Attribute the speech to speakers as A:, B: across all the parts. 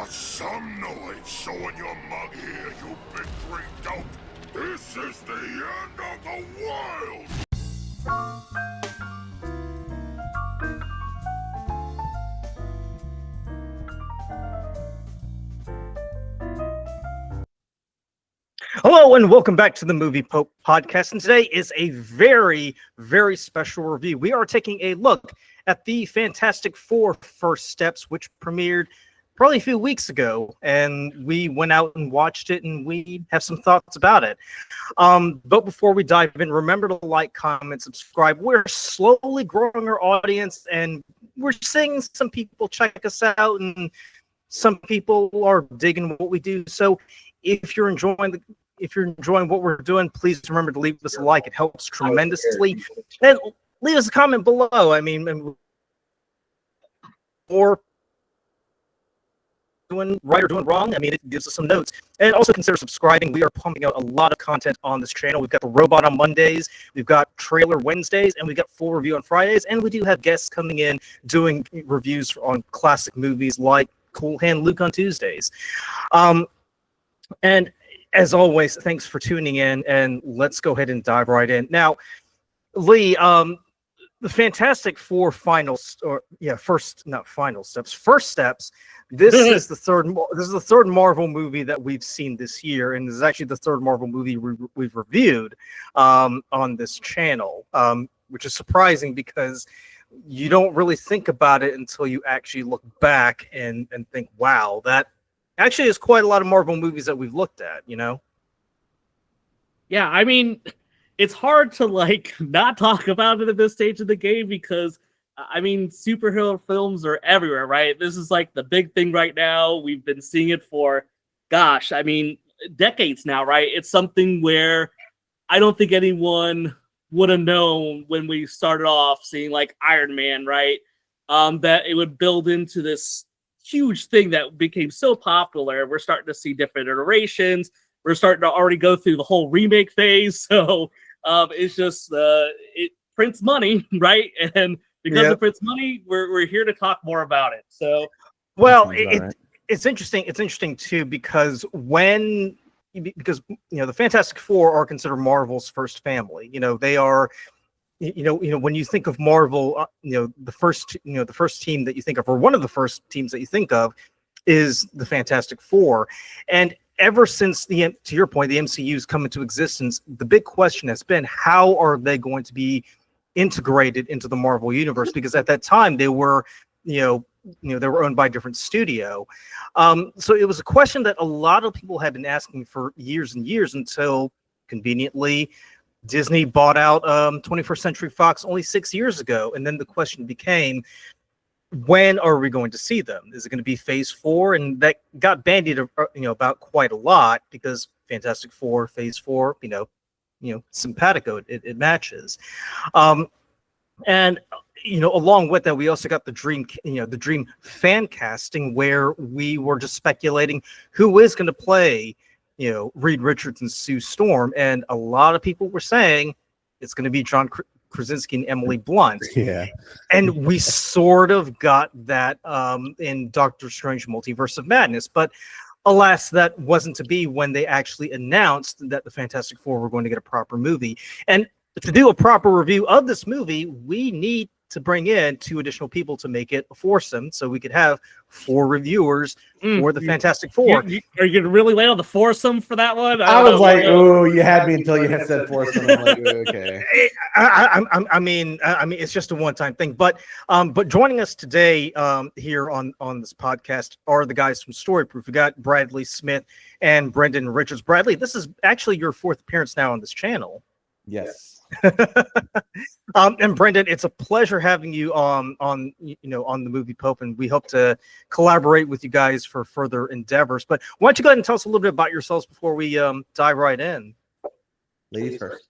A: Some noise showing your mug here, you big green dope. This is the end of the world!
B: Hello and welcome back to the Movie Pope podcast. And today is a very, very special review. We are taking a look at the Fantastic Four First Steps, which premiered probably a few weeks ago. And we went out and watched it and we have some thoughts about it. But before we dive in, remember to like, comment, subscribe. We're slowly growing our audience and we're seeing some people check us out and some people are digging what we do. So if you're enjoying what we're doing, please remember to leave us a like. It helps tremendously. And leave us a comment below. I mean, or doing right or doing wrong. I mean, it gives us some notes. And also consider subscribing. We are pumping out a lot of content on this channel. We've got the robot on Mondays, we've got trailer Wednesdays, and we've got full review on Fridays. And we do have guests coming in doing reviews on classic movies like Cool Hand Luke on Tuesdays. And as always, thanks for tuning in, and let's go ahead and dive right in. Now, Lee, the Fantastic Four First Steps. This is the third Marvel movie that we've seen this year, and this is actually the third Marvel movie we've reviewed on this channel, which is surprising because you don't really think about it until you actually look back and think, wow, that actually is quite a lot of Marvel movies that we've looked at, you know?
C: Yeah, I mean, it's hard to not talk about it at this stage of the game because, I mean, superhero films are everywhere, right? This is like the big thing right now. We've been seeing it for, gosh, I mean, decades now, right? It's something where I don't think anyone would have known when we started off seeing like Iron Man, right? That it would build into this huge thing that became so popular. We're starting to see different iterations. We're starting to already go through the whole remake phase. So it's just it prints money, right? And because it prints money, we're here to talk more about it. So
B: well, it's interesting. It's interesting too because the Fantastic Four are considered Marvel's first family. You know, they are. When you think of Marvel, the first team that you think of, or one of the first teams that you think of, is the Fantastic Four. And ever since to your point, the MCU's come into existence, the big question has been, how are they going to be integrated into the Marvel universe? Because at that time they were, they were owned by a different studio. So it was a question that a lot of people had been asking for years and years until conveniently Disney bought out 21st Century Fox only 6 years ago. And then the question became, when are we going to see them? Is it going to be Phase 4? And that got bandied about quite a lot because Fantastic Four, Phase 4, simpatico, it matches. And along with that, we also got the Dream fan casting where we were just speculating who is going to play Reed Richards and Sue Storm, and a lot of people were saying it's going to be John Krasinski and Emily Blunt.
D: Yeah,
B: and we sort of got that in Doctor Strange: Multiverse of Madness, but alas, that wasn't to be when they actually announced that the Fantastic Four were going to get a proper movie. And to do a proper review of this movie, we need to bring in 2 additional people to make it a foursome, so we could have 4 reviewers for the Fantastic Four.
C: Are you going to really lay on the foursome for that one?
D: I was like, oh, you had me until you had said foursome. I'm like, okay.
B: I mean, it's just a one-time thing. But joining us today here on this podcast are the guys from Story Proof. We got Bradley Smith and Brendon Richards. Bradley, this is actually your 4th appearance now on this channel.
D: Yes.
B: And Brendon, it's a pleasure having you on the Movie Pope, and we hope to collaborate with you guys for further endeavors. But why don't you go ahead and tell us a little bit about yourselves before we dive right in?
D: Ladies first.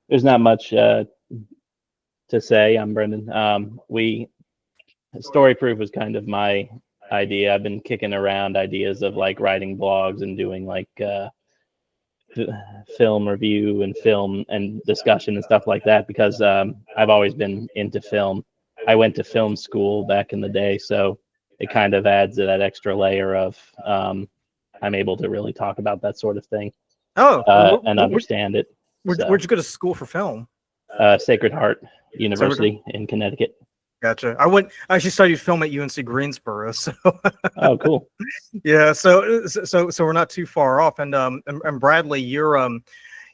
E: There's not much to say. I'm Brendon. Story Proof was kind of my idea. I've been kicking around ideas of like writing blogs and doing like film review and film and discussion and stuff like that because I've always been into film. I went to film school back in the day, so it kind of adds that extra layer of I'm able to really talk about that sort of thing and understand it.
B: Where'd you go to school for film?
E: Sacred Heart University in Connecticut.
B: Gotcha. I actually studied film at UNC Greensboro. So
E: oh, cool.
B: Yeah. So we're not too far off. And Bradley, you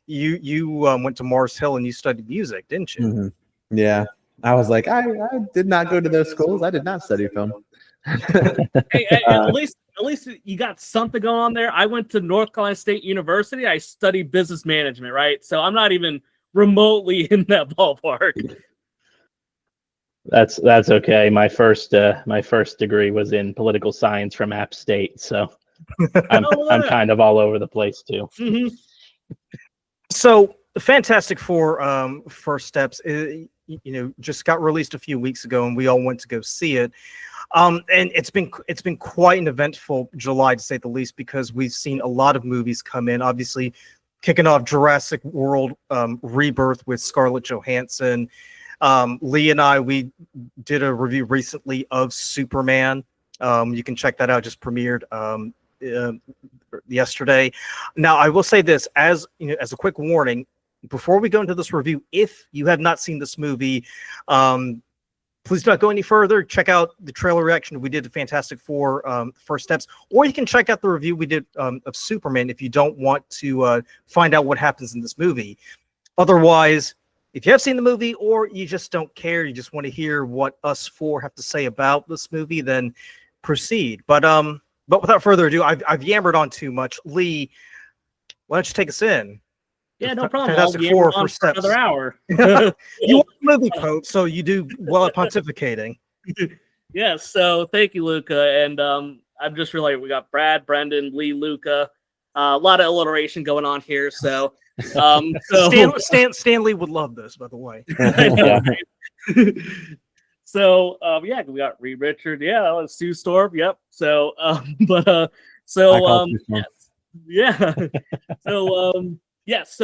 B: went to Mars Hill and you studied music, didn't you?
D: Mm-hmm. Yeah. I was like, I did not go to those schools. I did not study film.
C: Hey, at least you got something going on there. I went to North Carolina State University. I studied business management, right? So I'm not even remotely in that ballpark.
E: That's okay. My first degree was in political science from App State, so I'm kind of all over the place too.
C: Mm-hmm.
B: So the Fantastic Four First Steps, just got released a few weeks ago, and we all went to go see it. And it's been quite an eventful July, to say the least, because we've seen a lot of movies come in. Obviously, kicking off Jurassic World Rebirth with Scarlett Johansson. Lee and we did a review recently of Superman. You can check that out. Just premiered yesterday. Now, I will say this as a quick warning before we go into this review. If you have not seen this movie, please don't go any further. Check out the trailer reaction we did to Fantastic Four First Steps, or you can check out the review we did of Superman if you don't want to find out what happens in this movie. Otherwise, if you have seen the movie or you just don't care, you just want to hear what us four have to say about this movie, then proceed. But without further ado, I've yammered on too much. Lee, why don't you take us in?
C: Yeah, no problem.
B: Fantastic Four First Steps.
C: Another hour.
B: You are a movie pope, so you do well at pontificating.
C: Yes, so thank you, Luca. And I'm just realizing we got Brad, Brendon, Lee, Luca. A lot of alliteration going on here. So,
B: Stanley would love this, by the way.
C: So, we got Reed Richard. Yeah, Sue Storm. Yep. So, so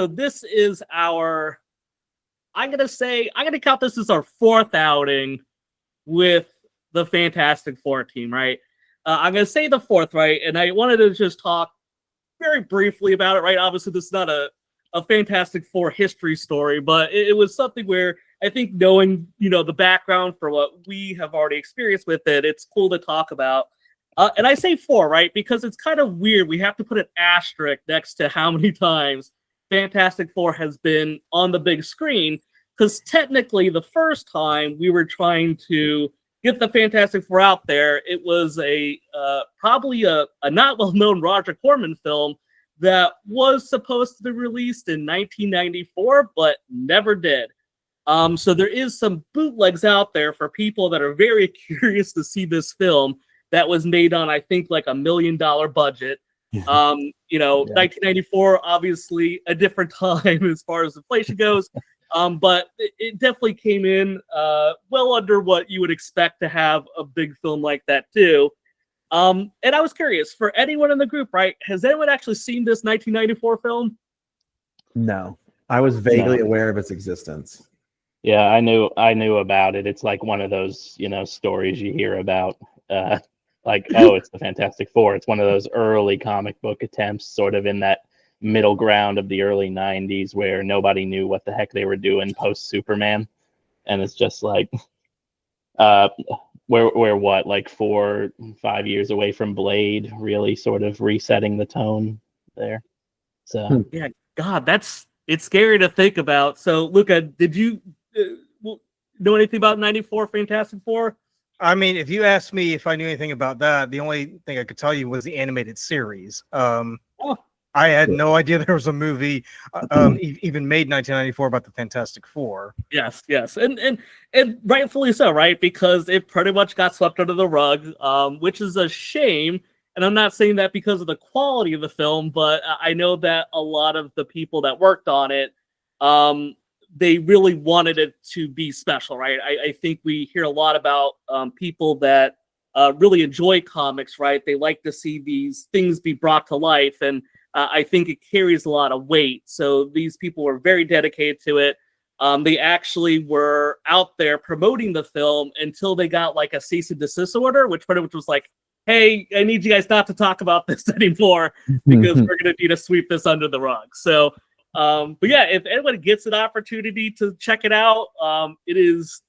C: this is our. I'm gonna count this as our fourth outing with the Fantastic Four team, right? I'm gonna say the fourth, right? And I wanted to just talk very briefly about it, right? Obviously, this is not a Fantastic Four history story, but it was something where I think knowing, the background for what we have already experienced with it, it's cool to talk about. And I say four, right? Because it's kind of weird. We have to put an asterisk next to how many times Fantastic Four has been on the big screen, because technically the first time we were trying to get the Fantastic Four out there, it was probably a not well-known Roger Corman film that was supposed to be released in 1994, but never did. So there is some bootlegs out there for people that are very curious to see this film that was made on, I think, like $1 million budget. 1994, obviously a different time as far as inflation goes. But it definitely came in well under what you would expect to have a big film like that do. And I was curious, for anyone in the group, right? Has anyone actually seen this 1994 film?
D: No, I was vaguely aware of its existence.
E: Yeah, I knew about it. It's like one of those, stories you hear about, it's the Fantastic Four. It's one of those early comic book attempts, sort of in that middle ground of the early 90s where nobody knew what the heck they were doing post Superman. And it's just like, we're what, like 4-5 years away from Blade really sort of resetting the tone there. So
C: yeah, God, it's scary to think about. So Luca, did you know anything about 94 Fantastic Four?
B: I mean, if you asked me if I knew anything about that, the only thing I could tell you was the animated series. I had no idea there was a movie even made in 1994 about the Fantastic Four.
C: Yes, and rightfully so, right? Because it pretty much got swept under the rug, which is a shame. And I'm not saying that because of the quality of the film, but I know that a lot of the people that worked on it, they really wanted it to be special, right? I think we hear a lot about people that really enjoy comics, right? They like to see these things be brought to life, and I think it carries a lot of weight. So these people were very dedicated to it. They actually were out there promoting the film until they got like a cease and desist order, which pretty much was like, hey, I need you guys not to talk about this anymore because we're going to need to sweep this under the rug. So, but yeah, if anyone gets an opportunity to check it out, it is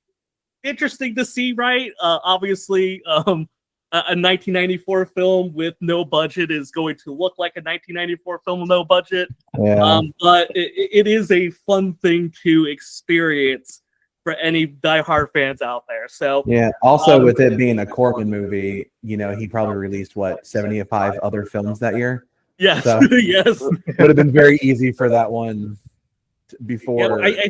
C: interesting to see, right? Obviously, a 1994 film with no budget is going to look like a 1994 film with no budget.
D: Yeah.
C: But it is a fun thing to experience for any diehard fans out there. So
D: Yeah. Also, with it being a Corman movie, he probably released 75 other films that year.
C: yes,
D: So
C: yes.
D: would have been very easy for that one before.
C: Yeah,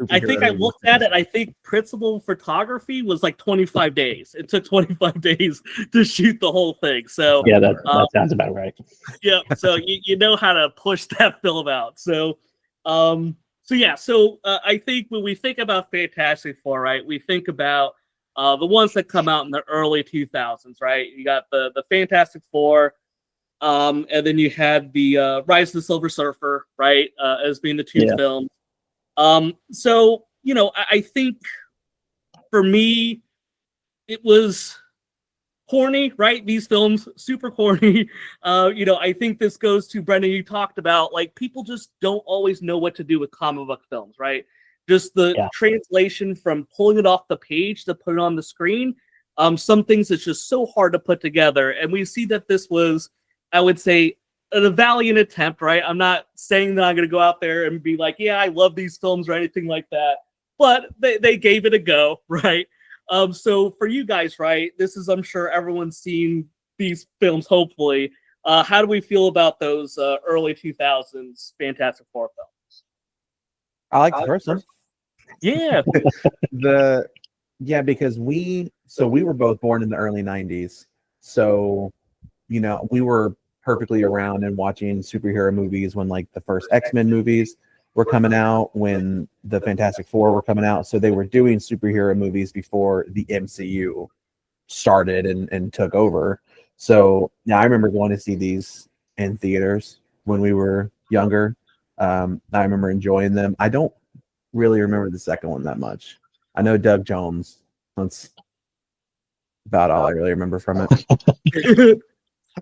C: I think I looked at it. I think principal photography was like 25 days. It took 25 days to shoot the whole thing. So
E: yeah, that sounds about right.
C: Yeah, so you know how to push that film out. So I think when we think about Fantastic Four, right, we think about the ones that come out in the early 2000s, right? You got the Fantastic Four, and then you had the Rise of the Silver Surfer, right, as being the two films. So I think for me, it was corny, right? These films, super corny. I think this goes to Brendon. You talked about like people just don't always know what to do with comic book films, right? Just the translation from pulling it off the page to put it on the screen. Some things it's just so hard to put together, and we see that this was, I would say, a valiant attempt, right? I'm not saying that I'm going to go out there and be like, yeah, I love these films or anything like that, but they gave it a go, right? So for you guys, right, this is, I'm sure everyone's seen these films, hopefully. How do we feel about those early 2000s Fantastic Four films?
D: I like the first one.
C: Yeah.
D: Because we were both born in the early 90s. So, we were perfectly around and watching superhero movies when like the first X-Men movies were coming out, when the Fantastic Four were coming out. So they were doing superhero movies before the MCU started and took over. So I remember going to see these in theaters when we were younger. I remember enjoying them. I don't really remember the second one that much. I know Doug Jones. That's about all I really remember from it.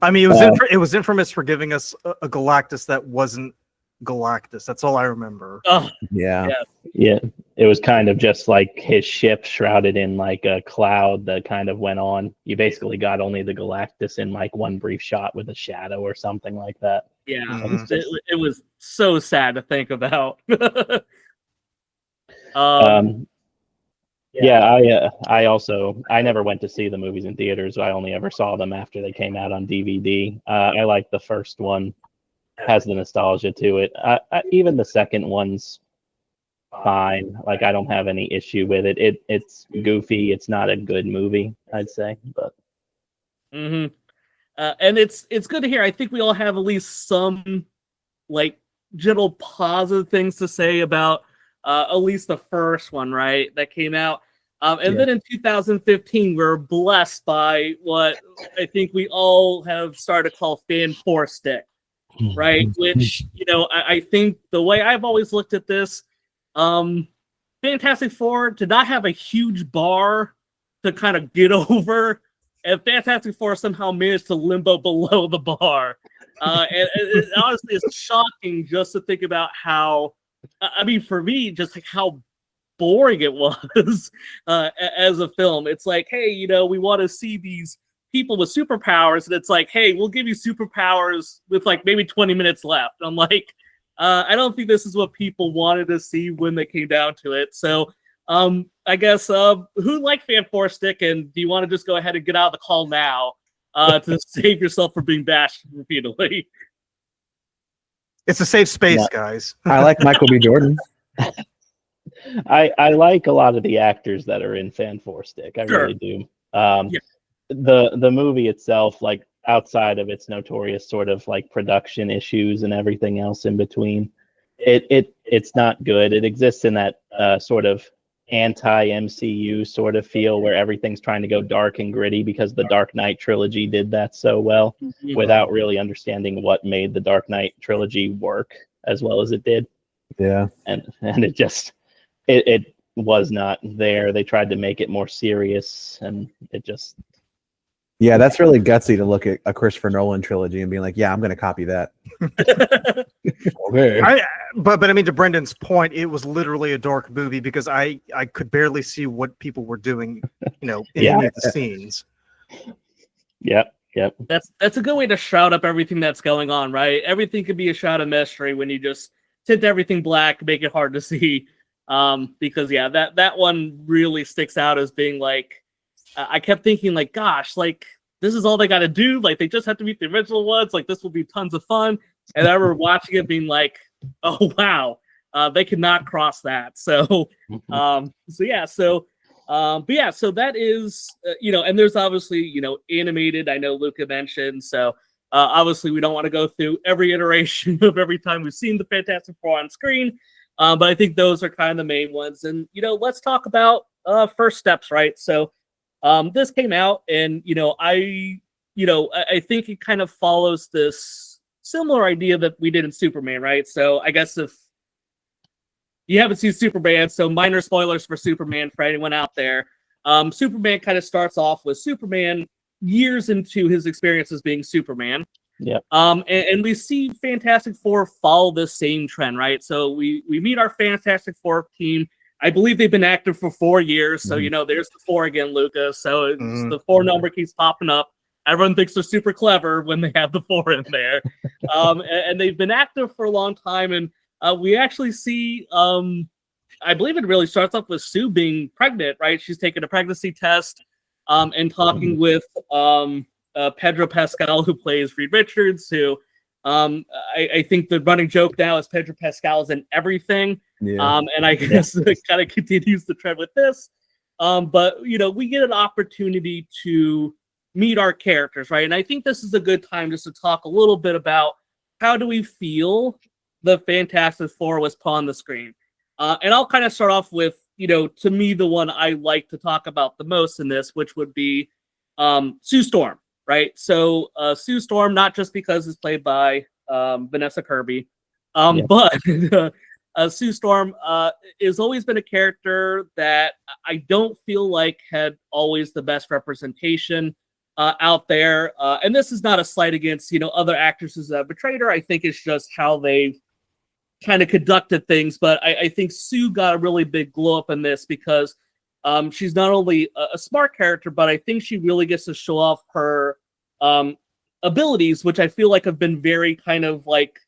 B: I mean, it was infamous for giving us a Galactus that wasn't Galactus. That's all I remember.
C: Oh,
D: yeah.
E: It was kind of just like his ship shrouded in like a cloud that kind of went on. You basically got only the Galactus in like one brief shot with a shadow or something like that.
C: Yeah,
B: Mhm.
C: it was so sad to think about.
E: I never went to see the movies in theaters. I only ever saw them after they came out on DVD. I like the first one, has the nostalgia to it. Even the second one's fine. Like I don't have any issue with it. It's goofy. It's not a good movie, I'd say. But
C: and it's good to hear. I think we all have at least some like general positive things to say about at least the first one, right? That came out. Then in 2015, we're blessed by what I think we all have started to call Fan Four Stick, right? Which, I think the way I've always looked at this, Fantastic Four did not have a huge bar to kind of get over, and Fantastic Four somehow managed to limbo below the bar. And it honestly is shocking just to think about how, I mean, for me, just like how boring it was as a film. It's like, hey, we want to see these people with superpowers, and it's like, hey, we'll give you superpowers with like maybe 20 minutes left. I'm like, I don't think this is what people wanted to see when they came down to it. So I guess who liked Fan Four Stick, and do you want to just go ahead and get out of the call now to save yourself from being bashed repeatedly?
B: It's a safe space, guys.
D: I like Michael B. Jordan.
E: I like a lot of the actors that are in Fan Four Stick. I really do. The movie itself, like outside of its notorious sort of like production issues and everything else in between, it's not good. It exists in that sort of anti-MCU sort of feel where everything's trying to go dark and gritty because the Dark Knight trilogy did that so well without really understanding what made the Dark Knight trilogy work as well as it did.
D: Yeah.
E: And it just it was not there. They tried to make it more serious, and it just
D: Yeah, that's really gutsy to look at a Christopher Nolan trilogy and be like, yeah, I'm going to copy that. Okay.
B: But I mean, to Brendon's point, it was literally a dark movie because I could barely see what people were doing, in any of the scenes.
E: Yep.
C: That's a good way to shroud up everything that's going on, right? Everything could be a shroud of mystery when you just tint everything black, make it hard to see. Because that one really sticks out as being like, I kept thinking like, gosh, like this is all they got to do. Like they just have to meet the original ones. Like this will be tons of fun. And I remember watching it being like, oh wow, they could not cross that. So, so that is, and there's obviously, animated. I know Luca mentioned. So obviously we don't want to go through every iteration of every time we've seen the Fantastic Four on screen. But I think those are kind of the main ones. And, let's talk about first steps, right? So this came out and, I think it kind of follows this similar idea that we did in Superman, right? So I guess if you haven't seen Superman, so minor spoilers for Superman for anyone out there. Superman kind of starts off with Superman years into his experiences being Superman.
E: Yeah.
C: And we see Fantastic Four follow this same trend, right? So we meet our Fantastic Four team. I believe they've been active for 4 years. So, there's the 4 again, Lucas. So the 4 number keeps popping up. Everyone thinks they're super clever when they have the 4 in there. And they've been active for a long time. And we actually see, I believe it really starts off with Sue being pregnant, right? She's taking a pregnancy test and talking with Pedro Pascal, who plays Reed Richards, who I think the running joke now is Pedro Pascal is in everything. Yeah. And I guess it kind of continues the trend with this. But, we get an opportunity to meet our characters, right? And I think this is a good time just to talk a little bit about how do we feel the Fantastic Four was put on the screen. And I'll kind of start off with, to me, the one I like to talk about the most in this, which would be Sue Storm. Right, so Sue Storm, not just because it's played by Vanessa Kirby, but Sue Storm has always been a character that I don't feel like had always the best representation out there. And this is not a slight against other actresses that have betrayed her. I think it's just how they've kind of conducted things. But I think Sue got a really big glow up in this because she's not only a smart character, but I think she really gets to show off her abilities, which I feel like have been very kind of like,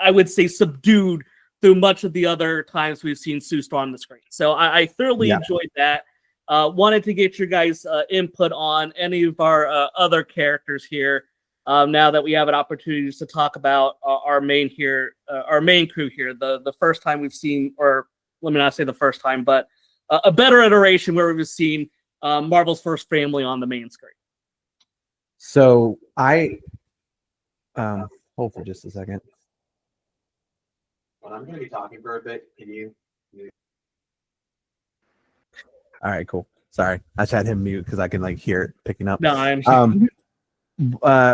C: I would say, subdued through much of the other times we've seen Sue Storm on the screen. So I thoroughly enjoyed that. Wanted to get your guys' input on any of our other characters here. Now that we have an opportunity to talk about our main crew here, the first time we've seen, or let me not say the first time, but a better iteration where we've seen Marvel's first family on the main screen.
D: So I hold for just a second. Well, I'm going to be talking for a bit. Can you? All right, cool. Sorry, I just had him mute because I can hear it picking up.
C: No, I understand.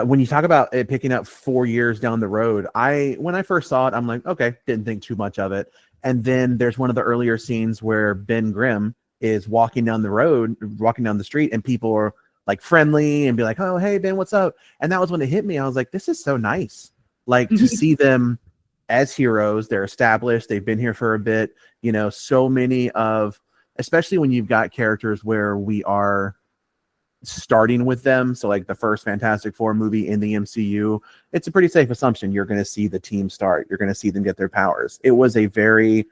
D: When you talk about it picking up 4 years down the road, when I first saw it, I'm like, okay, didn't think too much of it. And then there's one of the earlier scenes where Ben Grimm is walking down the street, and people are friendly and be like, oh, hey, Ben, what's up? And that was when it hit me. I was like, this is so nice. To see them as heroes, they're established. They've been here for a bit, so many of, especially when you've got characters where we are starting with them. So the first Fantastic Four movie in the MCU, it's a pretty safe assumption you're going to see the team start. You're going to see them get their powers. It was a very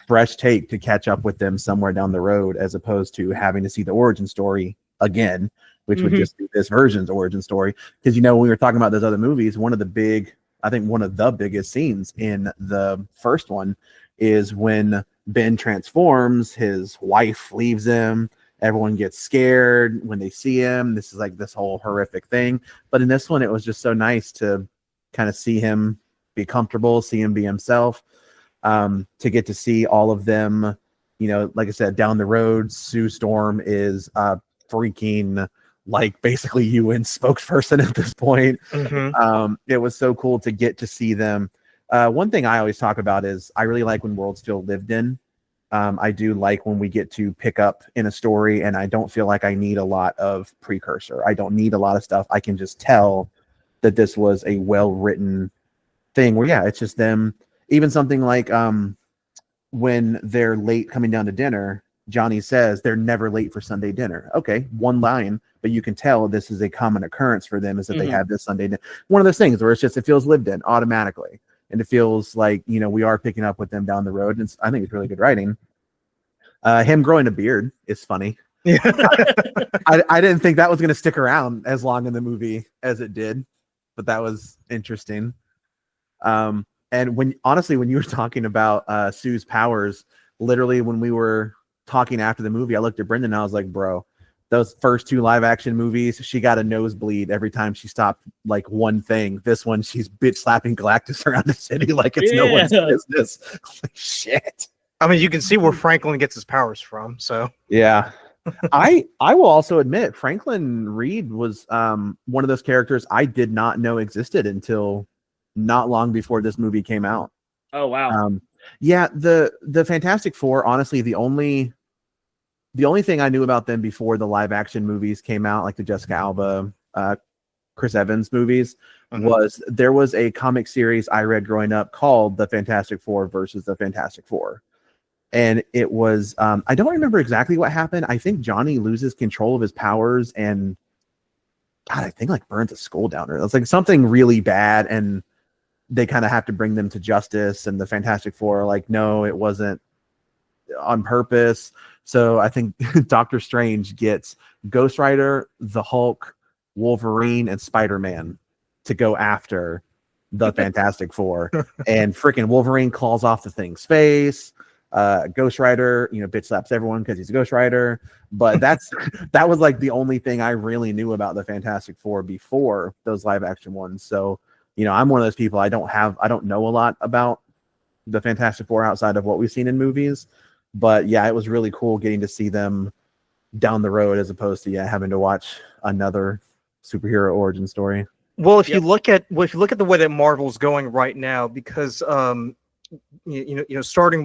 D: fresh take to catch up with them somewhere down the road, as opposed to having to see the origin story again, which would just be this version's origin story. Because, when we were talking about those other movies, one of the biggest scenes in the first one is when Ben transforms, his wife leaves him. Everyone gets scared when they see him. This is this whole horrific thing. But in this one, it was just so nice to kind of see him be comfortable, see him be himself, to get to see all of them. Like I said, down the road, Sue Storm is freaking basically UN spokesperson at this point. It was so cool to get to see them. One thing I always talk about is I really like when worlds feel lived in. I do like when we get to pick up in a story, and I don't feel like I need a lot of precursor. I don't need a lot of stuff. I can just tell that this was a well-written thing where, yeah, it's just them. Even something like when they're late coming down to dinner, Johnny says they're never late for Sunday dinner. Okay, one line, but you can tell this is a common occurrence for them, is that they have this Sunday dinner. One of those things where it's just, it feels lived in automatically. And it feels like, you know, we are picking up with them down the road. And I think it's really good writing. Him growing a beard is funny.
B: Yeah.
D: I didn't think that was going to stick around as long in the movie as it did, but that was interesting. And when you were talking about Sue's powers, literally when we were talking after the movie, I looked at Brendon and I was like, bro, those first 2 live action movies, she got a nosebleed every time she stopped like one thing. This one, she's bitch slapping Galactus around the city like it's no one's business. Like, shit.
B: I mean, you can see where Franklin gets his powers from. So
D: yeah. I will also admit Franklin Reed was one of those characters I did not know existed until not long before this movie came out.
C: Oh wow.
D: Yeah, the Fantastic Four, honestly, the only thing I knew about them before the live action movies came out, like the Jessica Alba, Chris Evans movies, was there was a comic series I read growing up called The Fantastic Four versus the Fantastic Four. And it was, I don't remember exactly what happened. I think Johnny loses control of his powers and, God, I think like burns a skull down. Or it's like something really bad, and they kind of have to bring them to justice. And the Fantastic Four are like, no, it wasn't on purpose. So I think Doctor Strange gets Ghost Rider, the Hulk, Wolverine, and Spider-Man to go after the Fantastic Four. And freaking Wolverine claws off the thing's face. Ghost Rider, you know, bitch slaps everyone because he's a Ghost Rider. But that was like the only thing I really knew about the Fantastic Four before those live action ones. So, you know, I'm one of those people, I don't know a lot about the Fantastic Four outside of what we've seen in movies. But yeah, it was really cool getting to see them down the road as opposed to having to watch another superhero origin story.
B: Well, if you look at the way that Marvel's going right now, because starting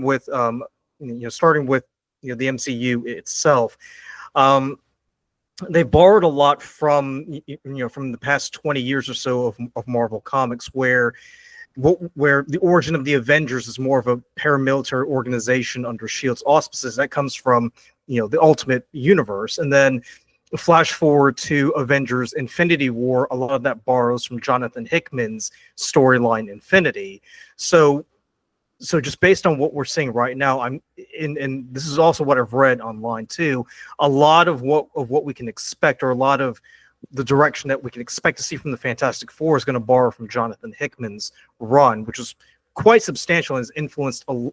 B: with the MCU itself, they borrowed a lot from the past 20 years or so of Marvel Comics, where the origin of the Avengers is more of a paramilitary organization under S.H.I.E.L.D.'s auspices. That comes from the Ultimate Universe, and then flash forward to Avengers Infinity War, a lot of that borrows from Jonathan Hickman's storyline Infinity. So just based on what we're seeing right now, and this is also what I've read online too, a lot of what we can expect, or a lot of the direction that we can expect to see from the Fantastic Four, is going to borrow from Jonathan Hickman's run, which is quite substantial and has influenced a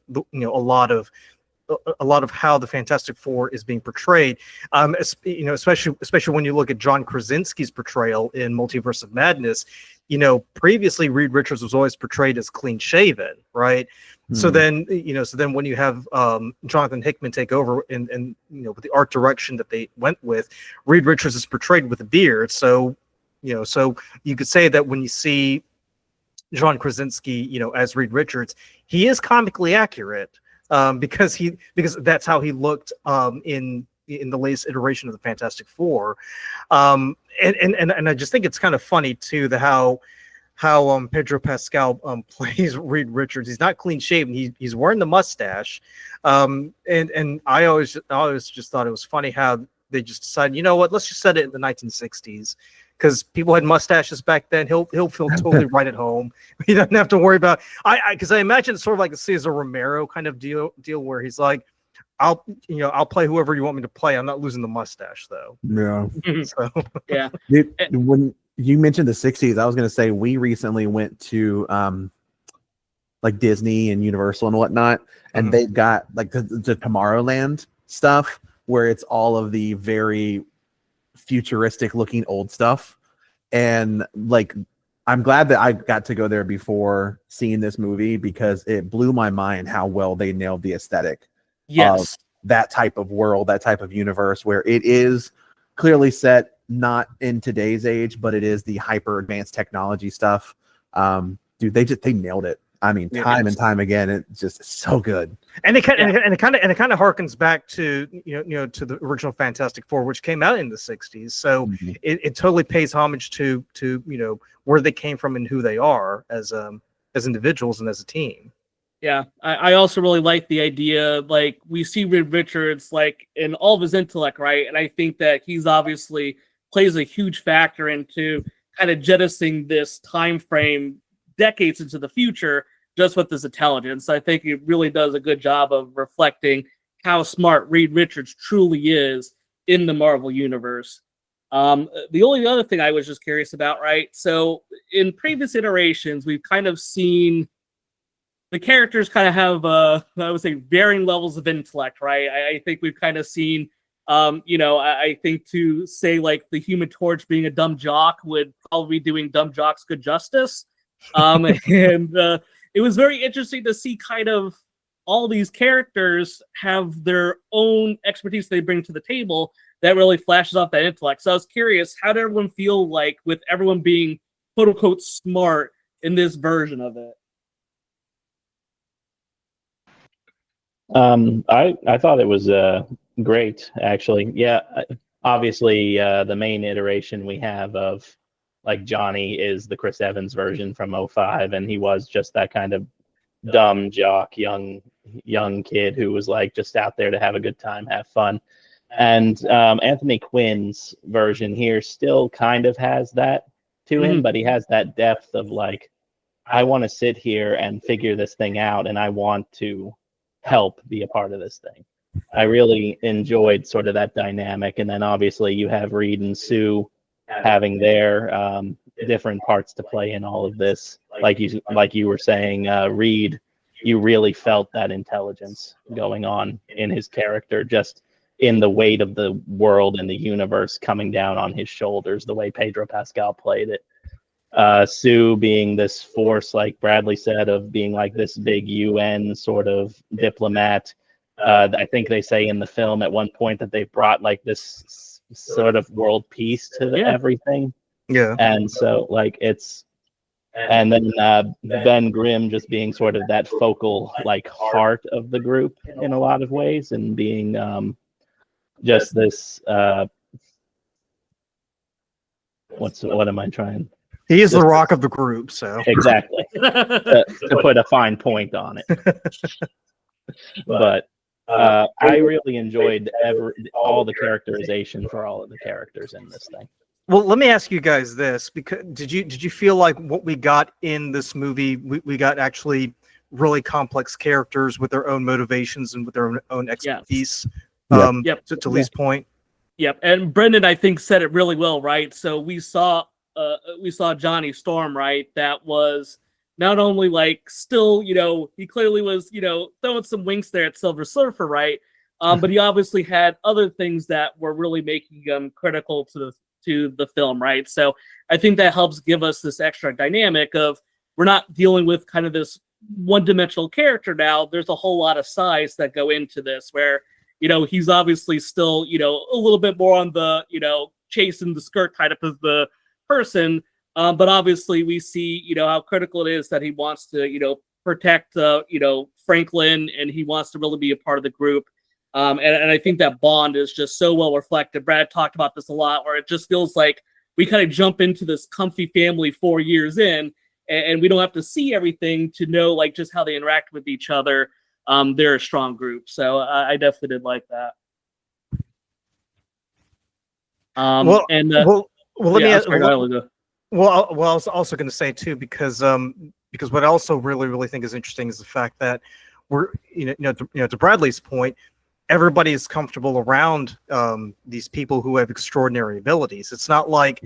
B: lot of how the Fantastic Four is being portrayed. Especially when you look at John Krasinski's portrayal in Multiverse of Madness. Previously Reed Richards was always portrayed as clean shaven, right? So then when you have Jonathan Hickman take over and with the art direction that they went with, Reed Richards is portrayed with a beard. So you could say that when you see John Krasinski, as Reed Richards, he is comically accurate, because that's how he looked in the latest iteration of the Fantastic Four. And I just think it's kind of funny too, how Pedro Pascal plays Reed Richards. He's not clean shaven. He's wearing the mustache. And I always just thought it was funny how they just decided, you know what, let's just set it in the 1960s, because people had mustaches back then. He'll feel totally right at home. He doesn't have to worry about because I imagine it's sort of like a Cesar Romero kind of deal where he's like, I'll play whoever you want me to play. I'm not losing the mustache though.
D: Yeah.
B: So
C: Yeah.
D: Dude, when you mentioned the 60s, I was going to say we recently went to like Disney and Universal and whatnot, and they've got like the Tomorrowland stuff where it's all of the very futuristic looking old stuff. And like, I'm glad that I got to go there before seeing this movie, because it blew my mind how well they nailed the aesthetic of that type of world, that type of universe, where it is clearly set not in today's age, but it is the hyper advanced technology stuff. Dude, they nailed it. I mean, time and time again, it's just so good.
B: And it kind of harkens back to to the original Fantastic Four, which came out in the '60s. So it totally pays homage to where they came from and who they are as individuals and as a team.
C: Yeah, I also really like the idea, like, we see Reed Richards, like, in all of his intellect, right? And I think that he's obviously plays a huge factor into kind of jettisoning this time frame decades into the future just with his intelligence. I think it really does a good job of reflecting how smart Reed Richards truly is in the Marvel Universe. The only other thing I was just curious about, right? So in previous iterations, we've kind of seen the characters kind of have, I would say, varying levels of intellect, right? I think we've kind of seen, I think to say like the Human Torch being a dumb jock would probably be doing dumb jocks good justice. And it was very interesting to see kind of all these characters have their own expertise they bring to the table that really flashes off that intellect. So I was curious, how did everyone feel like with everyone being quote unquote smart in this version of it?
E: I thought it was great, actually. Yeah, obviously the main iteration we have of like Johnny is the Chris Evans version from '05, and he was just that kind of dumb jock, young kid who was like just out there to have a good time, have fun. And Anthony Quinn's version here still kind of has that to him, but he has that depth of like, I want to sit here and figure this thing out, and I want to help be a part of this thing. I really enjoyed sort of that dynamic. And then obviously you have Reed and Sue having their different parts to play in all of this. Like you were saying, Reed, you really felt that intelligence going on in his character, just in the weight of the world and the universe coming down on his shoulders, the way Pedro Pascal played it. Sue being this force, like Bradley said, of being like this big UN sort of diplomat. I think they say in the film at one point that they brought like this sort of world peace to everything.
B: Yeah.
E: And so like and then Ben Grimm just being sort of that focal like heart of the group in a lot of ways, and being just this what am I trying?
B: He is the rock of the group, so
E: exactly to put a fine point on it. But I really enjoyed all the characterization for all of the characters in this thing.
B: Well, let me ask you guys this: because did you feel like what we got in this movie, we got actually really complex characters with their own motivations and with their own expertise?
C: Yep.
B: To Lee's point.
C: Yep, and Brendon, I think, said it really well, right? So we saw Johnny Storm, right? That was not only like still, he clearly was, throwing some winks there at Silver Surfer, right? But he obviously had other things that were really making him critical to the film, right? So I think that helps give us this extra dynamic of we're not dealing with kind of this one-dimensional character now. There's a whole lot of sides that go into this where, he's obviously still, a little bit more on the, chasing the skirt kind of as the person. But obviously we see, how critical it is that he wants to, protect, Franklin, and he wants to really be a part of the group. And I think that bond is just so well reflected. Brad talked about this a lot, where it just feels like we kind of jump into this comfy family 4 years in, and we don't have to see everything to know like just how they interact with each other. They're a strong group. So I definitely did like that.
B: Let me ask. Well, I was also going to say too, because what I also really think is interesting is the fact that we're, to Bradley's point, everybody is comfortable around these people who have extraordinary abilities. It's not like,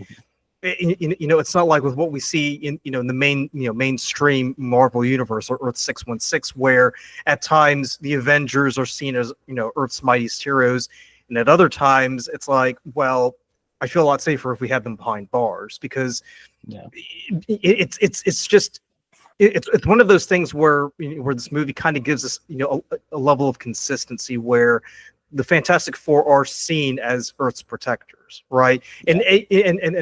B: it's not like with what we see in, in the mainstream Marvel universe or Earth 616, where at times the Avengers are seen as, Earth's mightiest heroes. And at other times it's like, well, I feel a lot safer if we have them behind bars, because it's one of those things where this movie kind of gives us a level of consistency where the Fantastic Four are seen as Earth's protectors, right? And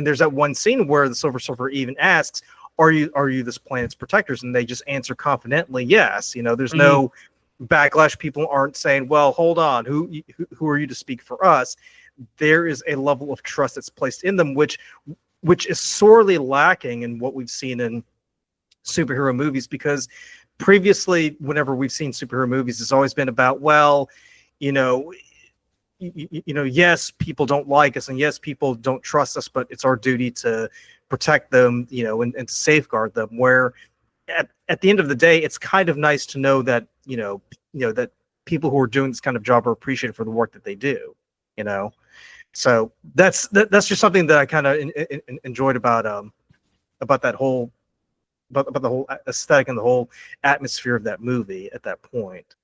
B: there's that one scene where the Silver Surfer even asks, are you this planet's protectors? And they just answer confidently, yes. There's no backlash. People aren't saying, well, hold on, who are you to speak for us? There is a level of trust that's placed in them, which is sorely lacking in what we've seen in superhero movies, because previously, whenever we've seen superhero movies, it's always been about, well, yes, people don't like us, and yes, people don't trust us, but it's our duty to protect them, and to safeguard them. Where at the end of the day, it's kind of nice to know that that people who are doing this kind of job are appreciated for the work that they do. So that's just something that I kind of enjoyed about that whole about the whole aesthetic and the whole atmosphere of that movie at that point.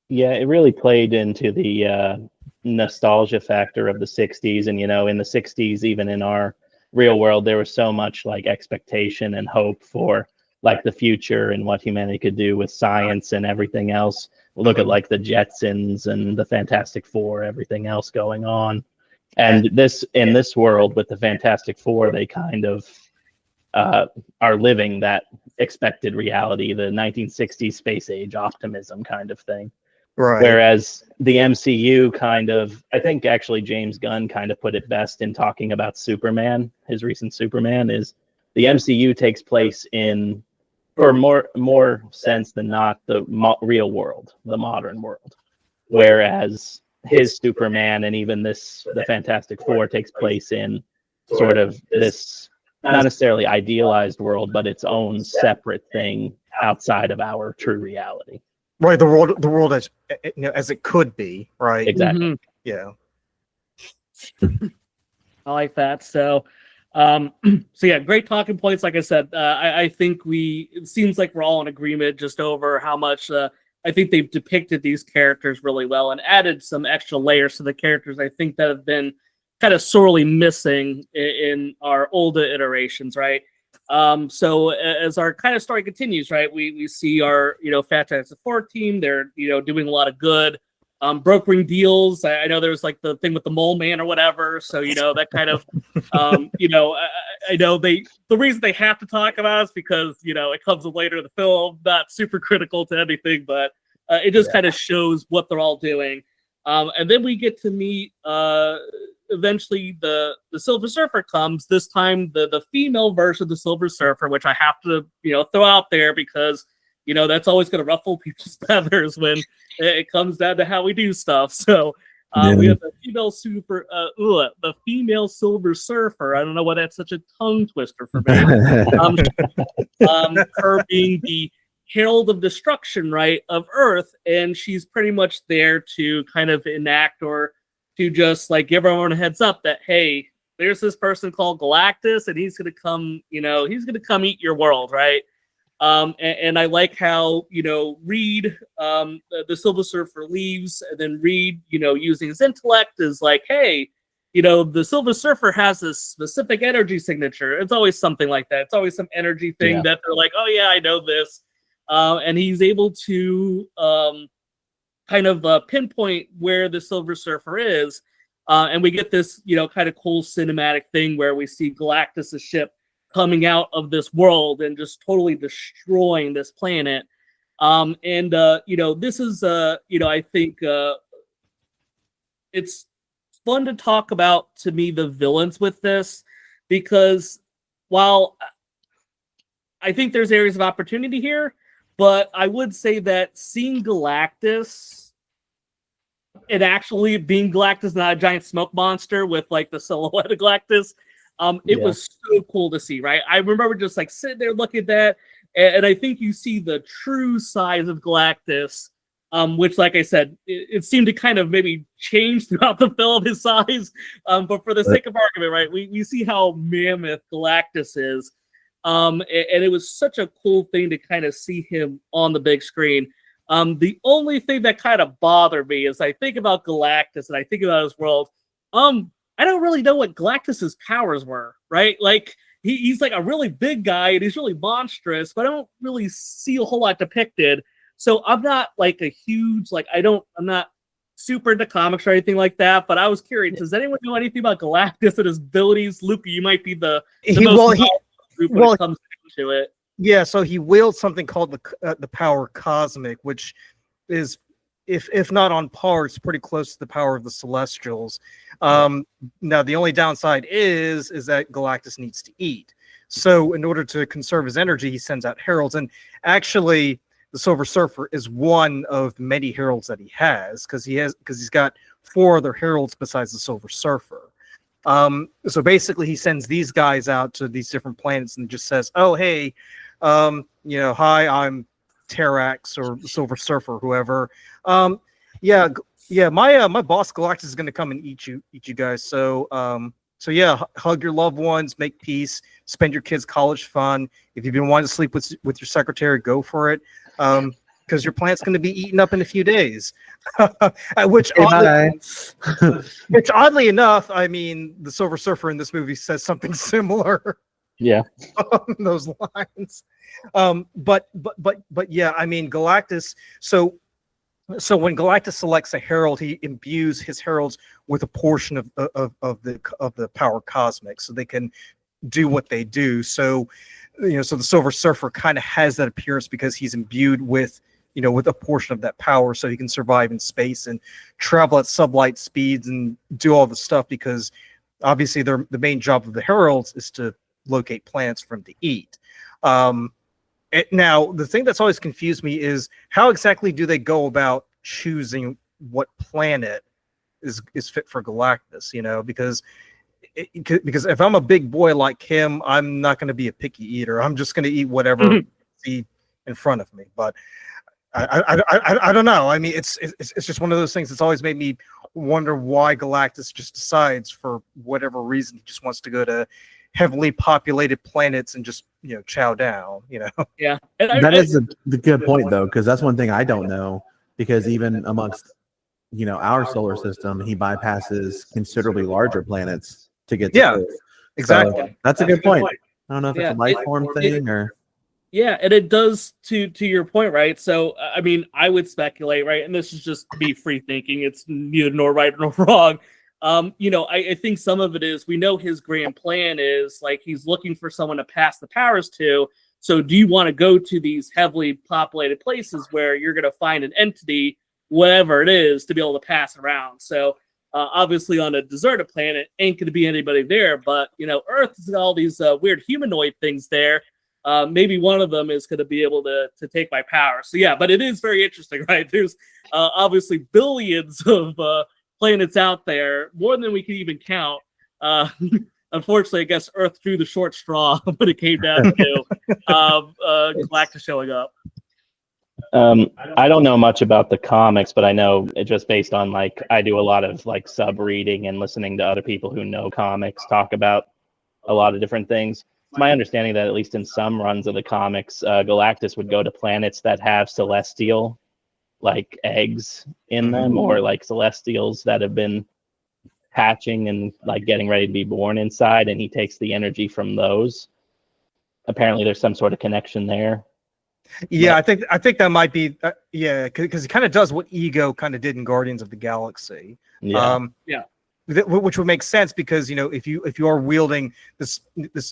E: Yeah, it really played into the nostalgia factor of the 60s. And, in the 60s, even in our real world, there was so much like expectation and hope for like the future and what humanity could do with science and everything else. Look at like the Jetsons and the Fantastic Four, everything else going on. And in this world with the Fantastic Four, they kind of are living that expected reality, the 1960s space age optimism kind of thing.
B: Right.
E: Whereas the MCU kind of, I think actually James Gunn kind of put it best in talking about Superman, his recent Superman, is the MCU takes place in, for more sense than not, the real world, the modern world. Whereas his Superman and even the Fantastic Four takes place in sort of this, not necessarily idealized world, but its own separate thing outside of our true reality.
B: Right, the world as it could be, right?
E: Exactly.
B: Yeah.
C: I like that. So yeah, great talking points. Like I said, I think it seems like we're all in agreement just over how much I think they've depicted these characters really well and added some extra layers to the characters I think that have been kind of sorely missing in our older iterations, right? So as our kind of story continues, right, we see our, Fantastic Four team. They're, doing a lot of good, brokering deals. I know there's like the thing with the mole man or whatever. So, that kind of, I know the reason they have to talk about it is because, it comes later in the film, not super critical to anything, but it just kind of shows what they're all doing. And then we get to meet, eventually the Silver Surfer comes, this time the female version of the Silver Surfer, which I have to throw out there because that's always going to ruffle people's feathers when it comes down to how we do stuff. So we have the female Silver Surfer. I don't know why that's such a tongue twister for me. Her being the Herald of Destruction, right, of Earth, and she's pretty much there to kind of enact or to just like give everyone a heads up that, hey, there's this person called Galactus, and he's gonna come, he's gonna come eat your world, right? And I like how Reed, the Silver Surfer leaves, and then Reed, using his intellect, is like, hey, the Silver Surfer has this specific energy signature. It's always something like that. It's always some energy thing that they're like, oh yeah, I know this, and he's able to kind of pinpoint where the Silver Surfer is, and we get this kind of cool cinematic thing where we see Galactus' ship coming out of this world and just totally destroying this planet. This is I think it's fun to talk about, to me, the villains with this, because while I think there's areas of opportunity here, but I would say that seeing Galactus and actually being Galactus, not a giant smoke monster with like the silhouette of Galactus, it was so cool to see, right? I remember just like sitting there looking at that, and I think you see the true size of Galactus, which, like I said, it seemed to kind of maybe change throughout the film, his size. But for the sake of argument, right, we see how mammoth Galactus is. And it was such a cool thing to kind of see him on the big screen. The only thing that kind of bothered me is I think about Galactus and I think about his world. I don't really know what Galactus's powers were, right? Like he's like a really big guy and he's really monstrous, but I don't really see a whole lot depicted. So I'm not like a huge, I'm not super into comics or anything like that, but I was curious, does anyone know anything about Galactus and his abilities? Luke, you might be the most group when
B: Well,
C: it comes down to it.
B: yeah, so he wields something called the power cosmic, which is, if not on par, it's pretty close to the power of the Celestials. Now the only downside is that Galactus needs to eat. So in order to conserve his energy, he sends out heralds, and actually, the Silver Surfer is one of many heralds that he has because he's got 4 other heralds besides the Silver Surfer. So basically, he sends these guys out to these different planets and just says, "Oh, hey, hi, I'm Terrax or Silver Surfer, whoever. My boss Galactus is going to come and eat you guys. So yeah, hug your loved ones, make peace, spend your kids' college fun. If you've been wanting to sleep with your secretary, go for it. Because your plant's going to be eaten up in a few days." Which oddly enough, I mean, the Silver Surfer in this movie says something similar.
E: Yeah.
B: On those lines. But yeah, I mean, Galactus. So when Galactus selects a herald, he imbues his heralds with a portion of the power cosmic, so they can do what they do. So so the Silver Surfer kind of has that appearance because he's imbued with a portion of that power, so he can survive in space and travel at sublight speeds and do all the stuff. Because obviously, the main job of the heralds is to locate planets for him to eat. Now, the thing that's always confused me is how exactly do they go about choosing what planet is fit for Galactus? Because if I'm a big boy like him, I'm not going to be a picky eater. I'm just going to eat whatever I see in front of me. But I don't know. I mean, it's just one of those things that's always made me wonder why Galactus just decides, for whatever reason, he just wants to go to heavily populated planets and just chow down.
C: Yeah,
D: That is the good point, though, because that's one thing I don't know. Because even amongst our solar system, he bypasses considerably larger planets to get to Earth.
B: Exactly.
D: So that's a good point. I don't know if it's a life form thing or.
C: Yeah, and it does to your point, right? So, I mean, I would speculate, right? And this is just me free thinking. It's neither nor right nor wrong. I think some of it is, we know his grand plan is like he's looking for someone to pass the powers to. So do you want to go to these heavily populated places where you're going to find an entity, whatever it is, to be able to pass around? So obviously on a deserted planet, ain't going to be anybody there. But, Earth has got all these weird humanoid things there. Maybe one of them is going to be able to take my power. So yeah, but it is very interesting, right? There's obviously billions of planets out there, more than we can even count. Unfortunately, I guess Earth drew the short straw when it came down to Galactus showing up.
E: I don't know much about the comics, but I know it just based on I do a lot of sub reading and listening to other people who know comics talk about a lot of different things. It's my understanding that at least in some runs of the comics, Galactus would go to planets that have celestial eggs in them, or celestials that have been hatching and getting ready to be born inside, and he takes the energy from those. Apparently there's some sort of connection there.
B: Yeah, but I think that might be because he kind of does what Ego kind of did in Guardians of the Galaxy. Which would make sense because if you are wielding this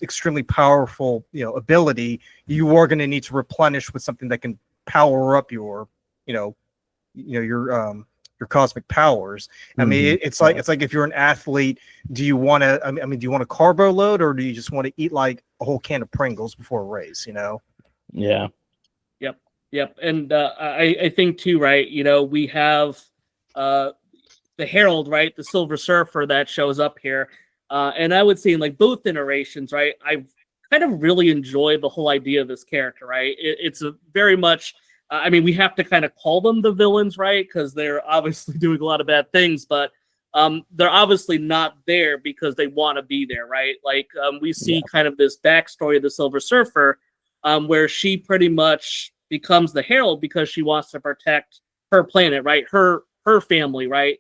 B: extremely powerful ability, you are going to need to replenish with something that can power up your cosmic powers. I mean, it's like if you're an athlete, do you want to? I mean, do you want a carbo load, or do you just want to eat a whole can of Pringles before a race?
E: Yeah.
C: Yep. And I think too, right? We have the Herald, right? The Silver Surfer that shows up here. And I would say in both iterations, right? I've kind of really enjoyed the whole idea of this character, right? It's a very much, we have to kind of call them the villains, right? Because they're obviously doing a lot of bad things, but they're obviously not there because they want to be there, right? We see kind of this backstory of the Silver Surfer, where she pretty much becomes the Herald because she wants to protect her planet, right? Her family, right?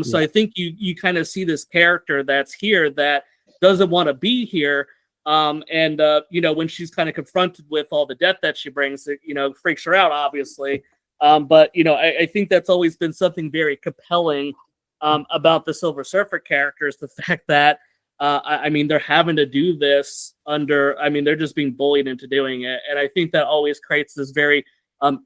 C: So I think you kind of see this character that's here that doesn't want to be here. When she's kind of confronted with all the death that she brings, it, freaks her out, obviously. I think that's always been something very compelling about the Silver Surfer character, is the fact that I mean, they're having to do this under. I mean, they're just being bullied into doing it, and I think that always creates this very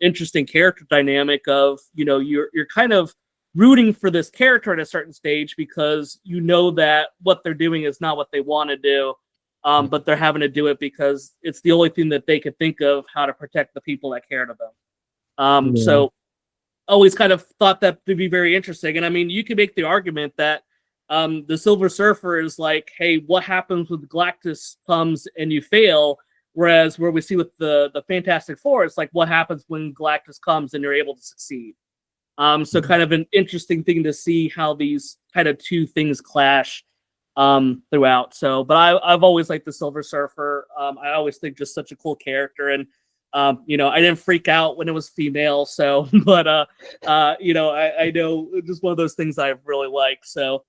C: interesting character dynamic of you're kind of rooting for this character at a certain stage because you know that what they're doing is not what they want to do, but they're having to do it because it's the only thing that they could think of how to protect the people that care to them. So always kind of thought that to be very interesting. And I mean, you could make the argument that the Silver Surfer is like, hey, what happens when Galactus comes and you fail? Whereas where we see with the Fantastic Four, it's like what happens when Galactus comes and you're able to succeed. So kind of an interesting thing to see how these kind of two things clash throughout. So, but I've always liked the Silver Surfer. I always think just such a cool character, and I didn't freak out when it was female. So, but I know just one of those things I really like. So,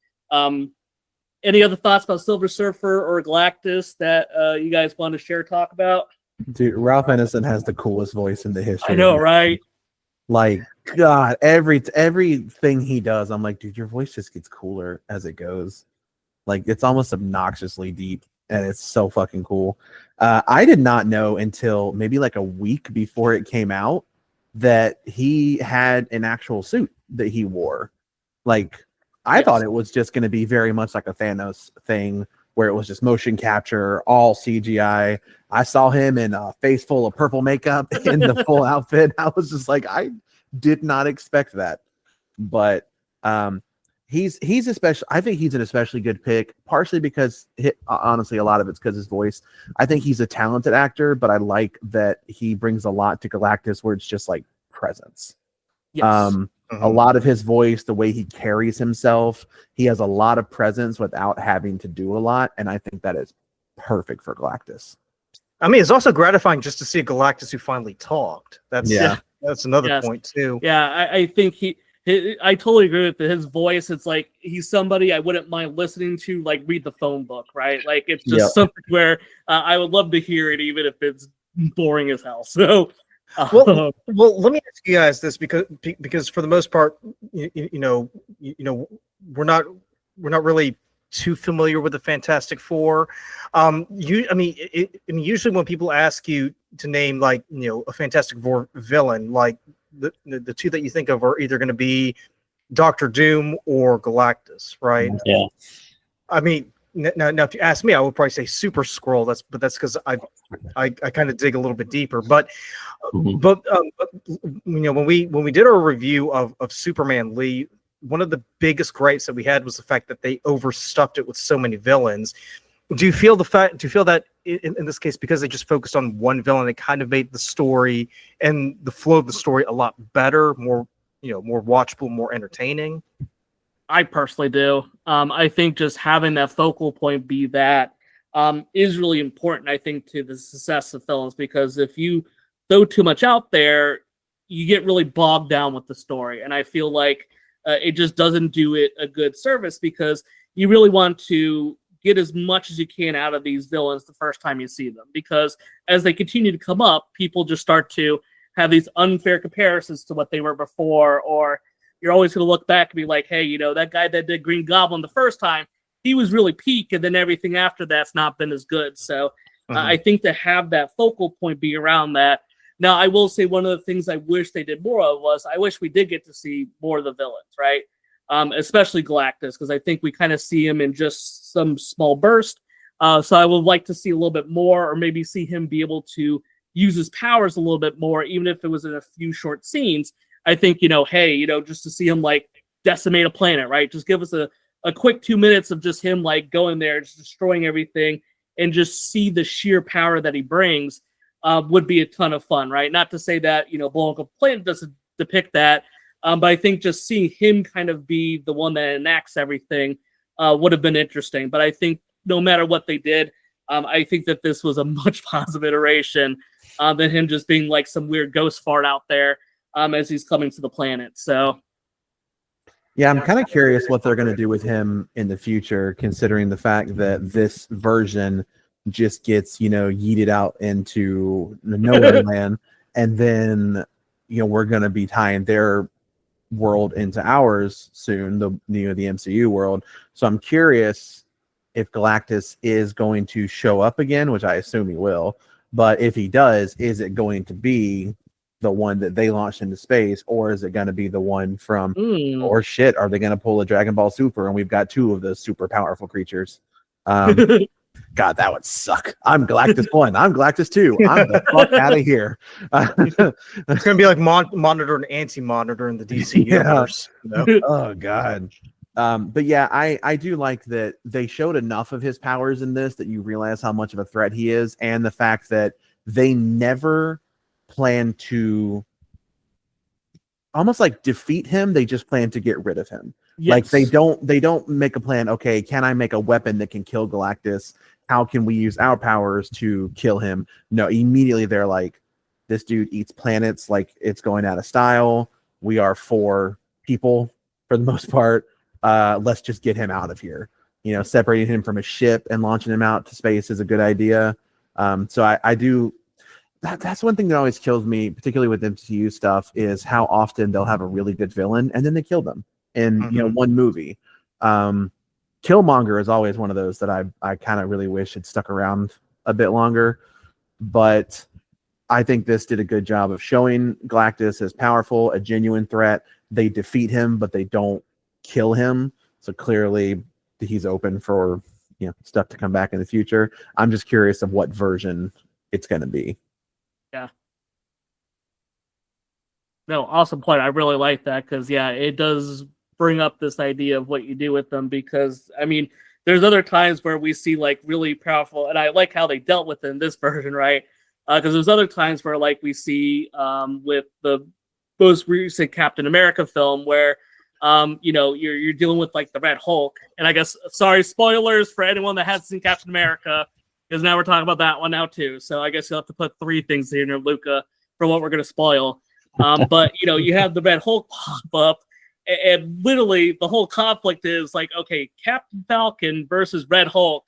C: any other thoughts about Silver Surfer or Galactus that you guys want to share, talk about?
D: Dude, Ralph Ineson has the coolest voice in the history.
C: I know, right?
D: Like, God, everything he does, I'm like, dude, your voice just gets cooler as it goes. Like, it's almost obnoxiously deep, and it's so fucking cool. I did not know until maybe like a week before it came out that he had an actual suit that he wore. Like, I thought it was just going to be very much like a Thanos thing where it was just motion capture, all CGI. I saw him in a face full of purple makeup in the full outfit. I was just like, I did not expect that. But he's especially, I think he's an especially good pick, partially because honestly, a lot of it's because his voice. I think he's a talented actor, but I like that he brings a lot to Galactus where it's just like presence.
C: Yes.
D: A lot of his voice, the way he carries himself, he has a lot of presence without having to do a lot, and I think that is perfect for Galactus.
B: I mean, it's also gratifying just to see a Galactus who finally talked. That's another point too.
C: Yeah, I think I totally agree with his voice. It's like he's somebody I wouldn't mind listening to, like read the phone book, right? Like it's just something where I would love to hear it, even if it's boring as hell. So.
B: Well, let me ask you guys this because for the most part, we're not really too familiar with the Fantastic Four. Usually when people ask you to name like a Fantastic Four villain, like the two that you think of are either going to be Doctor Doom or Galactus, right?
E: Yeah.
B: I mean, now if you ask me, I would probably say Super Skrull. That's because I kind of dig a little bit deeper. But when we did our review of Superman Lee, one of the biggest gripes that we had was the fact that they overstuffed it with so many villains. Do you feel that in this case, because they just focused on one villain, it kind of made the story and the flow of the story a lot better, more watchable, more entertaining?
C: I personally do. I think just having that focal point be that is really important, I think, to the success of films, because if you throw too much out there, you get really bogged down with the story. And I feel like it just doesn't do it a good service, because you really want to get as much as you can out of these villains the first time you see them, because as they continue to come up, people just start to have these unfair comparisons to what they were before, or you're always going to look back and be like, hey, that guy that did Green Goblin the first time, he was really peak, and then everything after that's not been as good. So I think to have that focal point be around that. Now, I will say one of the things I wish they did more of was I wish we did get to see more of the villains, right? Especially Galactus, because I think we kind of see him in just some small burst. So I would like to see a little bit more, or maybe see him be able to use his powers a little bit more, even if it was in a few short scenes. I think, just to see him like decimate a planet, right? Just give us a quick 2 minutes of just him like going there, just destroying everything, and just see the sheer power that he brings would be a ton of fun, right? Not to say that, blowing up a planet doesn't depict that, but I think just seeing him kind of be the one that enacts everything would have been interesting. But I think no matter what they did, I think that this was a much positive iteration than him just being like some weird ghost fart out there as he's coming to the planet. So,
D: yeah, I'm kind of curious what they're going to do with him in the future, considering the fact that this version just gets, yeeted out into nowhere land, and then, we're going to be tying their world into ours soon, the MCU world. So I'm curious if Galactus is going to show up again, which I assume he will. But if he does, is it going to be the one that they launched into space, or is it going to be the one from, or shit, are they going to pull a Dragon Ball Super and we've got 2 of those super powerful creatures? God, that would suck. I'm Galactus 1. I'm Galactus 2. I'm the fuck out of here.
B: It's going to be like Monitor and Anti-Monitor in the DC universe. You know?
D: Oh, God. But yeah, I do like that they showed enough of his powers in this that you realize how much of a threat he is, and the fact that they never plan to almost like defeat him. They just plan to get rid of him.
C: Yes.
D: Like they don't make a plan. Okay, can I make a weapon that can kill Galactus? How can we use our powers to kill him? No, immediately they're like, this dude eats planets like it's going out of style. We are 4 people for the most part. Let's just get him out of here. You know, separating him from a ship and launching him out to space is a good idea. So I do. That's one thing that always kills me, particularly with MCU stuff, is how often they'll have a really good villain and then they kill them in one movie. Killmonger is always one of those that I kind of really wish had stuck around a bit longer. But I think this did a good job of showing Galactus as powerful, a genuine threat. They defeat him, but they don't kill him. So clearly he's open for stuff to come back in the future. I'm just curious of what version it's going to be.
C: Yeah. No, awesome point. I really like that because, yeah, it does bring up this idea of what you do with them because, I mean, there's other times where we see, like, really powerful, and I like how they dealt with it in this version, right? Because there's other times where, like, we see with the most recent Captain America film where, you're dealing with, like, the Red Hulk, and I guess, sorry, spoilers for anyone that hasn't seen Captain America, because now we're talking about that one now, too. So I guess you'll have to put 3 things in there, Luca, for what we're going to spoil. But, you have the Red Hulk pop up, and literally the whole conflict is like, okay, Captain Falcon versus Red Hulk,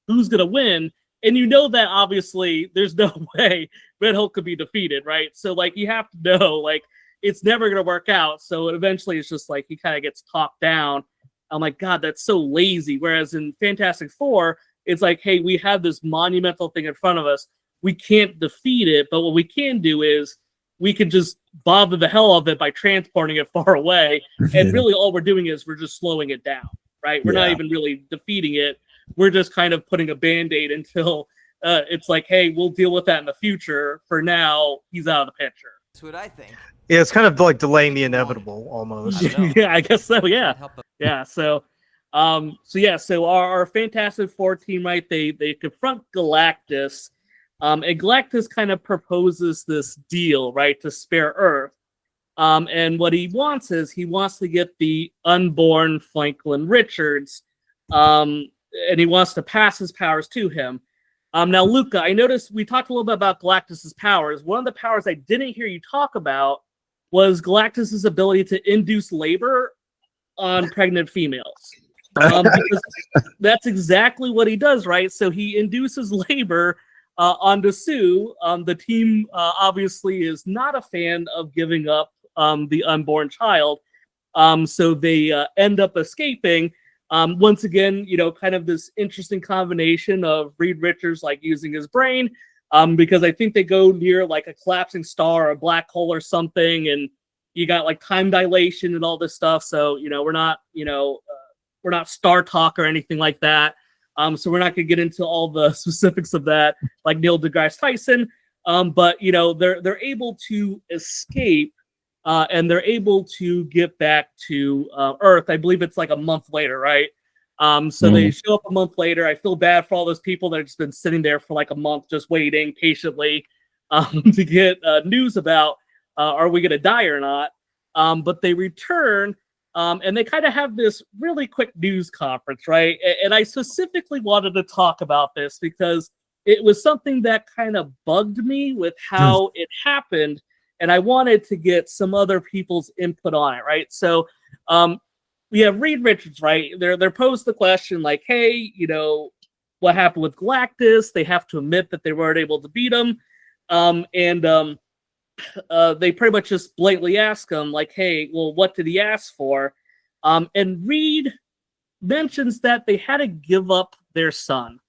C: who's going to win? And you know that, obviously, there's no way Red Hulk could be defeated, right? So, like, you have to know, like, it's never going to work out. So eventually it's just like he kind of gets talked down. I'm like, God, that's so lazy. Whereas in Fantastic Four, it's like, hey, we have this monumental thing in front of us. We can't defeat it, but what we can do is we can just bother the hell of it by transporting it far away. And really all we're doing is we're just slowing it down, right? We're not even really defeating it. We're just kind of putting a Band-Aid until it's like, hey, we'll deal with that in the future. For now, he's out of the picture.
F: That's what I think.
B: Yeah, it's kind of like delaying the inevitable almost.
C: Yeah, I guess so. Yeah. Yeah. So our Fantastic Four team, right? They confront Galactus. And Galactus kind of proposes this deal, right, to spare Earth. And what he wants is he wants to get the unborn Franklin Richards, and he wants to pass his powers to him. Now, Luca, I noticed we talked a little bit about Galactus's powers. One of the powers I didn't hear you talk about was Galactus's ability to induce labor on pregnant females. Because that's exactly what he does, right? So he induces labor onto Sue. The team obviously is not a fan of giving up the unborn child. So they end up escaping. Once again, kind of this interesting combination of Reed Richards like using his brain, because I think they go near like a collapsing star or a black hole or something, and you got like time dilation and all this stuff. So we're not Star Talk or anything like that. So we're not going to get into all the specifics of that, like Neil deGrasse Tyson. But they're able to escape, and they're able to get back to Earth. I believe it's like a month later, right? So they show up a month later. I feel bad for all those people that have just been sitting there for like a month, just waiting patiently to get news about are we going to die or not. But they return. And they kind of have this really quick news conference, right? And I specifically wanted to talk about this because it was something that kind of bugged me with how it happened. And I wanted to get some other people's input on it, right? So we have Reed Richards, right? They're posed the question like, hey, what happened with Galactus? They have to admit that they weren't able to beat him. They pretty much just blatantly ask him, like, hey, well, what did he ask for? And Reed mentions that they had to give up their son.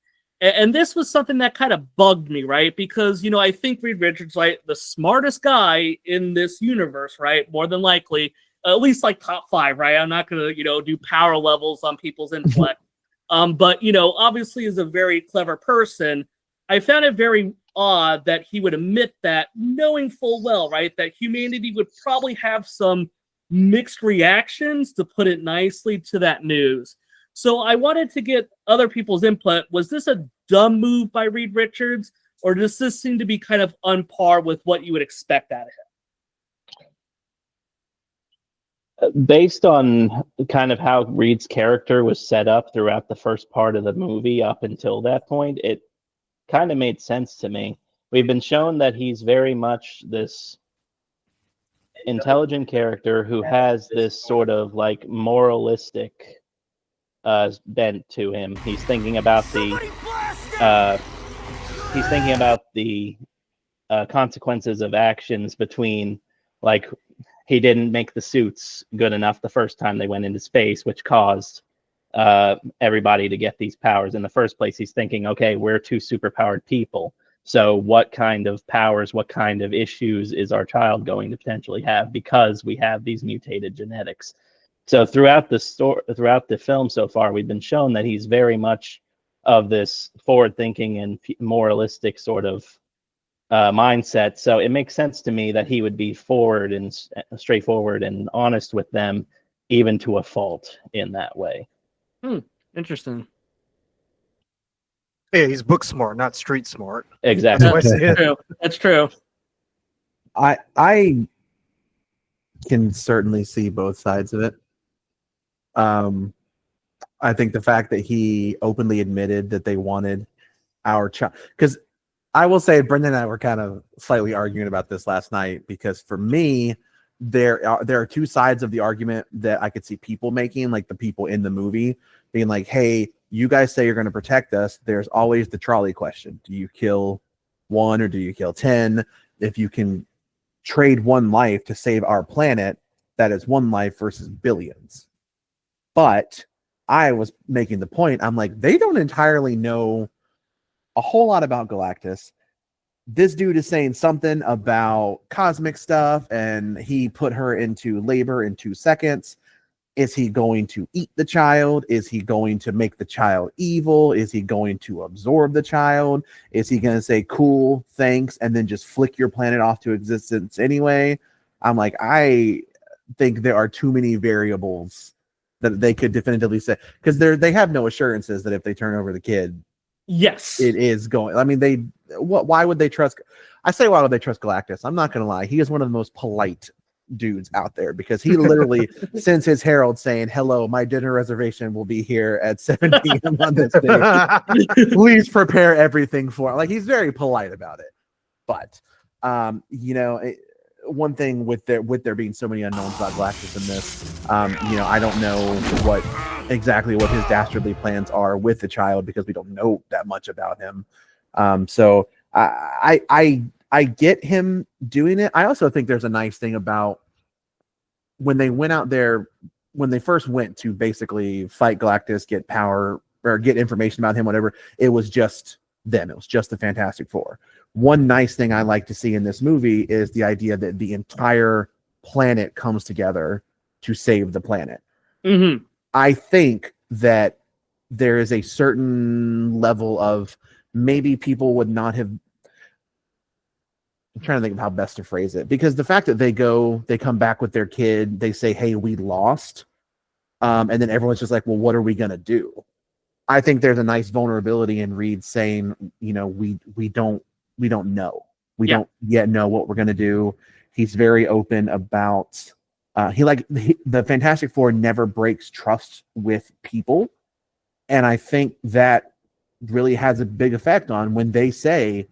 C: And this was something that kind of bugged me, right? Because, I think Reed Richards, right, the smartest guy in this universe, right? More than likely, at least like top 5, right? I'm not going to, do power levels on people's intellect. But, obviously is a very clever person. I found it very odd that he would admit that, knowing full well, right, that humanity would probably have some mixed reactions, to put it nicely, to that news. So I wanted to get other people's input. Was this a dumb move by Reed Richards, or does this seem to be kind of on par with what you would expect out of him?
E: Based on kind of how Reed's character was set up throughout the first part of the movie up until that point, it kind of made sense to me. We've been shown that he's very much this intelligent character who has this sort of like moralistic bent to him. He's thinking about the consequences of actions, between, like, he didn't make the suits good enough the first time they went into space, which caused everybody to get these powers in the first place. He's thinking, okay, we're 2 superpowered people, so what kind of powers, what kind of issues is our child going to potentially have because we have these mutated genetics? So throughout the film so far, we've been shown that he's very much of this forward-thinking and moralistic sort of mindset. So it makes sense to me that he would be forward and straightforward and honest with them, even to a fault, in that way.
C: Interesting.
B: Yeah, he's book smart, not street smart.
E: Exactly.
C: That's true.
D: I can certainly see both sides of it. I think the fact that he openly admitted that they wanted our child, because I will say Brendon and I were kind of slightly arguing about this last night, because for me, there are 2 sides of the argument that I could see people making, like the people in the movie being like, hey, you guys say you're going to protect us. There's always the trolley question. Do you kill 1 or do you kill 10? If you can trade 1 life to save our planet, that is 1 life versus billions. But I was making the point, I'm like, they don't entirely know a whole lot about Galactus. This dude is saying something about cosmic stuff, and he put her into labor in 2 seconds. Is he going to eat the child? Is he going to make the child evil? Is he going to absorb the child? Is he going to say, cool, thanks, and then just flick your planet off to existence anyway? I'm like, I think there are too many variables that they could definitively say, because they have no assurances that if they turn over the kid,
C: yes,
D: it is going. I mean, why would they trust? I say, why would they trust Galactus? I'm not going to lie. He is one of the most polite dudes out there, because he literally sends his herald saying, hello, my dinner reservation will be here at 7 p.m. on this day. Please prepare everything for it. Like, he's very polite about it. But, one thing with there being so many unknowns about Galactus in this, I don't know exactly what his dastardly plans are with the child, because we don't know that much about him. So I get him doing it. I also think there's a nice thing about when they went out there, when they first went to basically fight Galactus, get power or get information about him, whatever, it was just them. It was just the Fantastic Four. One nice thing I like to see in this movie is the idea that the entire planet comes together to save the planet.
C: Mm-hmm.
D: I think that there is a certain level of maybe people would not have. I'm trying to think of how best to phrase it, because the fact that they come back with their kid, they say, hey, we lost. And then everyone's just like, well, what are we going to do? I think there's a nice vulnerability in Reed saying, we don't know. We don't yet know what we're going to do. He's very open about, the Fantastic Four never breaks trust with people. And I think that really has a big effect on when they say,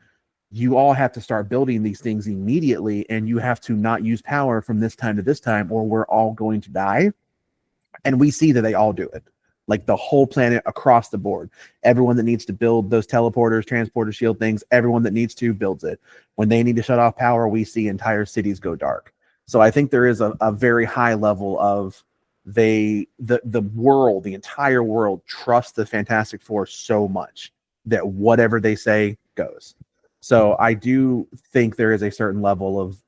D: you all have to start building these things immediately, and you have to not use power from this time to this time, or we're all going to die. And we see that they all do it. Like the whole planet across the board. Everyone that needs to build those teleporters, transporter shield things, everyone that needs to builds it. When they need to shut off power, we see entire cities go dark. So I think there is a very high level of the world, the entire world trusts the Fantastic Four so much that whatever they say goes. So I do think there is a certain level of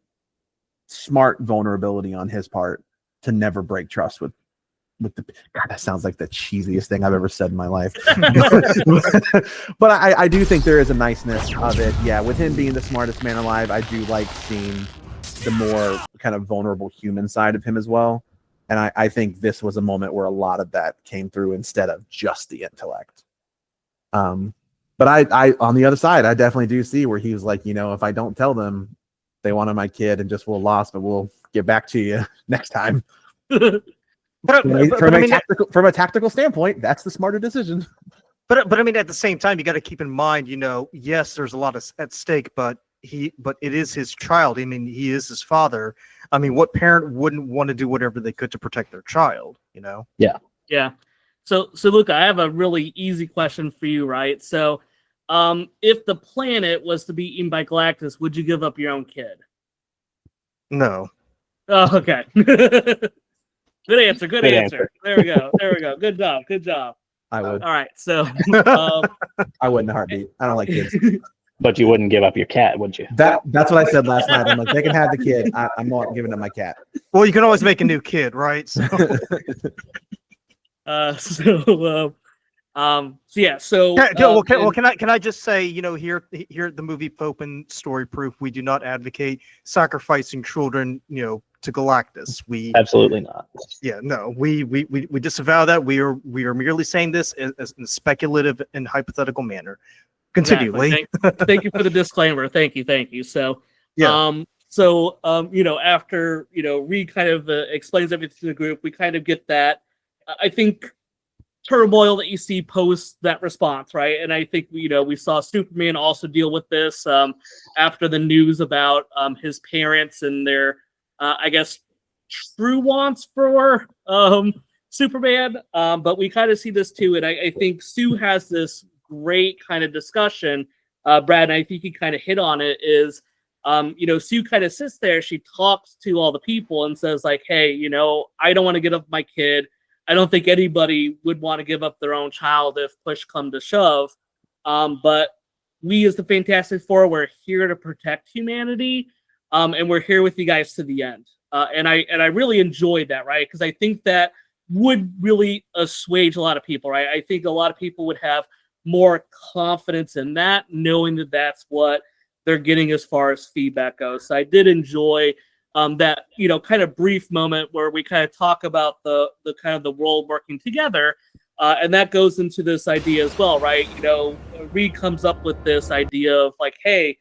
D: smart vulnerability on his part to never break trust with the God. That sounds like the cheesiest thing I've ever said in my life. But I do think there is a niceness of it. Yeah, with him being the smartest man alive, I do like seeing the more kind of vulnerable human side of him as well. And I think this was a moment where a lot of that came through instead of just the intellect. But I on the other side, I definitely do see where he was like, if I don't tell them, they wanted my kid and just will lost, but we'll get back to you next time. From a tactical standpoint, that's the smarter decision.
B: But I mean, at the same time, you got to keep in mind, yes, there's a lot at stake, but it is his child. I mean, he is his father. I mean, what parent wouldn't want to do whatever they could to protect their child?
C: Yeah. So Luca, I have a really easy question for you, right? So, if the planet was to be eaten by Galactus, would you give up your own kid?
B: No.
C: Oh, okay. Good answer. Good answer. There we go. Good job.
D: I would.
C: All right. So,
D: I wouldn't in a heartbeat. I don't like kids.
E: But you wouldn't give up your cat, would you?
D: That's what I said last night. I'm like, they can have the kid. I'm not giving up my cat.
B: Well, you can always make a new kid, right? So,
C: yeah. So,
B: can I just say, here at the movie Pope and Story Proof, we do not advocate sacrificing children, to Galactus. We
E: absolutely not.
B: Yeah, no, we disavow that. We are merely saying this as in a speculative and hypothetical manner. Continue, Lee.
C: Thank you for the disclaimer. Thank you. So,
B: yeah.
C: After Reed kind of explains everything to the group, we kind of get that. I think turmoil that you see post that response, right? And I think we saw Superman also deal with this after the news about his parents and their I guess true wants for Superman. But we kind of see this too, and I think Sue has this great kind of discussion. Brad, and I think you kind of hit on it. Is Sue kind of sits there, she talks to all the people and says like, hey, I don't want to give up my kid. I don't think anybody would want to give up their own child if push come to shove. But we as the Fantastic Four, we're here to protect humanity. And we're here with you guys to the end. And I really enjoyed that, right? Because I think that would really assuage a lot of people, right? I think a lot of people would have more confidence in that, knowing that that's what they're getting as far as feedback goes. So I did enjoy that, kind of brief moment where we kind of talk about the kind of the world working together. And that goes into this idea as well, right? Reed comes up with this idea of like, hey,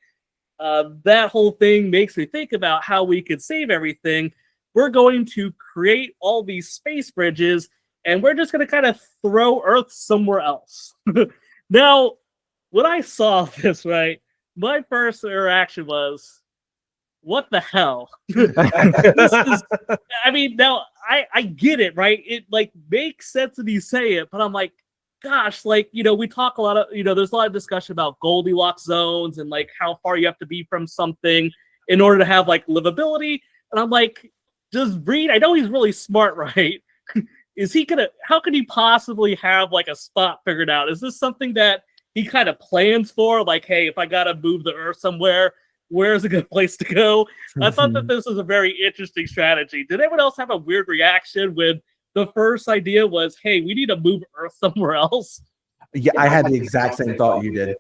C: that whole thing makes me think about how we could save everything. We're going to create all these space bridges, and we're just going to kind of throw Earth somewhere else. Now, when I saw this, right, my first interaction was, what the hell? Now I get it, right? It like makes sense when you say it, but I'm like, gosh, like, we talk a lot of, there's a lot of discussion about Goldilocks zones and like how far you have to be from something in order to have like livability. And I'm like, just Reed, I know he's really smart, right? How could he possibly have like a spot figured out? Is this something that he kind of plans for? Like, hey, if I got to move the Earth somewhere, where's a good place to go? I thought that this was a very interesting strategy. Did anyone else have a weird reaction when the first idea was, hey, we need to move Earth somewhere else?
D: Yeah, I had the exact same thought you did.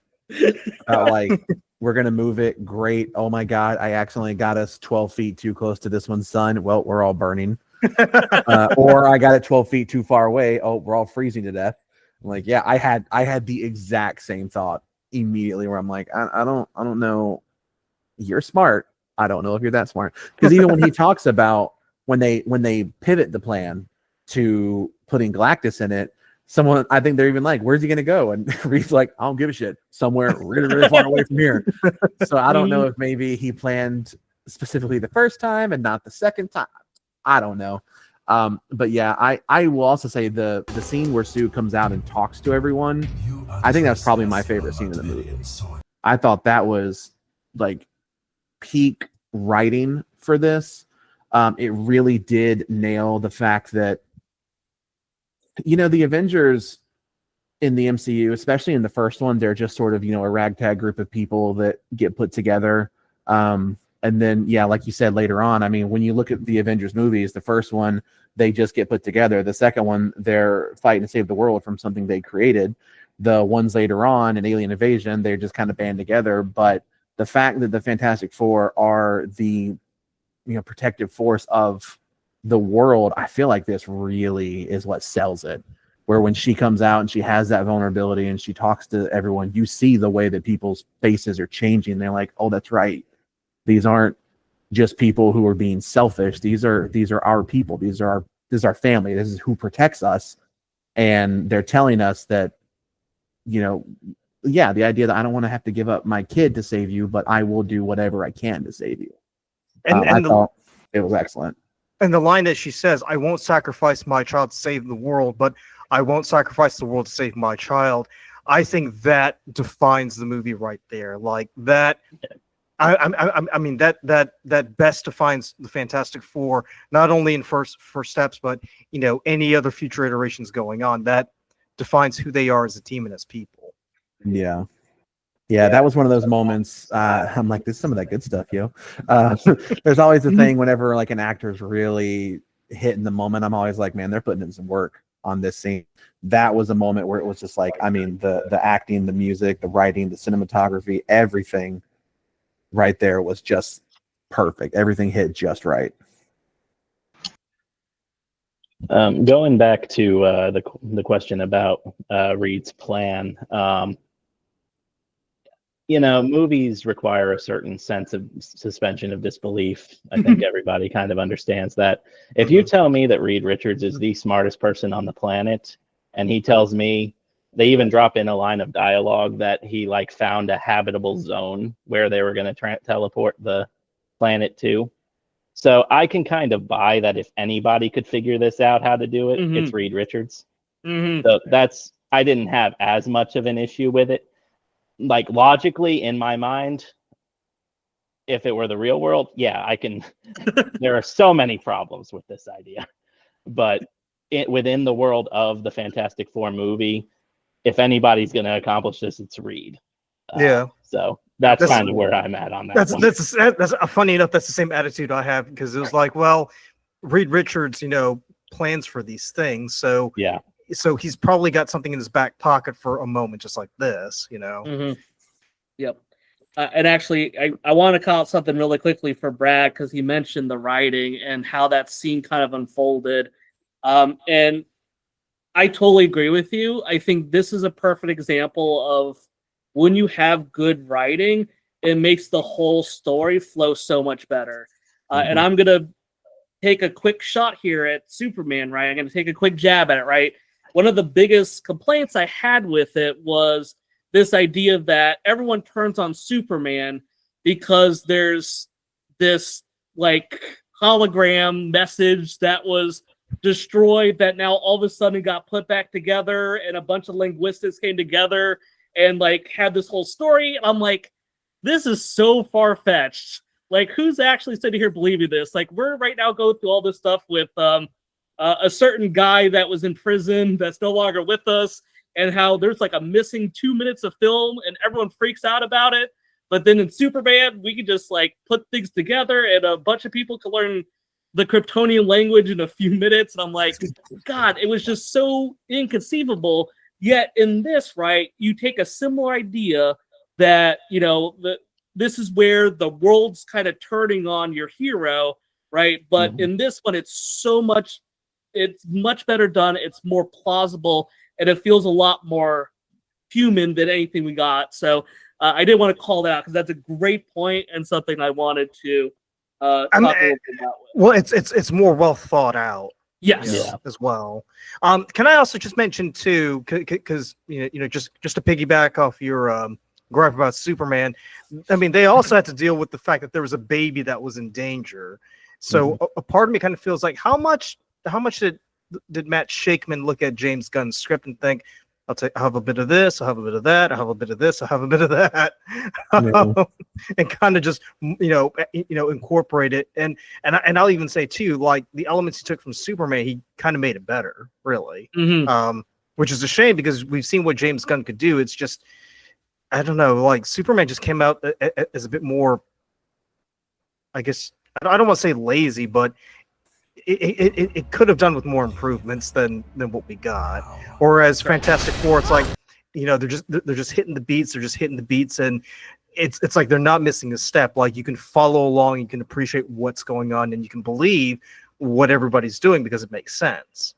D: Like, we're going to move it. Great. Oh my God, I accidentally got us 12 feet too close to this one's sun. Well, we're all burning. Or I got it 12 feet too far away. Oh, we're all freezing to death. I'm like, yeah, I had the exact same thought immediately where I'm like, I don't know. You're smart. I don't know if you're that smart. Because even when he talks about when they pivot the plan to putting Galactus in it, I think they're even like, where's he going to go? And Reed's like, I don't give a shit. Somewhere really, really far away from here. So I don't know if maybe he planned specifically the first time and not the second time. I don't know. But yeah, I will also say the scene where Sue comes out and talks to everyone, I think that's probably my favorite scene in the movie. I thought that was like peak writing for this. It really did nail the fact that The Avengers in the MCU, especially in the first one, they're just sort of, a ragtag group of people that get put together. And then, yeah, like you said later on, I mean, when you look at the Avengers movies, the first one, they just get put together. The second one, they're fighting to save the world from something they created. The ones later on in Alien Invasion, they're just kind of band together. But the fact that the Fantastic Four are the, protective force of the world, I feel like this really is what sells it. Where when she comes out and she has that vulnerability and she talks to everyone, you see the way that people's faces are changing. They're like, oh, that's right. These aren't just people who are being selfish. These are our people. This is our family. This is who protects us. And they're telling us that, the idea that I don't want to have to give up my kid to save you, but I will do whatever I can to save you. And I thought it was excellent.
B: And the line that she says, I won't sacrifice my child to save the world, but I won't sacrifice the world to save my child. I think that defines the movie right there. Like that, I mean that best defines the Fantastic Four, not only in first steps, but any other future iterations going on. That defines who they are as a team and as people.
D: Yeah. Yeah, that was one of those moments. I'm like, this is some of that good stuff, yo. There's always a thing whenever like an actor's really hitting the moment. I'm always like, man, they're putting in some work on this scene. That was a moment where it was just like, I mean, the acting, the music, the writing, the cinematography, everything right there was just perfect. Everything hit just right.
E: Going back to the question about Reed's plan. Movies require a certain sense of suspension of disbelief. I think everybody kind of understands that. If you tell me that Reed Richards is the smartest person on the planet, and he tells me, they even drop in a line of dialogue that he like found a habitable zone where they were going to teleport the planet to. So I can kind of buy that if anybody could figure this out, how to do it, it's Reed Richards. So I didn't have as much of an issue with it. Like logically in my mind, if it were the real world, yeah, I can. There are so many problems with this idea, but within the world of the Fantastic Four movie, if anybody's going to accomplish this, it's Reed. So that's kind of where I'm at on that.
B: That's funny enough. That's the same attitude I have, because it was like, well, Reed Richards, plans for these things, so
E: yeah.
B: So he's probably got something in his back pocket for a moment just like this,
C: Yep. And actually, I want to call out something really quickly for Brad, because he mentioned the writing and how that scene kind of unfolded. And I totally agree with you. I think this is a perfect example of when you have good writing, it makes the whole story flow so much better. And I'm going to take a quick shot here at Superman, right? I'm going to take a quick jab at it, right? One of the biggest complaints I had with it was this idea that everyone turns on Superman because there's this like hologram message that was destroyed that now all of a sudden got put back together, and a bunch of linguistics came together and like had this whole story. And I'm like, this is so far-fetched. Like, who's actually sitting here believing this? Like, we're right now going through all this stuff with a certain guy that was in prison that's no longer with us, and how there's like a missing 2 minutes of film and everyone freaks out about it. But then in Superman, we can just like put things together and a bunch of people can learn the Kryptonian language in a few minutes. And I'm like, God, it was just so inconceivable. Yet in this, right, you take a similar idea that, this is where the world's kind of turning on your hero, right? But in this one, it's much better done. It's more plausible, and it feels a lot more human than anything we got. So I did want to call that out, because that's a great point and something I wanted to talk a little bit about.
B: Well, it's more well thought out.
C: Yes,
B: as well. Can I also just mention too, because just to piggyback off your gripe about Superman, I mean, they also had to deal with the fact that there was a baby that was in danger. So a part of me kind of feels like, how much did Matt Shakeman look at James Gunn's script and think, I'll have a bit of this, I'll have a bit of that, I'll have a bit of this, I'll have a bit of that,
D: Yeah.
B: and kind of just incorporate it. And I'll even say too, like the elements he took from Superman, he kind of made it better, really. Which is a shame because we've seen what James Gunn could do. It's just, I don't know, like Superman just came out as a bit more, I guess, I don't want to say lazy, but it could have done with more improvements than what we got. Whereas Fantastic Four, it's like, they're just hitting the beats, and it's like they're not missing a step. Like you can follow along, you can appreciate what's going on, and you can believe what everybody's doing because it makes sense.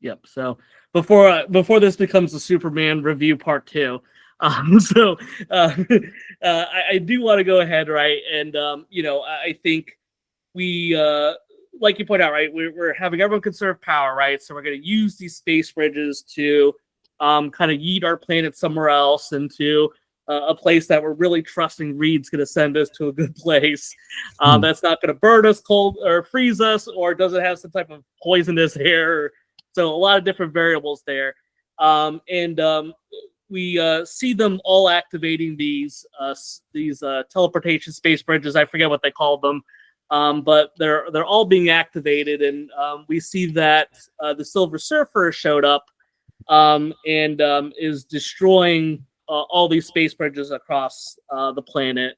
C: Yep. So before this becomes the Superman review part 2, I do want to go ahead, right? And I think we like you point out, right? We're having everyone conserve power, right? So we're going to use these space bridges to kind of yeet our planet somewhere else into a place that we're really trusting Reed's going to send us to a good place. That's not going to burn us cold or freeze us, or doesn't have some type of poisonous air. So a lot of different variables there. We see them all activating these teleportation space bridges. I forget what they called them. But they're all being activated, and we see that the Silver Surfer showed up and is destroying all these space bridges across the planet.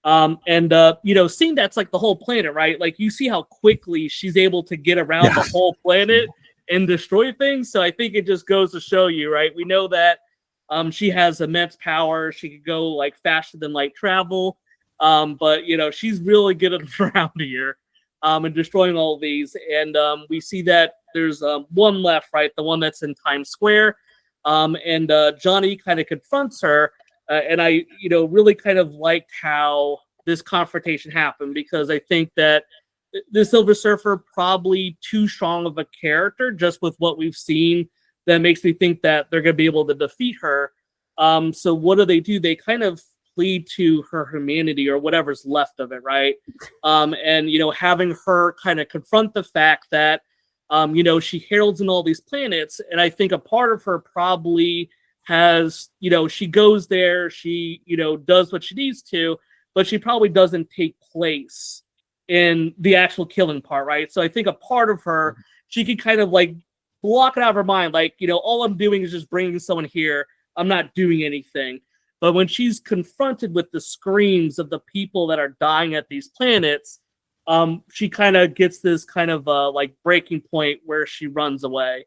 C: Seeing that's like the whole planet, right? Like you see how quickly she's able to get around the whole planet and destroy things. So I think it just goes to show you, right? We know that she has immense power. She could go like faster than light travel. But she's really good at around here and destroying all of these. And we see that there's one left, right? The one that's in Times Square. And Johnny kind of confronts her. And I, really kind of liked how this confrontation happened, because I think that the Silver Surfer probably too strong of a character just with what we've seen. That makes me think that they're going to be able to defeat her. So what do? They kind of plead to her humanity or whatever's left of it, right? Having her kind of confront the fact that, she heralds in all these planets, and I think a part of her probably has, she goes there, she, does what she needs to, but she probably doesn't take place in the actual killing part, right? So I think a part of her, she can kind of like block it out of her mind, like, all I'm doing is just bringing someone here. I'm not doing anything. But when she's confronted with the screams of the people that are dying at these planets, she kind of gets this kind of like breaking point where she runs away.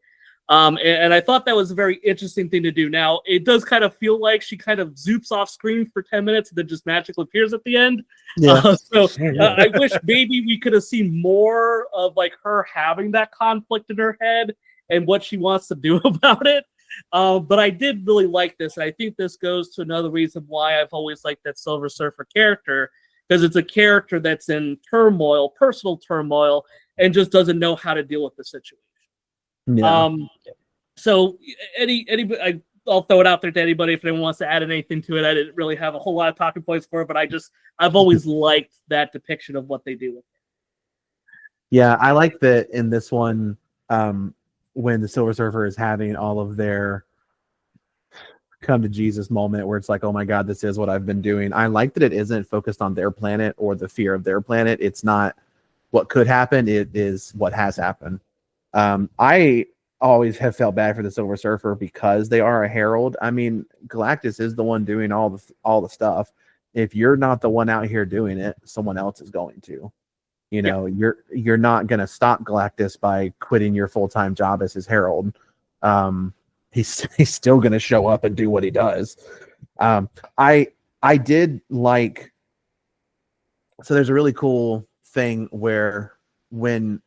C: And I thought that was a very interesting thing to do. Now, it does kind of feel like she kind of zoops off screen for 10 minutes and then just magically appears at the end.
D: Yeah.
C: I wish maybe we could have seen more of like her having that conflict in her head and what she wants to do about it. But I did really like this, and I think this goes to another reason why I've always liked that Silver Surfer character, because it's a character that's in turmoil, personal turmoil, and just doesn't know how to deal with the situation.
D: Yeah.
C: So anybody, I'll throw it out there to anybody if anyone wants to add anything to it. I didn't really have a whole lot of talking points for it, but I've always liked that depiction of what they do with it.
D: Yeah, I like that in this one. When the Silver Surfer is having all of their come to Jesus moment where it's like, oh my God, this is what I've been doing. I like that it isn't focused on their planet or the fear of their planet. It's not what could happen. It is what has happened. I always have felt bad for the Silver Surfer because they are a herald. I mean, Galactus is the one doing all the stuff. If you're not the one out here doing it, someone else is going to. You're not going to stop Galactus by quitting your full-time job as his herald. He's still going to show up and do what he does. I did like, so there's a really cool thing where when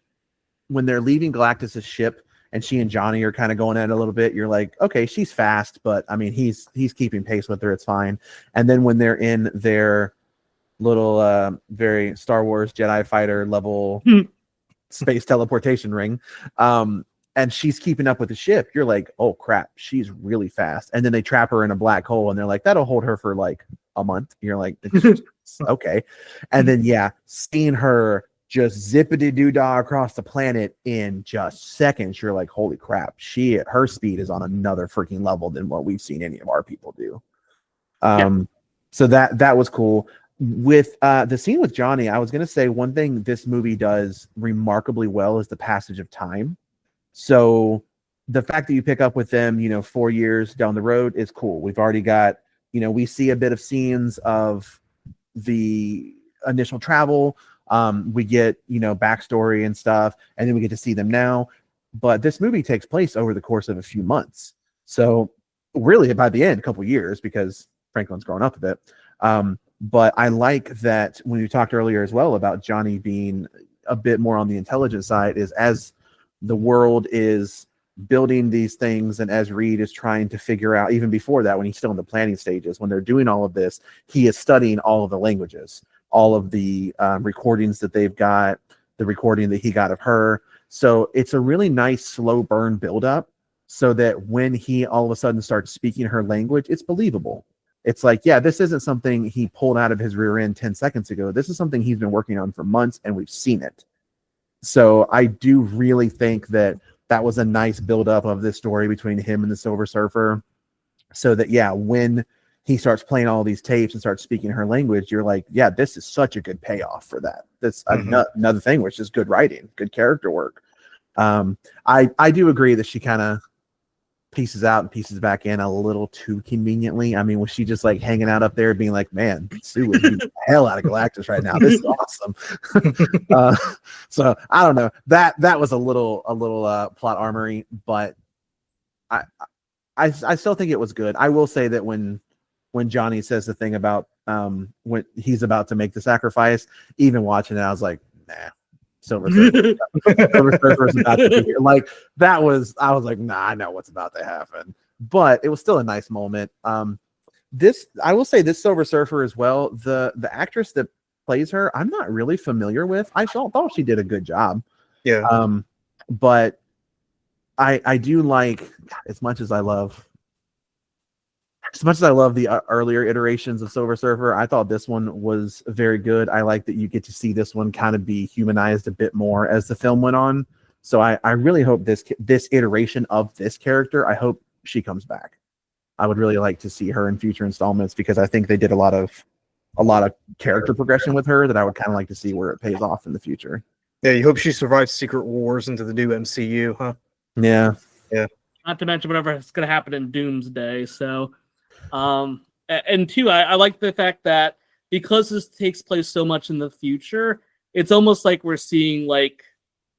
D: they're leaving Galactus's ship and she and Johnny are kind of going at it a little bit, you're like, okay, she's fast, but I mean, he's keeping pace with her. It's fine. And then when they're in their little very Star Wars Jedi fighter level space teleportation ring, and she's keeping up with the ship, you're like, oh crap, she's really fast. And then they trap her in a black hole and they're like, that'll hold her for like a month. You're like, okay. And then seeing her just zippity doo dah across the planet in just seconds. You're like, holy crap, her speed is on another freaking level than what we've seen any of our people do. So that was cool. With the scene with Johnny, I was gonna say one thing this movie does remarkably well is the passage of time. So the fact that you pick up with them, 4 years down the road is cool. We've already got, we see a bit of scenes of the initial travel. We get, backstory and stuff, and then we get to see them now. But this movie takes place over the course of a few months. So really by the end, a couple years, because Franklin's grown up a bit. But I like that when you talked earlier as well about Johnny being a bit more on the intelligent side, is as the world is building these things and as Reed is trying to figure out, even before that, when he's still in the planning stages, when they're doing all of this, he is studying all of the languages, all of the recordings that they've got, the recording that he got of her. So it's a really nice slow burn buildup so that when he all of a sudden starts speaking her language, it's believable. It's like, yeah, this isn't something he pulled out of his rear end 10 seconds ago. This is something he's been working on for months, and we've seen it. So I do really think that was a nice buildup of this story between him and the Silver Surfer. So that, yeah, when he starts playing all these tapes and starts speaking her language, you're like, yeah, this is such a good payoff for that. That's another thing, which is good writing, good character work. I do agree that she kind of pieces out and pieces back in a little too conveniently. I mean, was she just like hanging out up there being like, man, Sue would beat the hell out of Galactus right now. This is awesome. So I don't know. That was a little plot armory, but I still think it was good. I will say that when Johnny says the thing about when he's about to make the sacrifice, even watching it, I was like, nah. Silver Surfer's about to be here. Like I was like, nah, I know what's about to happen. But it was still a nice moment. I will say this Silver Surfer as well. The actress that plays her, I'm not really familiar with. I thought she did a good job.
B: Yeah.
D: But I do like, as much as I love the earlier iterations of Silver Surfer, I thought this one was very good. I like that you get to see this one kind of be humanized a bit more as the film went on. So I really hope this iteration of this character, I hope she comes back. I would really like to see her in future installments, because I think they did a lot of character progression with her that I would kind of like to see where it pays off in the future.
B: Yeah, you hope she survives Secret Wars into the new MCU, huh?
D: Yeah.
C: Not to mention whatever is going to happen in Doomsday. So, and two, I like the fact that because this takes place so much in the future, it's almost like we're seeing like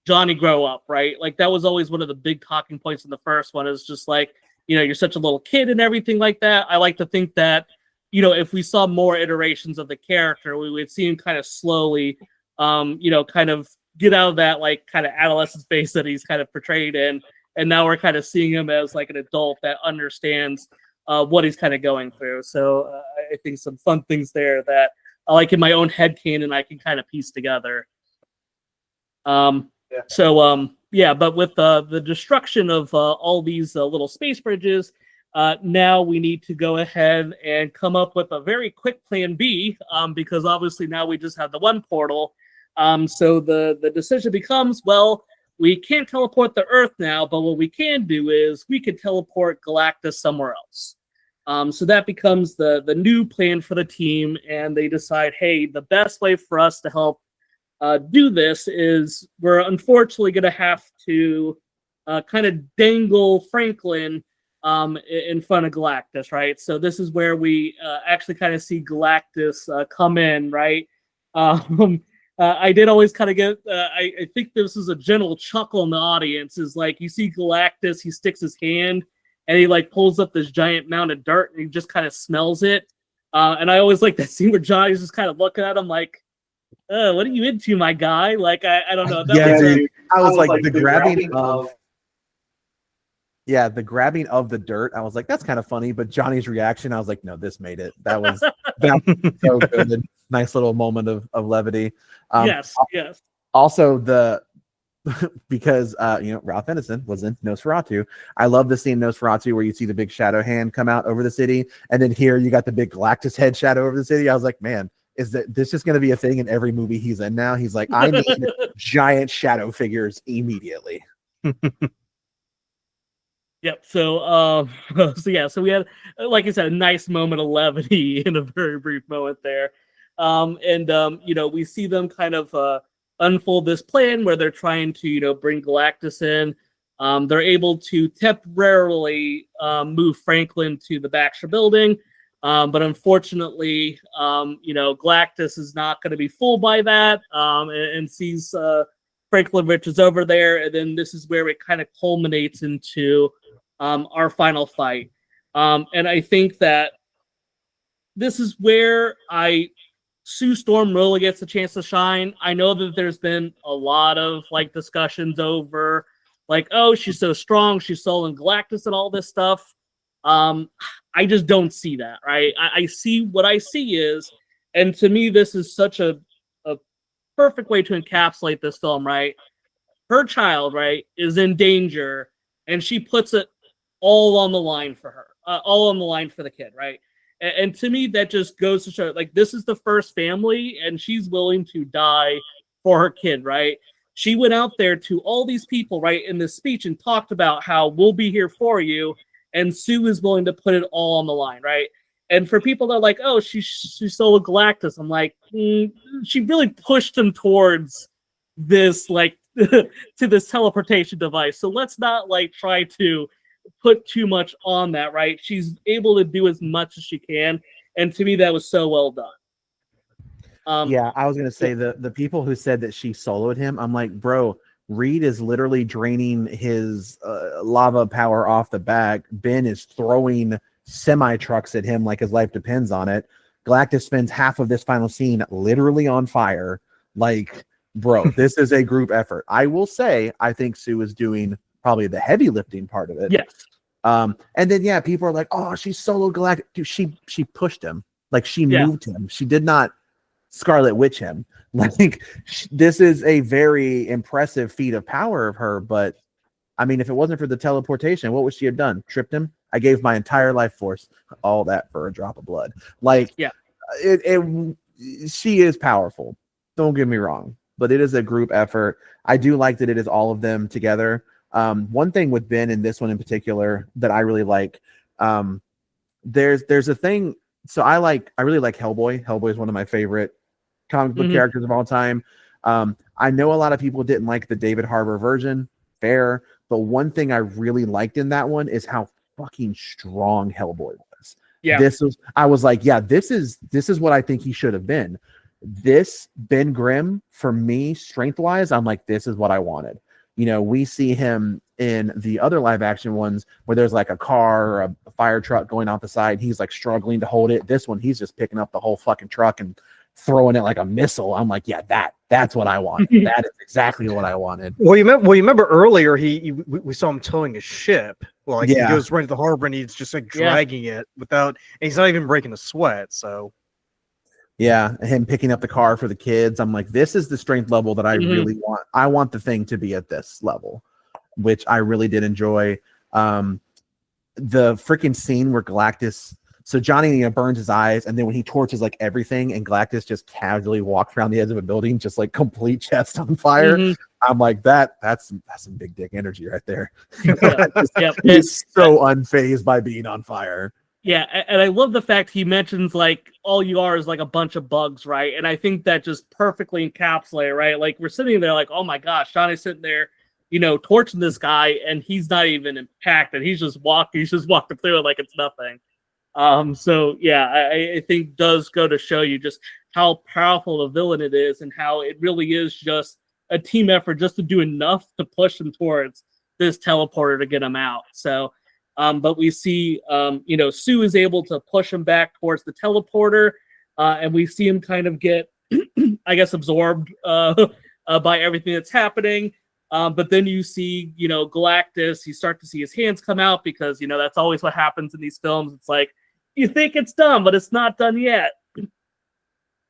C: Johnny grow up, right? Like that was always one of the big talking points in the first one, is just like, you're such a little kid and everything like that. I like to think that, if we saw more iterations of the character, we would see him kind of slowly, kind of get out of that like kind of adolescent phase that he's kind of portrayed in. And now we're kind of seeing him as like an adult that understands what he's kind of going through. So I think some fun things there that I like in my own headcanon I can kind of piece together. But with the destruction of all these little space bridges, now we need to go ahead and come up with a very quick plan B, because obviously now we just have the one portal. So the decision becomes, well, we can't teleport the Earth now, but what we can do is we can teleport Galactus somewhere else. So that becomes the new plan for the team, and they decide, hey, the best way for us to help do this is we're unfortunately going to have to kind of dangle Franklin in front of Galactus, right? So this is where we actually kind of see Galactus come in, right? I did always kind of get, I think this is a general chuckle in the audience, is like you see Galactus, he sticks his hand and he like pulls up this giant mound of dirt and he just kind of smells it. And I always like that scene where Johnny's just kind of looking at him like, what are you into, my guy? Like, I don't know.
D: I was like the grabbing of... Yeah, the grabbing of the dirt, I was like, that's kind of funny. But Johnny's reaction, I was like, no, this made it. That was so good. Nice little moment of levity.
C: Yes.
D: Also, because Ralph Ineson was in Nosferatu. I love the scene in Nosferatu where you see the big shadow hand come out over the city, and then here you got the big Galactus head shadow over the city. I was like, man, is that this is going to be a thing in every movie he's in now. He's like, I need giant shadow figures immediately.
C: Yep. So, so we had, like I said, a nice moment of levity in a very brief moment there. We see them kind of unfold this plan where they're trying to, bring Galactus in. They're able to temporarily move Franklin to the Baxter building. But unfortunately, Galactus is not going to be fooled by that and sees Franklin Richards over there. And then this is where it kind of culminates into our final fight. And I think that this is where Sue Storm really gets a chance to shine. I know that there's been a lot of discussions over oh, she's so strong, she's stolen Galactus and all this stuff. I just don't see that, right? I see what I see is, and to me, this is such a perfect way to encapsulate this film, right? Her child, right, is in danger, and she puts it all on the line for her, all on the line for the kid, right? And to me, that just goes to show, this is the first family, and she's willing to die for her kid, right? She went out there to all these people, right, in this speech and talked about how we'll be here for you, and Sue is willing to put it all on the line, right? And for people that are like, oh, she stole a Galactus, I'm like, she really pushed him towards this, to this teleportation device. So let's not try to put too much on that, right? She's able to do as much as she can, and to me, that was so well done.
D: Yeah, I was gonna say the people who said that she soloed him, I'm like, bro, Reed is literally draining his lava power off the back. Ben is throwing semi trucks at him like his life depends on it. Galactus spends half of this final scene literally on fire. Bro, this is a group effort. I will say, I think Sue is doing probably the heavy lifting part of it.
C: Yes.
D: And then people are like, oh, she soloed Galactus. Dude, she pushed him. She moved him. She did not Scarlet Witch him. This is a very impressive feat of power of her, but I mean, if it wasn't for the teleportation, what would she have done? Tripped him? I gave my entire life force, all that for a drop of blood. She is powerful. Don't get me wrong, but it is a group effort. I do like that it is all of them together. One thing with Ben and this one in particular that I really like, there's a thing. So I really like Hellboy. Hellboy is one of my favorite comic book characters of all time. I know a lot of people didn't like the David Harbour version. Fair. But one thing I really liked in that one is how fucking strong Hellboy was. Yeah. I was like, yeah, this is what I think he should have been. This Ben Grimm, for me, strength-wise, I'm like, this is what I wanted. We see him in the other live action ones where there's a car or a fire truck going out the side. He's struggling to hold it. This one, he's just picking up the whole fucking truck and throwing it like a missile. I'm like, yeah, that's what I want. That is exactly what I wanted.
B: Well, you remember earlier we saw him towing a ship. He goes right to the harbor and he's just dragging it and he's not even breaking a sweat. So
D: yeah, him picking up the car for the kids. I'm like, this is the strength level that I really want. I want the thing to be at this level, which I really did enjoy. The freaking scene where Galactus, so Johnny burns his eyes, and then when he torches everything, and Galactus just casually walks around the edge of a building, just complete chest on fire. I'm like, that's some big dick energy right there. He's so unfazed by being on fire.
C: Yeah, and I love the fact he mentions all you are is a bunch of bugs, right? And I think that just perfectly encapsulates, right? We're sitting there oh my gosh, Johnny's sitting there, torching this guy, and he's not even impacted. He's just walking through it like it's nothing. So yeah, I think does go to show you just how powerful a villain it is, and how it really is just a team effort just to do enough to push him towards this teleporter to get him out. So. But we see, Sue is able to push him back towards the teleporter, and we see him kind of get, I guess, absorbed by everything that's happening. But then you see, Galactus, you start to see his hands come out because, that's always what happens in these films. It's you think it's done, but it's not done yet.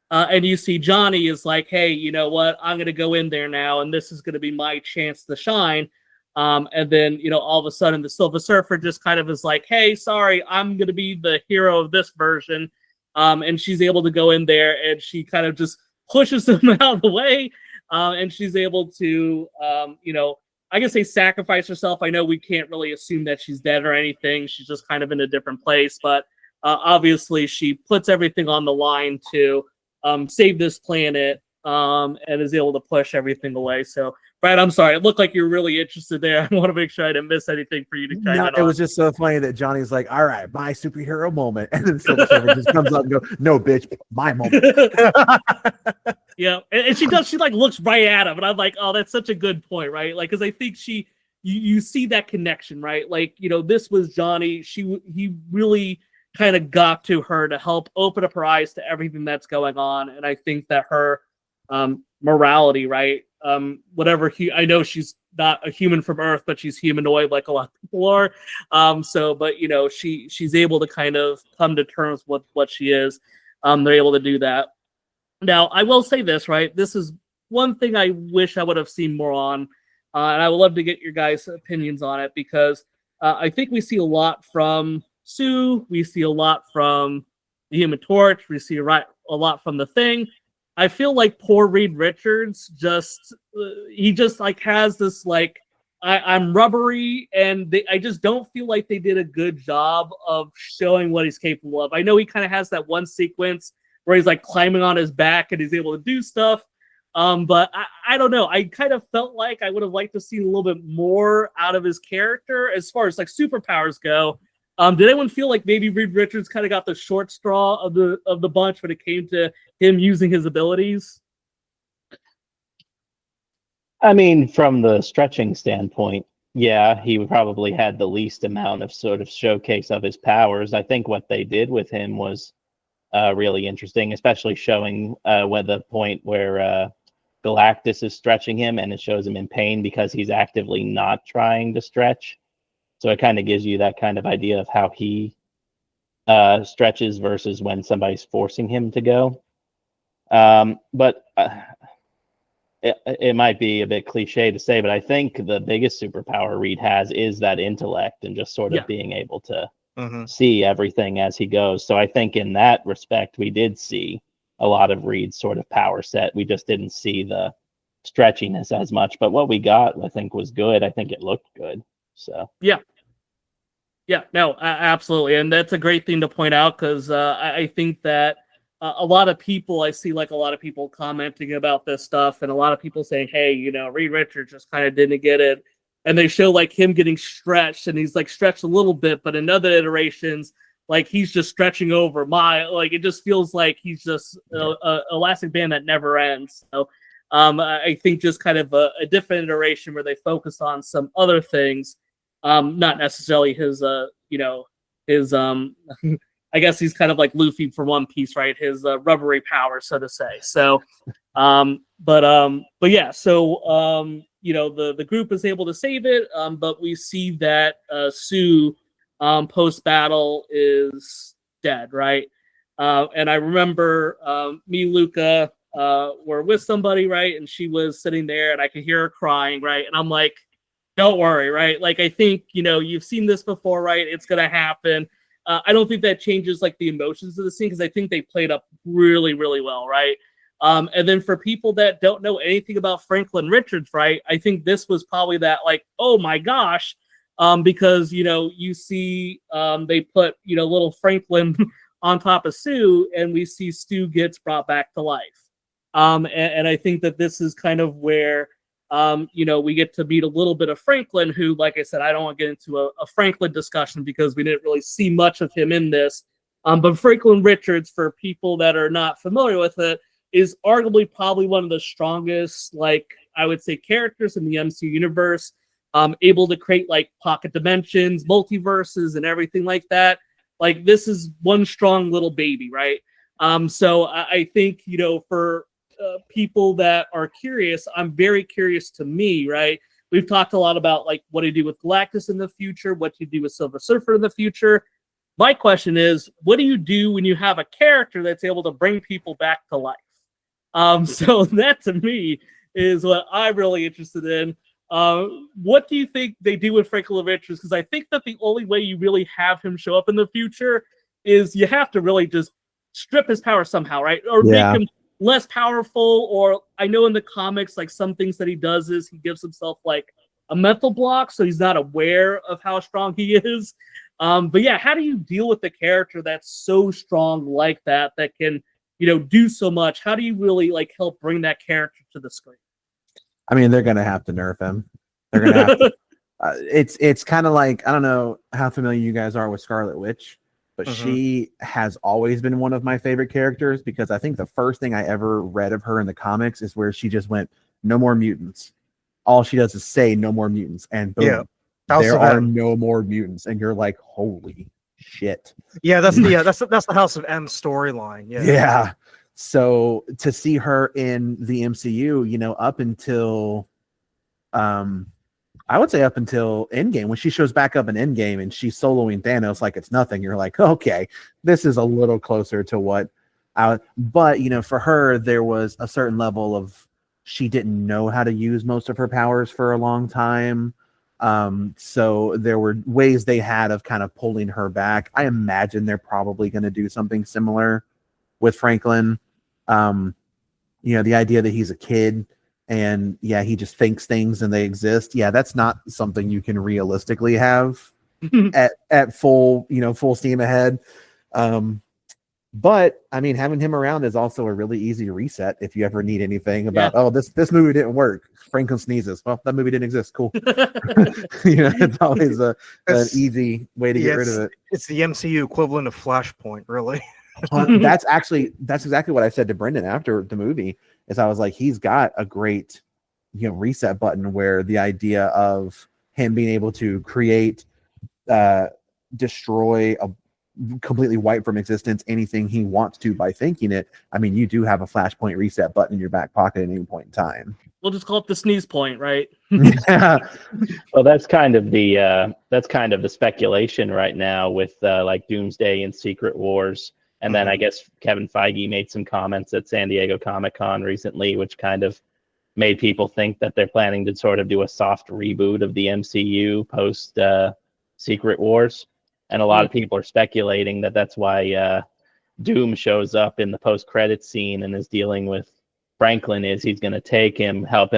C: And you see Johnny is like, hey, you know what? I'm going to go in there now, and this is going to be my chance to shine. And then, all of a sudden the Silver Surfer just kind of is like, hey, sorry, I'm going to be the hero of this version. and she's able to go in there and she kind of just pushes him out of the way, and she's able to, I guess say sacrifice herself. I know we can't really assume that she's dead or anything. She's just kind of in a different place, but obviously she puts everything on the line to save this planet, and is able to push everything away. So, Brad, I'm sorry. It looked like you're really interested there. I want to make sure I didn't miss anything for you to chime in on.
D: It was just so funny that Johnny's like, all right, my superhero moment. And then Silver Surfer just comes up and goes, no, bitch, my moment.
C: Yeah, and she does. She like looks right at him, and I'm like, oh, that's such a good point, right? Like, because I think you see that connection, right? Like, this was Johnny. He really kind of got to her to help open up her eyes to everything that's going on, and I think that her morality, right? Whatever I know she's not a human from Earth, but she's humanoid like a lot of people are. But she's able to kind of come to terms with what she is. They're able to do that. Now, I will say this, right? This is one thing I wish I would have seen more on, and I would love to get your guys' opinions on it, because I think we see a lot from Sue, we see a lot from the Human Torch, we see a lot from the Thing. I feel like poor Reed Richards he just like has this like I'm rubbery, and I just don't feel like they did a good job of showing what he's capable of. I know he kind of has that one sequence where he's like climbing on his back and he's able to do stuff, but I don't know. I kind of felt like I would have liked to see a little bit more out of his character as far as like superpowers go. Did anyone feel like maybe Reed Richards kind of got the short straw of the bunch when it came to him using his abilities?
E: I mean, from the stretching standpoint, yeah, he probably had the least amount of sort of showcase of his powers. I think what they did with him was really interesting, especially showing the point where Galactus is stretching him, and it shows him in pain because he's actively not trying to stretch. So it kind of gives you that kind of idea of how he stretches versus when somebody's forcing him to go. But it might be a bit cliche to say, but I think the biggest superpower Reed has is that intellect and just sort of being able to see everything as he goes. So I think in that respect, we did see a lot of Reed's sort of power set. We just didn't see the stretchiness as much, but what we got, I think, was good. I think it looked good. So yeah, no, absolutely. And that's a great thing to point out, because I think that a lot of people, I see like a lot of people commenting about this stuff, and a lot of people saying, hey, Reed Richards just kind of didn't get it. And they show like him getting stretched, and he's like stretched a little bit, but in other iterations, like he's just stretching over like it just feels like he's just a elastic band that never ends. So I think just kind of a different iteration where they focus on some other things, not necessarily his I guess he's kind of like Luffy for One Piece, right? His rubbery power, so to say. So, but yeah. So, the group is able to save it, but we see that Sue, post battle, is dead, right? And I remember me, Luca, were with somebody, right? And she was sitting there, and I could hear her crying, right? And I'm like, don't worry, right? Like, I think you've seen this before, right? It's gonna happen. I don't think that changes like the emotions of the scene, because I think they played up really, really well, right? And then for people that don't know anything about Franklin Richards, right, I think this was probably that like, oh my gosh, because you see they put little Franklin on top of Sue, and we see Stu gets brought back to life, and I think that this is kind of where we get to meet a little bit of Franklin, who, like I said, I don't want to get into a Franklin discussion because we didn't really see much of him in this. But Franklin Richards, for people that are not familiar with it, is arguably probably one of the strongest, like I would say, characters in the MCU universe, able to create like pocket dimensions, multiverses, and everything like that. Like, this is one strong little baby, right? So I think, for people that are curious, I'm very curious to me, right? We've talked a lot about like what do you do with Galactus in the future, what do you do with Silver Surfer in the future. My question is, what do you do when you have a character that's able to bring people back to life? So that to me is what I'm really interested in. What do you think they do with Franklin Richards? Because I think that the only way you really have him show up in the future is you have to really just
C: strip his power somehow, right? Or
D: Yeah.
C: make him less powerful. Or I know in the comics, like some things that he does is he gives himself like a mental block, so he's not aware of how strong he is. But yeah, how do you deal with the character that's so strong like that can, do so much? How do you really like help bring that character to the screen?
D: I mean, they're gonna have to nerf him. They're gonna have to. It's kind of like, I don't know how familiar you guys are with Scarlet Witch, but she has always been one of my favorite characters because I think the first thing I ever read of her in the comics is where she just went, "No more mutants." All she does is say, "No more mutants," and boom, there are no more mutants, and you're like, "Holy shit!"
B: Yeah, that's the House of M storyline.
D: Yeah. So to see her in the MCU, up until, I would say up until Endgame, when she shows back up in Endgame and she's soloing Thanos like it's nothing, you're like, okay, this is a little closer to what but for her, there was a certain level of, she didn't know how to use most of her powers for a long time. So there were ways they had of kind of pulling her back. I imagine they're probably going to do something similar with Franklin. The idea that he's a kid and he just thinks things and they exist. Yeah, that's not something you can realistically have at full steam ahead. But I mean, having him around is also a really easy reset if you ever need anything about, this movie didn't work. Franklin sneezes. Well, that movie didn't exist. Cool. It's always an easy way to get rid of it.
B: It's the MCU equivalent of Flashpoint, really.
D: That's exactly what I said to Brendon after the movie. Is I was like, he's got a great reset button where the idea of him being able to create, destroy, completely wipe from existence anything he wants to by thinking it. I mean, you do have a Flashpoint reset button in your back pocket at any point in time.
C: We'll just call it the sneeze point, right?
D: Yeah.
E: Well, that's kind of the speculation right now with like Doomsday and Secret Wars. And then I guess Kevin Feige made some comments at San Diego Comic-Con recently, which kind of made people think that they're planning to sort of do a soft reboot of the MCU post Secret Wars. And a lot of people are speculating that that's why Doom shows up in the post-credits scene and is dealing with Franklin. Is he's going to take him, help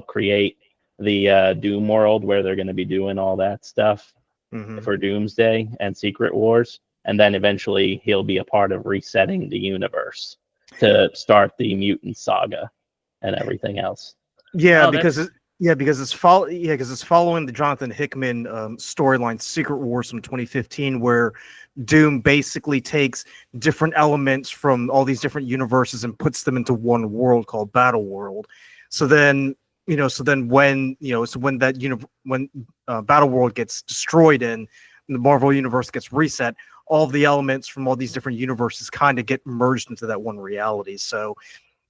E: create the Doom world where they're going to be doing all that stuff for Doomsday and Secret Wars. And then eventually he'll be a part of resetting the universe to start the mutant saga and everything else.
B: Yeah, because it's following the Jonathan Hickman storyline, Secret Wars from 2015, where Doom basically takes different elements from all these different universes and puts them into one world called Battle World. So then when Battle World gets destroyed and the Marvel universe gets reset, all the elements from all these different universes kind of get merged into that one reality. So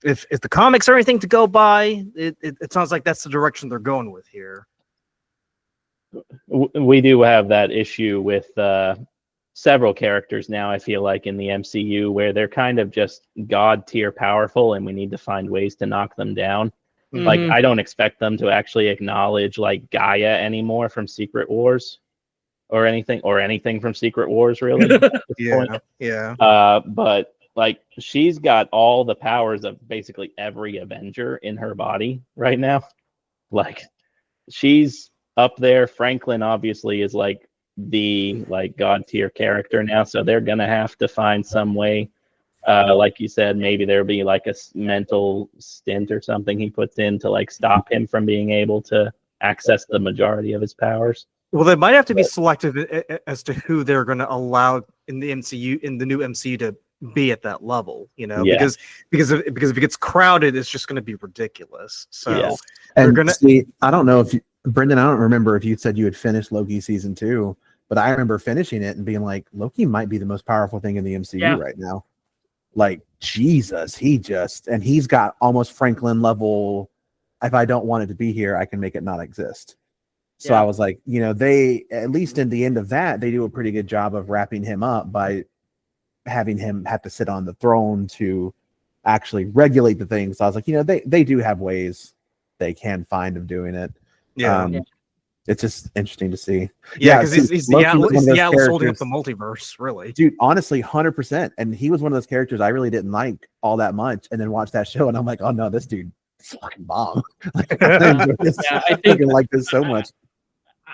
B: if the comics are anything to go by, it sounds like that's the direction they're going with here.
E: We do have that issue with several characters now, I feel like, in the MCU, where they're kind of just god tier powerful and we need to find ways to knock them down. Like, I don't expect them to actually acknowledge like Gaia anymore from Secret Wars or anything from Secret Wars, really. But like, she's got all the powers of basically every Avenger in her body right now. Like, she's up there. Franklin obviously is like the god tier character now, so they're gonna have to find some way. Like you said, maybe there'll be like a mental stint or something he puts in to like stop him from being able to access the majority of his powers.
B: Well, they might have to be selective as to who they're going to allow in the MCU, in the new MCU, to be at that level, because if it gets crowded, it's just going to be ridiculous. So
D: I don't know if Brendon, I don't remember if you said you had finished Loki season 2, but I remember finishing it and being like, Loki might be the most powerful thing in the MCU right now. Like, Jesus, he's got almost Franklin level. If I don't want it to be here, I can make it not exist. So I was like, they, at least in the end of that, they do a pretty good job of wrapping him up by having him have to sit on the throne to actually regulate the things. So I was like, they do have ways they can find of doing it. it's just interesting to see.
B: Yeah, because he's the
D: Loki was one of those
B: Atlas holding up the
D: characters-
B: multiverse, really.
D: Dude, honestly, 100%. And he was one of those characters I really didn't like all that much, and then watched that show, and I'm like, oh no, this dude is fucking bomb. Like, I enjoy this.
C: Yeah,
D: I fucking like this so much.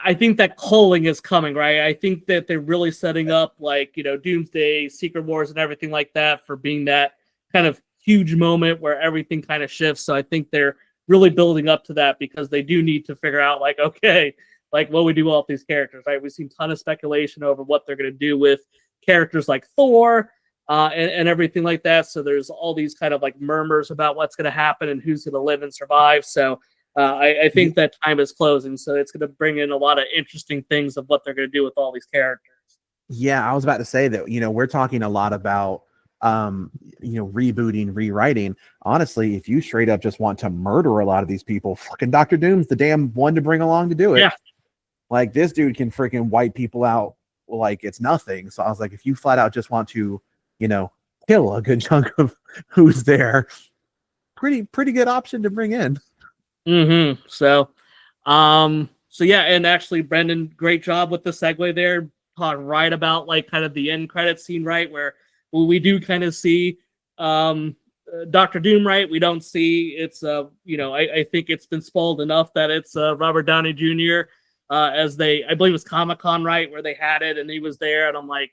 C: I think that culling is coming, right? I think that they're really setting up, like, you know, Doomsday, Secret Wars, and everything like that for being that kind of huge moment where everything kind of shifts. So I think they're really building up to that because they do need to figure out, like, okay, like, what we do with these characters, right? We've seen a ton of speculation over what they're going to do with characters like Thor and everything like that. So there's all these kind of like murmurs about what's going to happen and who's going to live and survive. So I think that time is closing. So it's going to bring in a lot of interesting things of what they're going to do with all these characters.
D: Yeah, I was about to say that, you know, we're talking a lot about, you know, rebooting, rewriting. Honestly, if you straight up just want to murder a lot of these people, fucking Dr. Doom's the damn one to bring along to do it.
C: Yeah.
D: Like, this dude can freaking wipe people out like it's nothing. So I was like, if you flat out just want to, you know, kill a good chunk of who's there, pretty good option to bring in.
C: Mm-hmm. So yeah, and actually, Brendon, great job with the segue there. Talk right about like kind of the end credit scene, right, where we do kind of see Dr. Doom, right? We don't see it's you know, I think it's been spoiled enough that it's Robert Downey Jr. As I believe it was Comic-Con, right, where they had it and he was there, and I'm like,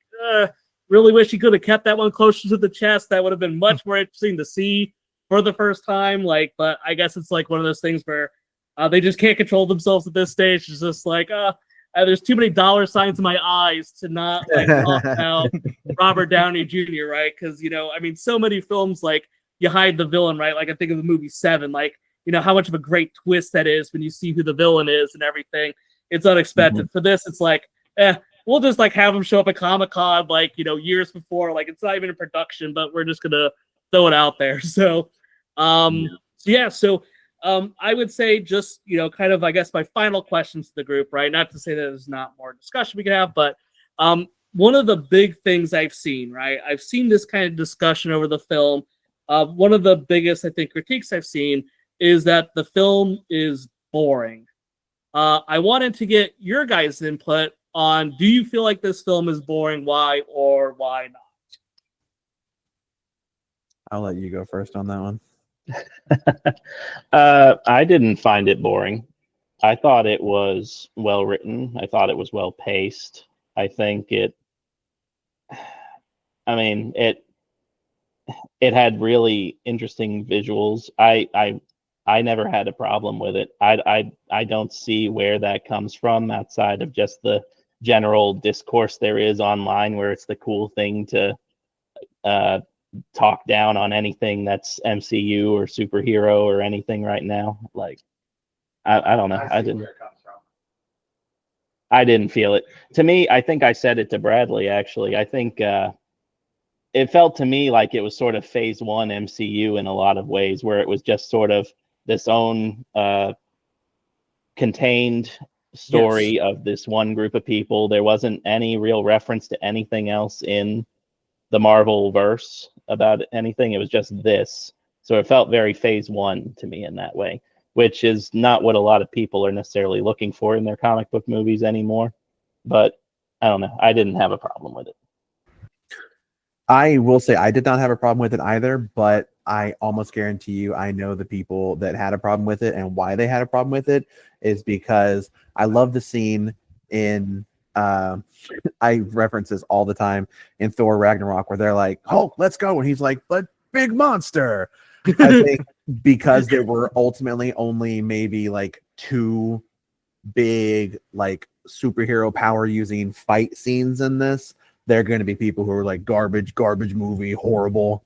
C: really wish he could have kept that one closer to the chest. That would have been much more interesting to see for the first time. Like, but I guess it's like one of those things where they just can't control themselves at this stage. It's just like, there's too many dollar signs in my eyes to not like talk about Robert Downey Jr., right? Because, you know, I mean, so many films, like, you hide the villain, right? Like, I think of the movie Seven, like, you know, how much of a great twist that is when you see who the villain is and everything. It's unexpected. For this, it's like, we'll just like have him show up at Comic-Con, like, you know, years before. Like, it's not even in production, but we're just gonna throw it out there. So, I would say just, you know, kind of, I guess, my final questions to the group, right? Not to say that there's not more discussion we can have, but one of the big things I've seen, right? I've seen this kind of discussion over the film. One of the biggest, I think, critiques I've seen is that the film is boring. I wanted to get your guys' input on, do you feel like this film is boring? Why or why not?
D: I'll let you go first on that one.
E: I didn't find it boring. I thought it was well written. I thought it was well paced. I think it had really interesting visuals. I never had a problem with it. I don't see where that comes from outside of just the general discourse there is online, where it's the cool thing to talk down on anything that's MCU or superhero or anything right now. Like, I don't know. I didn't feel it. To me, I think I said it to Bradley, actually. I think it felt to me like it was sort of phase one MCU in a lot of ways, where it was just sort of this own contained story of this one group of people. There wasn't any real reference to anything else in the Marvel verse about anything. It was just this. So it felt very phase one to me in that way, which is not what a lot of people are necessarily looking for in their comic book movies anymore. But I don't know. I didn't have a problem with it.
D: I will say I did not have a problem with it either, but I almost guarantee you I know the people that had a problem with it, and why they had a problem with it is because I love the scene in I reference this all the time in Thor Ragnarok, where they're like, Hulk, let's go, and he's like, but big monster. I think because there were ultimately only maybe like 2 big like superhero power using fight scenes in this, there are going to be people who are like, garbage movie, horrible.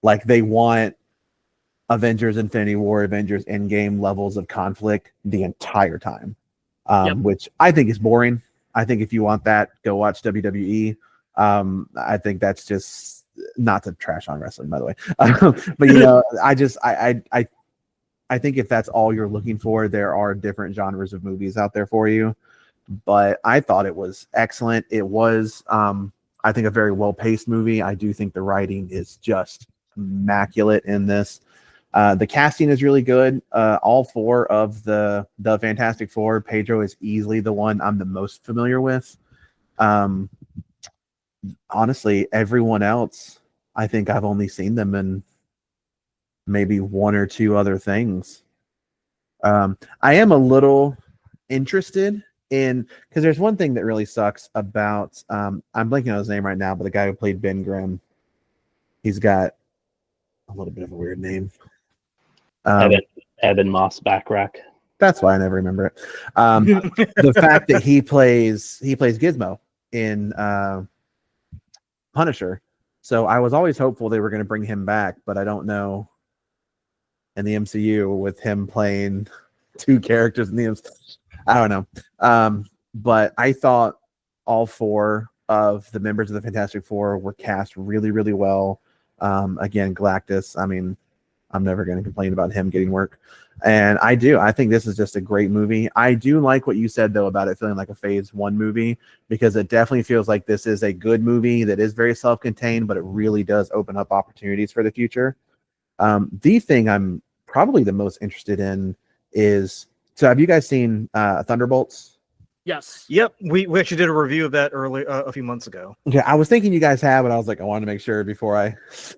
D: Like, they want Avengers Infinity War, Avengers Endgame levels of conflict the entire time, which I think is boring. I think if you want that, go watch WWE. I think that's just, not to trash on wrestling, by the way. But, you know, I think if that's all you're looking for, there are different genres of movies out there for you. But I thought it was excellent. It was, I think, a very well-paced movie. I do think the writing is just immaculate in this. The casting is really good. All four of the Fantastic Four, Pedro is easily the one I'm the most familiar with. Honestly, everyone else, I think I've only seen them in maybe one or two other things. I am a little interested in, because there's one thing that really sucks about I'm blanking on his name right now, but the guy who played Ben Grimm, he's got a little bit of a weird name.
E: Evan Moss Backrack.
D: That's why I never remember it. The fact that he plays Gizmo in Punisher. So I was always hopeful they were going to bring him back, but I don't know in the MCU with him playing two characters in the MCU. I don't know. But I thought all four of the members of the Fantastic Four were cast really, really well. Again, Galactus, I mean, I'm never going to complain about him getting work. And I think this is just a great movie. I do like what you said, though, about it feeling like a phase one movie, because it definitely feels like this is a good movie that is very self-contained, but it really does open up opportunities for the future. The thing I'm probably the most interested in is, so have you guys seen Thunderbolts?
C: Yes.
B: Yep. We actually did a review of that early a few months ago.
D: Yeah, I was thinking you guys have, but I was like, I wanted to make sure before I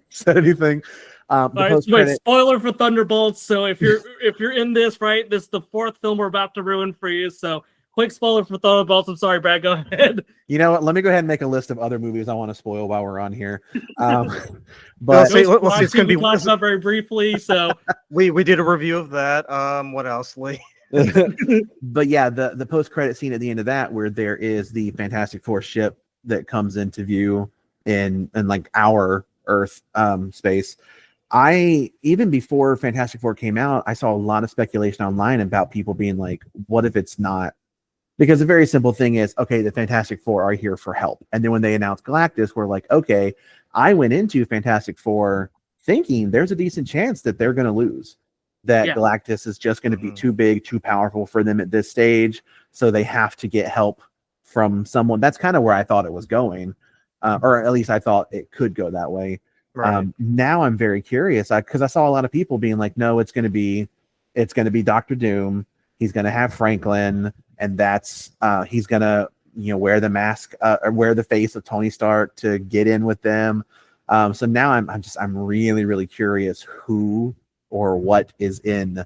D: said anything.
C: Wait, spoiler for Thunderbolts. So if you're in this, right, this is the fourth film we're about to ruin for you. So quick spoiler for Thunderbolts. I'm sorry, Brad. Go ahead.
D: You know what? Let me go ahead and make a list of other movies I want to spoil while we're on here.
B: But
C: Let's
B: see, it's going to be
C: talked about very briefly. So
B: we did a review of that. What else, Lee?
D: But yeah, the post-credit scene at the end of that, where there is the Fantastic Four ship that comes into view in like our Earth space. Even before Fantastic Four came out, I saw a lot of speculation online about people being like, what if it's not? Because the very simple thing is, okay, the Fantastic Four are here for help. And then when they announced Galactus, we're like, okay, I went into Fantastic Four thinking there's a decent chance that they're going to lose. That Galactus is just going to be too big, too powerful for them at this stage. So they have to get help from someone. That's kind of where I thought it was going. Or at least I thought it could go that way. Right. Now I'm very curious because I saw a lot of people being like, no, it's going to be Dr. Doom. He's going to have Franklin, and that's he's going to wear the mask or wear the face of Tony Stark to get in with them. So now I'm really, really curious who or what is in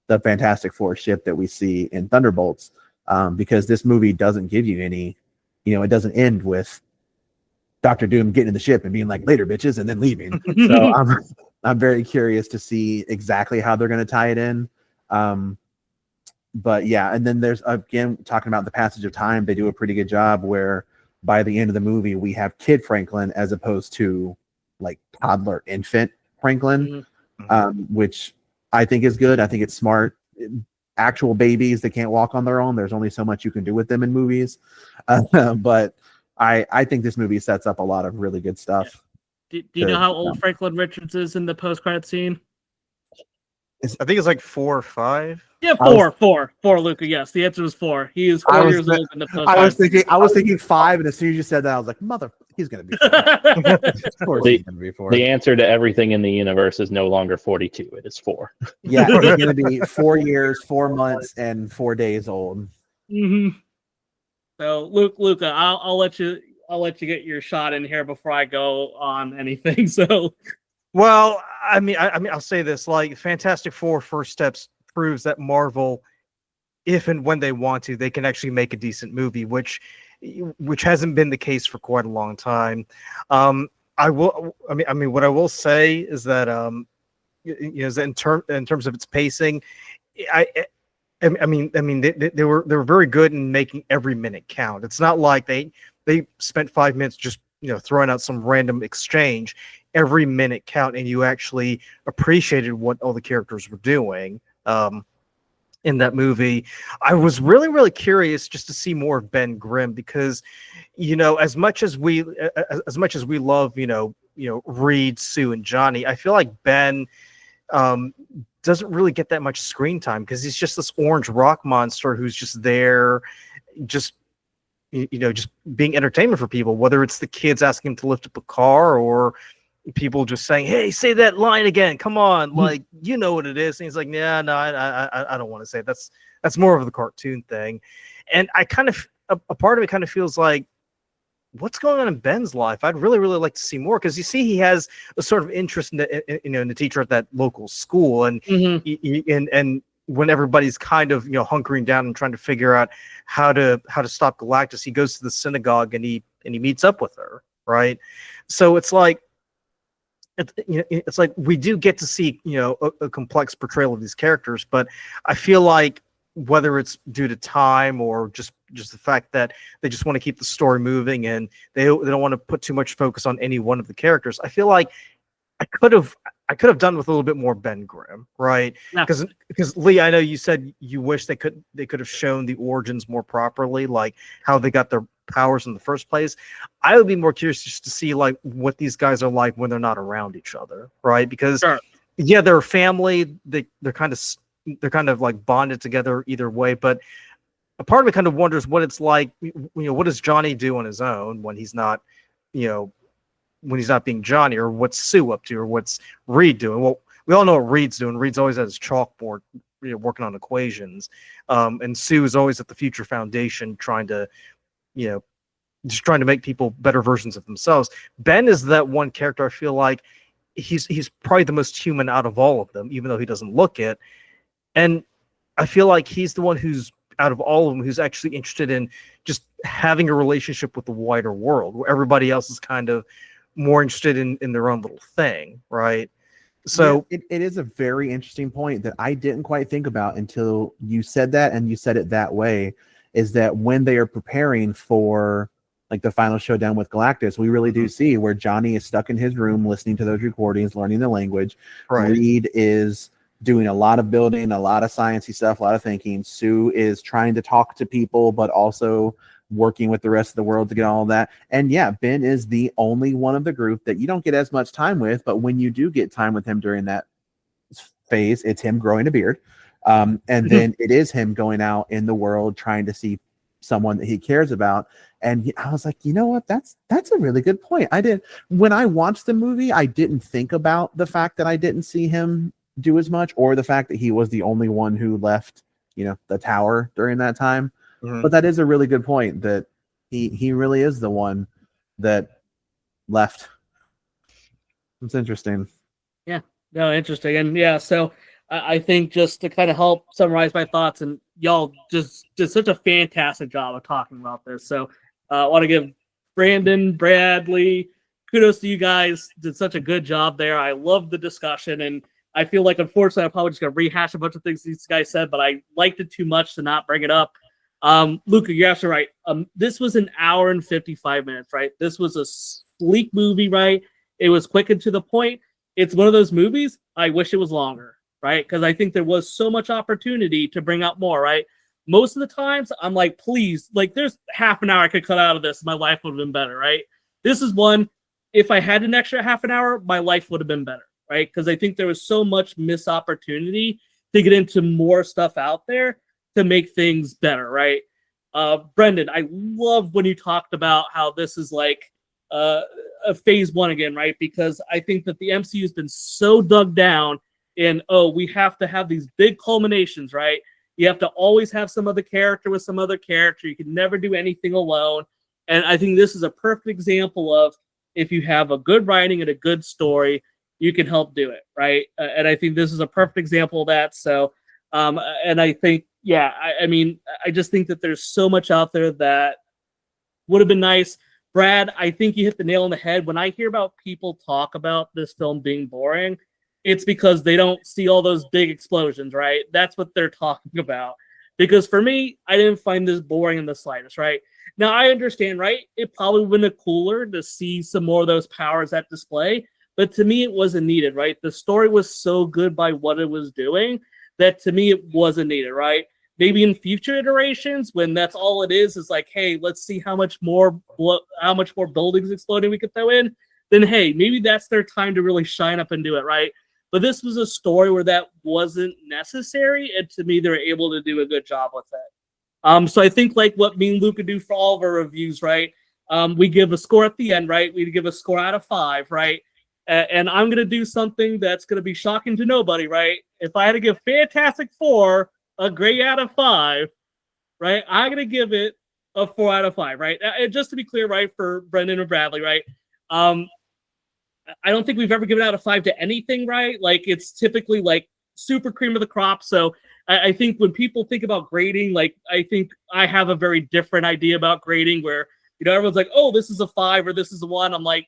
D: the Fantastic Four ship that we see in Thunderbolts, because this movie doesn't give you any, it doesn't end with Dr. Doom getting in the ship and being like, later bitches, and then leaving. So I'm very curious to see exactly how they're going to tie it in. But yeah, and then there's, again, talking about the passage of time, they do a pretty good job where by the end of the movie, we have kid Franklin as opposed to like toddler infant Franklin, which I think is good. I think it's smart. Actual babies that can't walk on their own, there's only so much you can do with them in movies. But I think this movie sets up a lot of really good stuff.
C: Do you know how old Franklin Richards is in the post-credit scene?
B: I think it's like 4 or 5.
C: Yeah, four, Luca. Yes, the answer was 4. He is 4 years old in the post-credit.
D: I was thinking 5, and as soon as you said that, I was like, he's going to be 4. Of course he's going to be 4.
E: The answer to everything in the universe is no longer 42. It is 4.
D: Yeah, it's going to be 4 years, 4 months, and 4 days old.
C: Mm-hmm. So, Luca, I'll let you get your shot in here before I go on anything. So,
B: well, I mean, I'll say this: like, Fantastic Four First Steps proves that Marvel, if and when they want to, they can actually make a decent movie, which hasn't been the case for quite a long time. What I will say is that in terms of its pacing, they were very good in making every minute count. It's not like they spent 5 minutes just throwing out some random exchange. Every minute count, and you actually appreciated what all the characters were doing in that movie. I was really, really curious just to see more of Ben Grimm, because as much as we love Reed, Sue, and Johnny, I feel like Ben doesn't really get that much screen time because he's just this orange rock monster who's just there, just being entertainment for people, whether it's the kids asking him to lift up a car or people just saying, "Hey, say that line again. Come on, like you know what it is." And he's like, "Yeah, no, I don't want to say it. That's more of the cartoon thing." And I kind of a part of it kind of feels like, what's going on in Ben's life? I'd really like to see more, because you see he has a sort of interest in the teacher at that local school, and and when everybody's kind of hunkering down and trying to figure out how to stop Galactus, he goes to the synagogue and he meets up with her, right? So it's like it's like we do get to see a complex portrayal of these characters, but I feel like whether it's due to time or just the fact that they just want to keep the story moving and they don't want to put too much focus on any one of the characters, I feel like I could have done with a little bit more Ben Grimm, right? Because Lee, I know you said you wish they could have shown the origins more properly, like how they got their powers in the first place. I would be more curious just to see like what these guys are like when they're not around each other, right? Because yeah, they're a family. They're kind of like bonded together either way, but a part of me kind of wonders what it's like. What does Johnny do on his own when he's not, when he's not being Johnny, or what's Sue up to, or what's Reed doing? Well, we all know what Reed's doing. Reed's always at his chalkboard, working on equations, and Sue is always at the Future Foundation trying to, just trying to make people better versions of themselves. Ben is that one character I feel like he's probably the most human out of all of them, even though he doesn't look it. And I feel like he's the one who's out of all of them who's actually interested in just having a relationship with the wider world, where everybody else is kind of more interested in their own little thing, right? So
D: it is a very interesting point that I didn't quite think about until you said that, and you said it that way, is that when they are preparing for like the final showdown with Galactus, we really do see where Johnny is stuck in his room listening to those recordings, learning the language. Right. Reed is doing a lot of building, a lot of sciencey stuff, a lot of thinking. Sue is trying to talk to people, but also working with the rest of the world to get all of that. And yeah, Ben is the only one of the group that you don't get as much time with, but when you do get time with him during that phase, it's him growing a beard. And then it is him going out in the world trying to see someone that he cares about. And I was like, you know what? That's a really good point. When I watched the movie, I didn't think about the fact that I didn't see him do as much, or the fact that he was the only one who left, the tower during that time. But that is a really good point, that he really is the one that left. It's interesting.
C: Yeah, no, interesting. And yeah, so I think just to kind of help summarize my thoughts, and y'all just did such a fantastic job of talking about this. So I want to give Brandon, Bradley, kudos to you guys. Did such a good job there. I love the discussion, and I feel like, unfortunately, I'm probably just going to rehash a bunch of things these guys said, but I liked it too much to not bring it up. Luca, you're absolutely right. This was an hour and 55 minutes, right? This was a sleek movie, right? It was quick and to the point. It's one of those movies I wish it was longer, right? Because I think there was so much opportunity to bring out more, right? Most of the times, I'm like, please, like, there's half an hour I could cut out of this. My life would have been better, right? This is one, if I had an extra half an hour, my life would have been better, right? Because I think there was so much missed opportunity to get into more stuff out there to make things better, right? Brendon, I love when you talked about how this is like a phase one again, right? Because I think that the MCU has been so dug down in, we have to have these big culminations, right? You have to always have some other character with some other character. You can never do anything alone. And I think this is a perfect example of, if you have a good writing and a good story, you can help do it, right? And I think this is a perfect example of that. So, and I think, yeah, I mean, I just think that there's so much out there that would have been nice. Brad, I think you hit the nail on the head. When I hear about people talk about this film being boring, it's because they don't see all those big explosions, right? That's what they're talking about. Because for me, I didn't find this boring in the slightest, right? Now, I understand, right? It probably would have been cooler to see some more of those powers at display, but to me, it wasn't needed, right? The story was so good by what it was doing that to me, it wasn't needed, right? Maybe in future iterations, when that's all it is like, hey, let's see how much more buildings exploding we could throw in, then hey, maybe that's their time to really shine up and do it, right? But this was a story where that wasn't necessary, and to me, they were able to do a good job with it. So I think like what me and Luca do for all of our reviews, right? We give a score at the end, right? We give a score out of 5, right? And I'm going to do something that's going to be shocking to nobody, right? If I had to give Fantastic Four a grade out of 5, right, I'm going to give it a 4 out of 5, right? And just to be clear, right, for Brendon and Bradley, right? I don't think we've ever given out a 5 to anything, right? Like, it's typically like super cream of the crop. So I think when people think about grading, like, I think I have a very different idea about grading where, everyone's like, oh, this is a 5 or this is a 1. I'm like,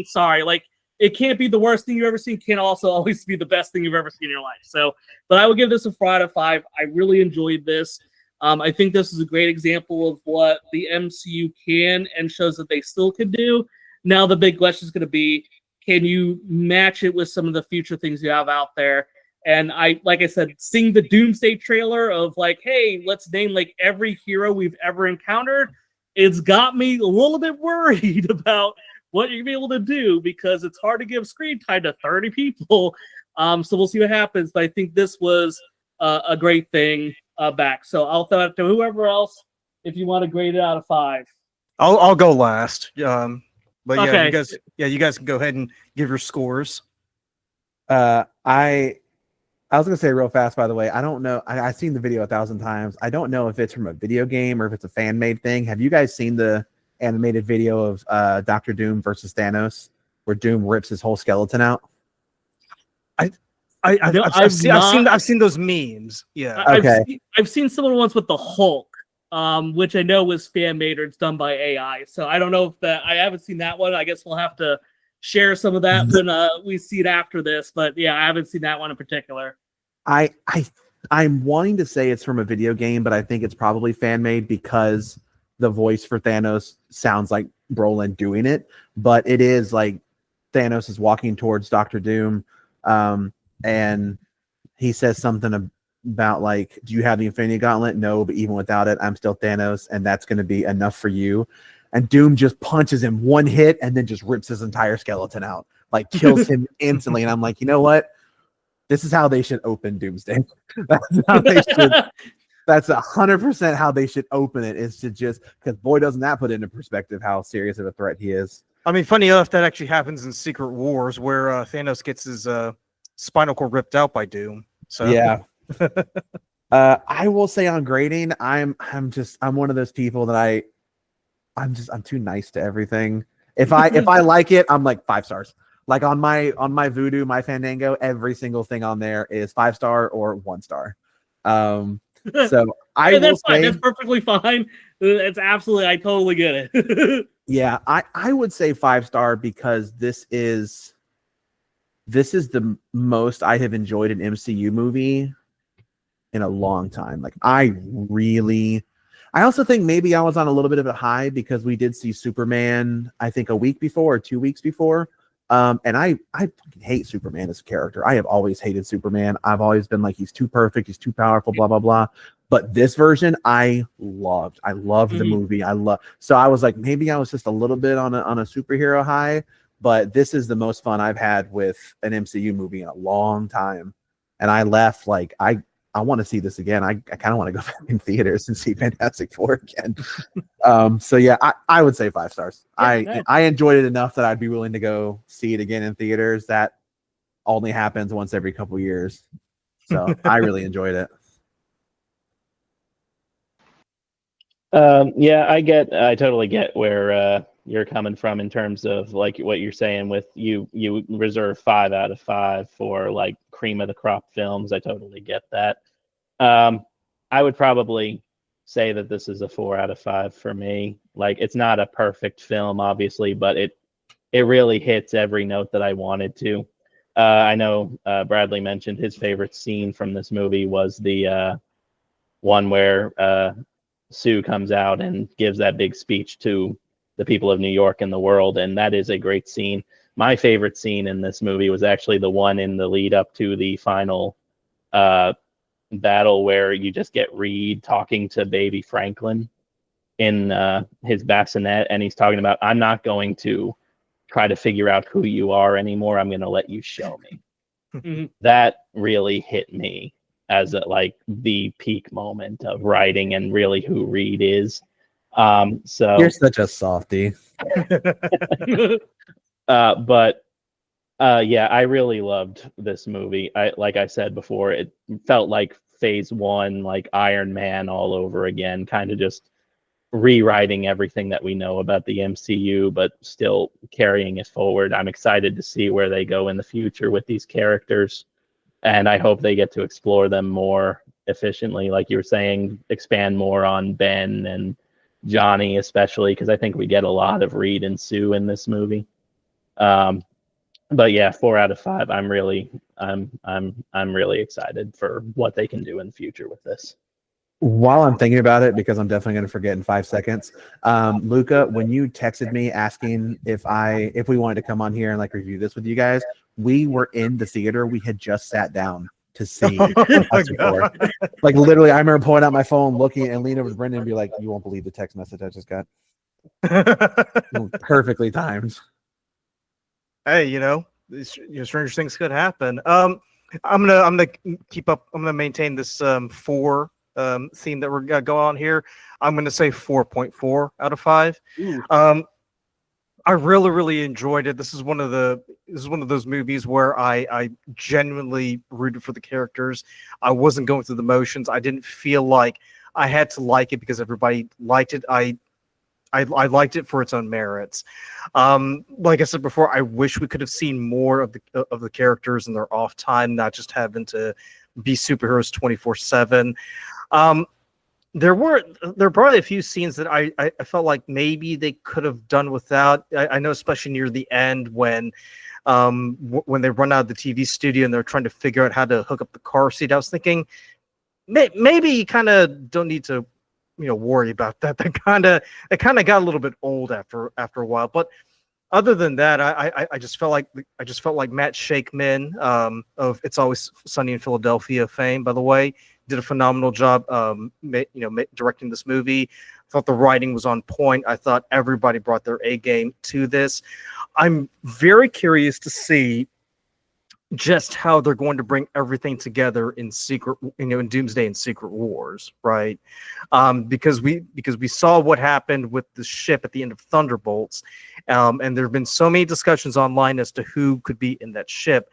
C: sorry. Like, it can't be the worst thing you've ever seen. Can't also always be the best thing you've ever seen in your life. So, but I would give this a 4 out of 5. I really enjoyed this. I think this is a great example of what the MCU can and shows that they still can do. Now the big question is going to be, can you match it with some of the future things you have out there? And like I said, seeing the Doomsday trailer of like, hey, let's name like every hero we've ever encountered, it's got me a little bit worried about what you're gonna be able to do, because it's hard to give screen time to 30 people. So we'll see what happens. But I think this was a great thing back. So I'll throw it to whoever else if you want to grade it out of 5.
B: I'll go last. But yeah,
C: Okay.
B: you guys can go ahead and give your scores.
D: I was gonna say real fast, by the way, I don't know. I've seen the video 1,000 times. I don't know if it's from a video game or if it's a fan-made thing. Have you guys seen the animated video of Dr. Doom versus Thanos, where Doom rips his whole skeleton out?
B: I've seen those memes. Yeah.
D: Okay.
C: I've seen similar ones with the Hulk, which I know was fan-made or it's done by AI. So I don't know if I haven't seen that one. I guess we'll have to share some of that when we see it after this. But yeah, I haven't seen that one in particular.
D: I'm wanting to say it's from a video game, but I think it's probably fan made because the voice for Thanos sounds like Brolin doing it. But it is like Thanos is walking towards Dr. Doom, and he says something about like, "Do you have the Infinity Gauntlet?" No, but even without it, I'm still Thanos, and that's going to be enough for you. And Doom just punches him one hit and then just rips his entire skeleton out, like kills him instantly. And I'm like, you know what? This is how they should open Doomsday. That's how they should. That's 100% how they should open it. Is to just, because boy, doesn't that put into perspective how serious of a threat he is.
B: I mean, funny enough, that actually happens in Secret Wars, where Thanos gets his spinal cord ripped out by Doom. So
D: yeah. I will say on grading, I'm one of those people that I'm too nice to everything. If I like it, I'm like 5 stars. Like on my Voodoo, my Fandango, every single thing on there is 5-star or 1-star. So
C: that's fine. That's perfectly fine. It's absolutely, I totally get it.
D: Yeah, I would say 5-star because this is the most I have enjoyed an MCU movie in a long time. Like I also think maybe I was on a little bit of a high because we did see Superman, I think a week before or 2 weeks before. And I fucking hate Superman as a character. I have always hated Superman. I've always been like, he's too perfect, he's too powerful, blah, blah, blah. But this version I loved. I loved the movie. So I was like, maybe I was just a little bit on a superhero high, but this is the most fun I've had with an MCU movie in a long time. And I left like, I want to see this again. I kind of want to go back in theaters and see Fantastic Four again. So yeah, I would say 5 stars.
C: Yeah,
D: I enjoyed it enough that I'd be willing to go see it again in theaters. That only happens once every couple years. So I really enjoyed it.
E: Yeah, I totally get where you're coming from in terms of like what you're saying with you reserve 5 out of 5 for like cream of the crop films. I totally get that. I would probably say that this is a 4 out of 5 for me. Like it's not a perfect film, obviously, but it really hits every note that I wanted to. I know Bradley mentioned his favorite scene from this movie was the one where Sue comes out and gives that big speech to the people of New York and the world, and that is a great scene. My favorite scene in this movie was actually the one in the lead up to the final battle where you just get Reed talking to baby Franklin in his bassinet, and he's talking about, I'm not going to try to figure out who you are anymore. I'm going to let you show me. That really hit me as like the peak moment of writing and really who Reed is. So
D: You're such a softie.
E: But Yeah, I really loved this movie. Like I said before, it felt like phase one, like Iron Man all over again, kind of just rewriting everything that we know about the MCU, but still carrying it forward. I'm excited to see where they go in the future with these characters, and I hope they get to explore them more efficiently. Like you were saying, expand more on Ben and Johnny, especially because I think we get a lot of Reed and Sue in this movie. But yeah, 4 out of 5. I'm really excited for what they can do in the future with this.
D: While I'm thinking about it, because I'm definitely going to forget in 5 seconds, Luca, when you texted me asking if we wanted to come on here and like review this with you guys, we were in the theater. We had just sat down to see. Like literally, I remember pulling out my phone, looking, and leaning over to Brendon and be like, "You won't believe the text message I just got." Perfectly timed.
B: Hey, stranger things could happen. I'm gonna keep up. I'm gonna maintain this 4 theme that we're gonna go on here. I'm gonna say 4.4 out of 5. I really enjoyed it. This is one of those movies where I genuinely rooted for the characters. I wasn't going through the motions. I didn't feel like I had to like it because everybody liked it. I liked it for its own merits. Like I said before, I wish we could have seen more of the characters in their off time, not just having to be superheroes 24/7. There were probably a few scenes that I felt like maybe they could have done without. I know, especially near the end when they run out of the TV studio and they're trying to figure out how to hook up the car seat. I was thinking maybe you kind of don't need to worry about that. That kind of got a little bit old after a while. But other than that, I just felt like Matt Shakeman of It's Always Sunny in Philadelphia fame, by the way, did a phenomenal job directing this movie. I thought the writing was on point. I thought everybody brought their A game to this. I'm very curious to see just how they're going to bring everything together in in Doomsday and Secret Wars, right? Because we saw what happened with the ship at the end of Thunderbolts, and there have been so many discussions online as to who could be in that ship.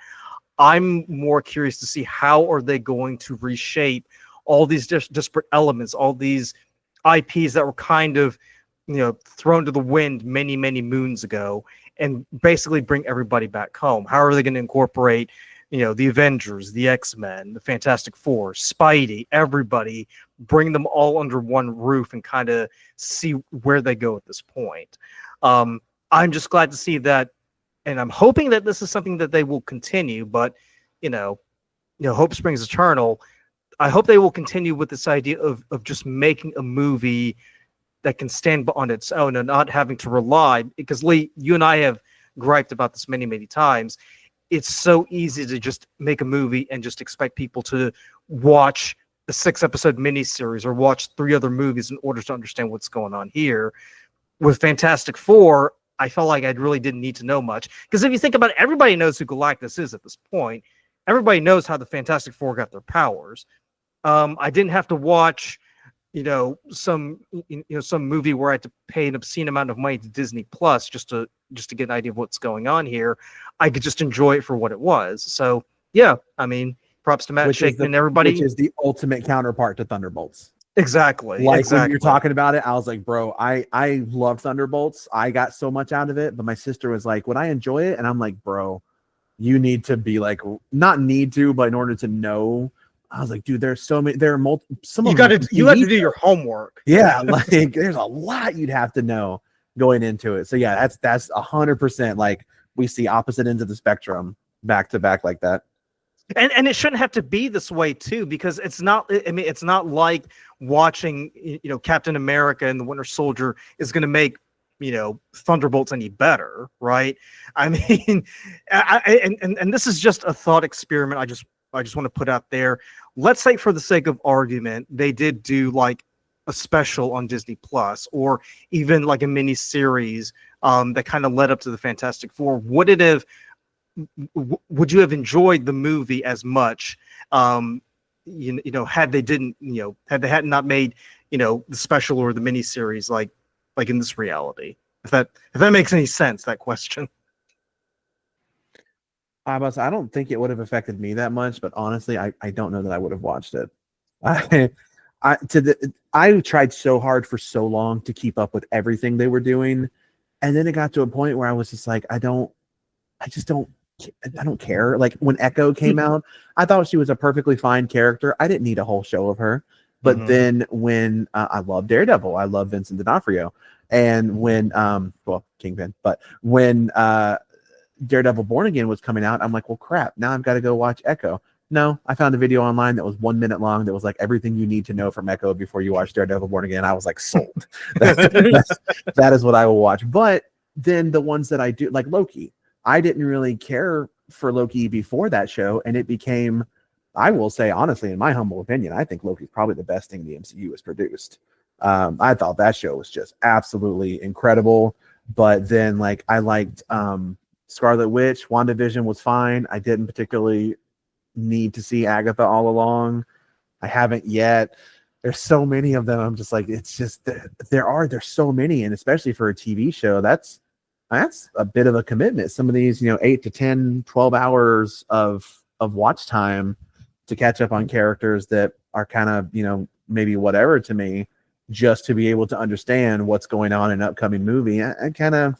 B: I'm more curious to see how are they going to reshape all these disparate elements, all these IPs that were kind of thrown to the wind many moons ago, and basically bring everybody back home. How are they going to incorporate, the Avengers, the X-Men, the Fantastic Four, Spidey, everybody, bring them all under one roof and kind of see where they go at this point. I'm just glad to see that, and I'm hoping that this is something that they will continue. But hope springs eternal. I hope they will continue with this idea of just making a movie that can stand on its own and not having to rely, because Lee, you and I have griped about this many times. It's so easy to just make a movie and just expect people to watch a 6-episode miniseries or watch 3 other movies in order to understand what's going on here. With Fantastic Four, I felt like I really didn't need to know much, because if you think about it, everybody knows who Galactus is at this point. Everybody knows how the Fantastic Four got their powers. I didn't have to watch some movie where I had to pay an obscene amount of money to Disney Plus just to get an idea of what's going on here. I could just enjoy it for what it was. So yeah, I mean, props to Matt Shakeman and everybody.
D: Which is the ultimate counterpart to Thunderbolts.
B: Exactly.
D: When you're talking about it, I was like, bro, I love Thunderbolts. I got so much out of it, but my sister was like, would I enjoy it? And I'm like, bro, you need to be like, not need to, but in order to know. I was like, dude, there's so many. There are multiple. You have to
B: do your homework.
D: Yeah, like there's a lot you'd have to know going into it. So yeah, that's 100%. Like we see opposite ends of the spectrum back to back like that.
B: And it shouldn't have to be this way too, because it's not. I mean, it's not like watching Captain America and the Winter Soldier is going to make Thunderbolts any better, right? I mean, and this is just a thought experiment. I just want to put out there. Let's say, for the sake of argument, they did do like a special on Disney Plus, or even like a mini series that kind of led up to the Fantastic Four. Would you have enjoyed the movie as much? Had they had not made the special or the mini series like in this reality? If that makes any sense, that question.
D: I don't think it would have affected me that much, but honestly, I don't know that I would have watched it. I I tried so hard for so long to keep up with everything they were doing, and then it got to a point where I was just like, I don't care. Like when Echo came out, I thought she was a perfectly fine character. I didn't need a whole show of her. But then when I love Daredevil, I love Vincent D'Onofrio, and when well, Kingpin, but when Daredevil Born Again was coming out, I'm like, well, crap, now I've got to go watch Echo. No, I found a video online that was 1 minute long that was like everything you need to know from Echo before you watch Daredevil Born Again. I was like, sold. That is what I will watch. But then the ones that I do, like Loki, I didn't really care for Loki before that show, and it became, I will say honestly, in my humble opinion, I think Loki's probably the best thing the MCU has produced. I thought that show was just absolutely incredible. But then, like, I liked Scarlet Witch. WandaVision was fine. I didn't particularly need to see Agatha all along. I haven't yet. There's so many of them. I'm just like, it's just there's so many, and especially for a TV show, that's a bit of a commitment. Some of these, 8 to 10, 12 hours of watch time to catch up on characters that are kind of, maybe whatever to me, just to be able to understand what's going on in an upcoming movie. I don't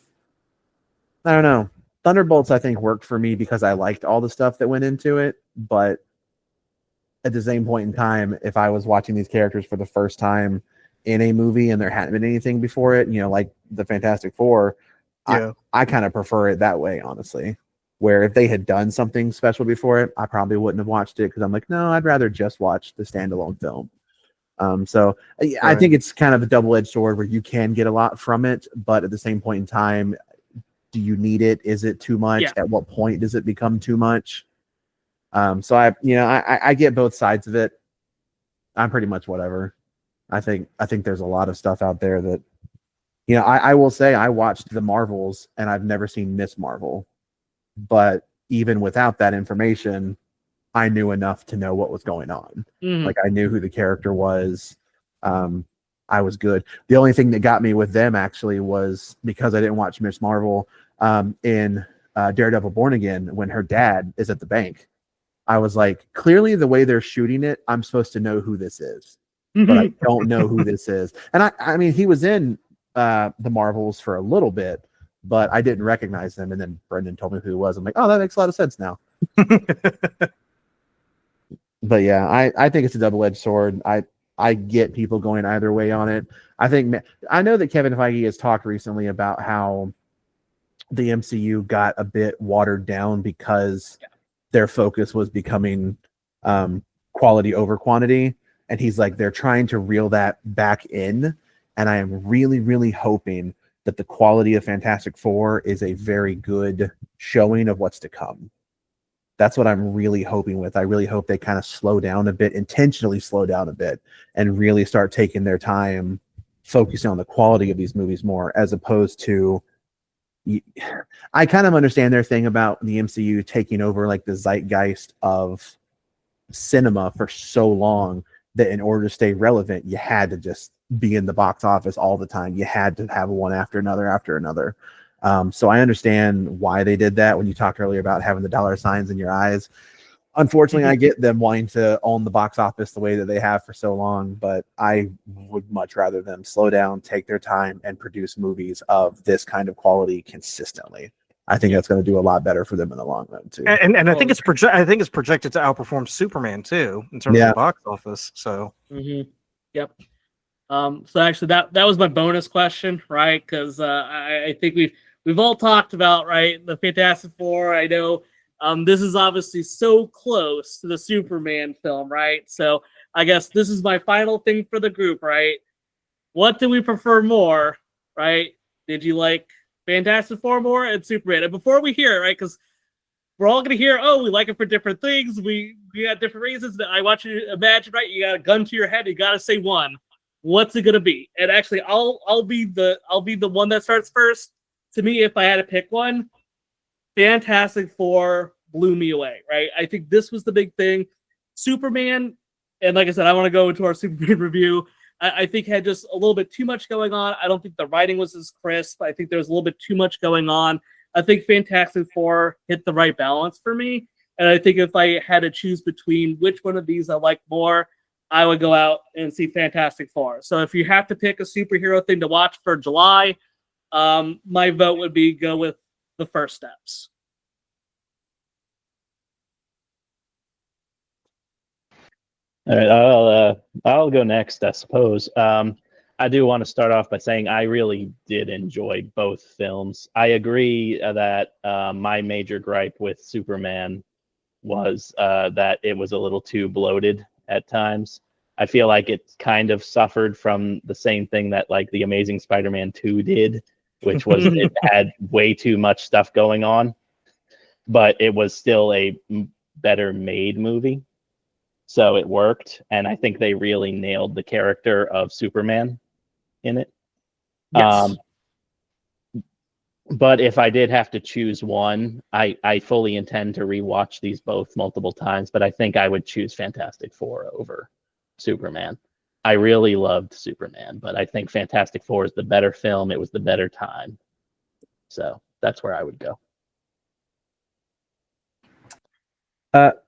D: know. Thunderbolts, I think, worked for me because I liked all the stuff that went into it. But at the same point in time, if I was watching these characters for the first time in a movie and there hadn't been anything before it, like the Fantastic Four, yeah. I kind of prefer it that way, honestly. Where if they had done something special before it, I probably wouldn't have watched it because I'm like, no, I'd rather just watch the standalone film. So I think it's kind of a double-edged sword where you can get a lot from it, but at the same point in time, do you need it? Is it too much? Yeah. At what point does it become too much? So I get both sides of it. I'm pretty much whatever. I think there's a lot of stuff out there that, I will say I watched the Marvels and I've never seen Miss Marvel, but even without that information, I knew enough to know what was going on. Like I knew who the character was. I was good. The only thing that got me with them actually was because I didn't watch Miss Marvel in Daredevil Born Again when her dad is at the bank. I was like, clearly the way they're shooting it, I'm supposed to know who this is, but I don't know who this is. And I mean, he was in the Marvels for a little bit, but I didn't recognize him. And then Brendon told me who he was. I'm like, oh, that makes a lot of sense now. But yeah, I think it's a double-edged sword. I get people going either way on it. I know that Kevin Feige has talked recently about how the MCU got a bit watered down because their focus was becoming quality over quantity. And he's like, they're trying to reel that back in. And I am really, really hoping that the quality of Fantastic Four is a very good showing of what's to come. That's what I'm really hoping with. I really hope they kind of slow down a bit, intentionally slow down a bit, and really start taking their time focusing on the quality of these movies more, as opposed to, I kind of understand their thing about the MCU taking over like the zeitgeist of cinema for so long that in order to stay relevant, you had to just be in the box office all the time. You had to have one after another. So I understand why they did that when you talked earlier about having the dollar signs in your eyes. Unfortunately, I get them wanting to own the box office the way that they have for so long, but I would much rather them slow down, take their time, and produce movies of this kind of quality consistently. I think that's going to do a lot better for them in the long run too.
B: And I think it's projected to outperform Superman too in terms of the box office. So,
C: yep. So actually, that was my bonus question, right? Because I think we've all talked about, right, the Fantastic Four. I know this is obviously so close to the Superman film, right? So I guess this is my final thing for the group, right? What do we prefer more, right? Did you like Fantastic Four more and Superman? And before we hear it, right, because we're all going to hear, oh, we like it for different things. We got different reasons. I want you to imagine, right? You got a gun to your head. You got to say one. What's it gonna be? And actually, I'll be the one that starts first. To me, if I had to pick one, Fantastic Four blew me away. Right? I think this was the big thing. Superman, and like I said, I want to go into our Superman review. I think had just a little bit too much going on. I don't think the writing was as crisp. I think there was a little bit too much going on. I think Fantastic Four hit the right balance for me. And I think if I had to choose between which one of these I like more, I would go out and see Fantastic Four. So if you have to pick a superhero thing to watch for July, my vote would be go with The First Steps.
E: All right, I'll go next, I suppose. I do want to start off by saying I really did enjoy both films. I agree that my major gripe with Superman was that it was a little too bloated at times. I feel like it kind of suffered from the same thing that like the Amazing Spider-Man 2 did, which was it had way too much stuff going on, but it was still a better made movie. So it worked, and I think they really nailed the character of Superman in it.
B: Yes.
E: But if I did have to choose one, I fully intend to rewatch these both multiple times, but I think I would choose Fantastic Four over Superman. I really loved Superman, but I think Fantastic Four is the better film. It was the better time. So that's where I would go.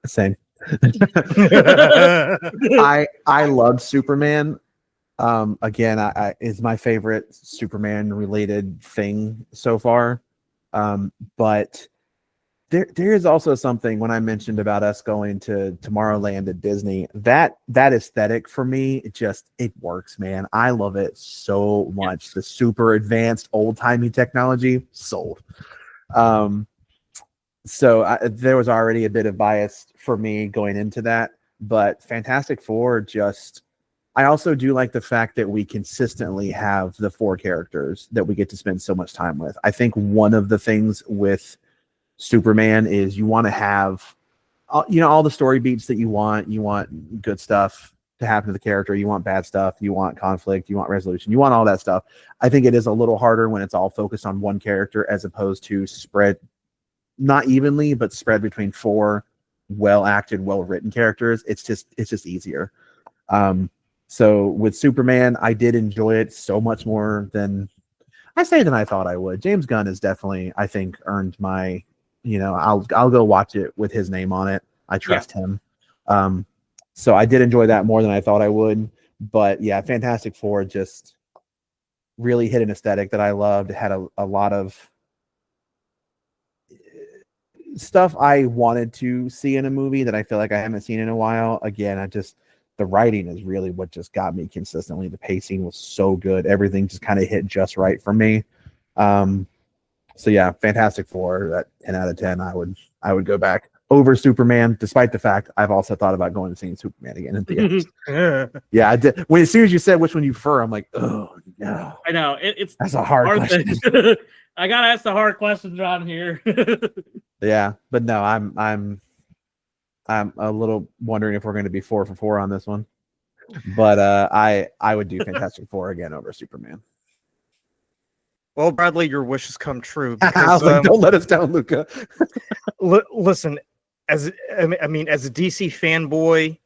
D: Same. I loved Superman. Again, I is my favorite Superman related thing so far. But there is also something when I mentioned about us going to Tomorrowland at Disney, that aesthetic for me, it works, man. I love it so much. The super advanced old timey technology, sold. So there was already a bit of bias for me going into that, but Fantastic Four I also do like the fact that we consistently have the four characters that we get to spend so much time with. I think one of the things with Superman is you want to have, all the story beats that you want. You want good stuff to happen to the character. You want bad stuff. You want conflict. You want resolution. You want all that stuff. I think it is a little harder when it's all focused on one character as opposed to spread, not evenly, but spread between four well-acted, well-written characters. It's just easier. So with Superman, I did enjoy it so much more than I thought I would. James Gunn has definitely, I think, earned my, I'll go watch it with his name on it. I trust him. So I did enjoy that more than I thought I would. But yeah, Fantastic Four just really hit an aesthetic that I loved. It had a lot of stuff I wanted to see in a movie that I feel like I haven't seen in a while. Again, the writing is really what just got me consistently. The pacing was so good. Everything just kind of hit just right for me. So yeah, Fantastic Four, at 10 out of 10, I would go back over Superman, despite the fact I've also thought about going and seeing Superman again in theaters. Yeah, I did. As soon as you said which one you prefer, I'm like, oh no.
C: I know it's
D: that's a hard question.
C: I gotta ask the hard questions around here.
D: Yeah, but no, I'm a little wondering if we're going to be 4 for 4 on this one. But I would do Fantastic Four again over Superman.
B: Well, Bradley, your wish has come true. Because,
D: don't let us down, Luca.
B: Listen, as a DC fanboy,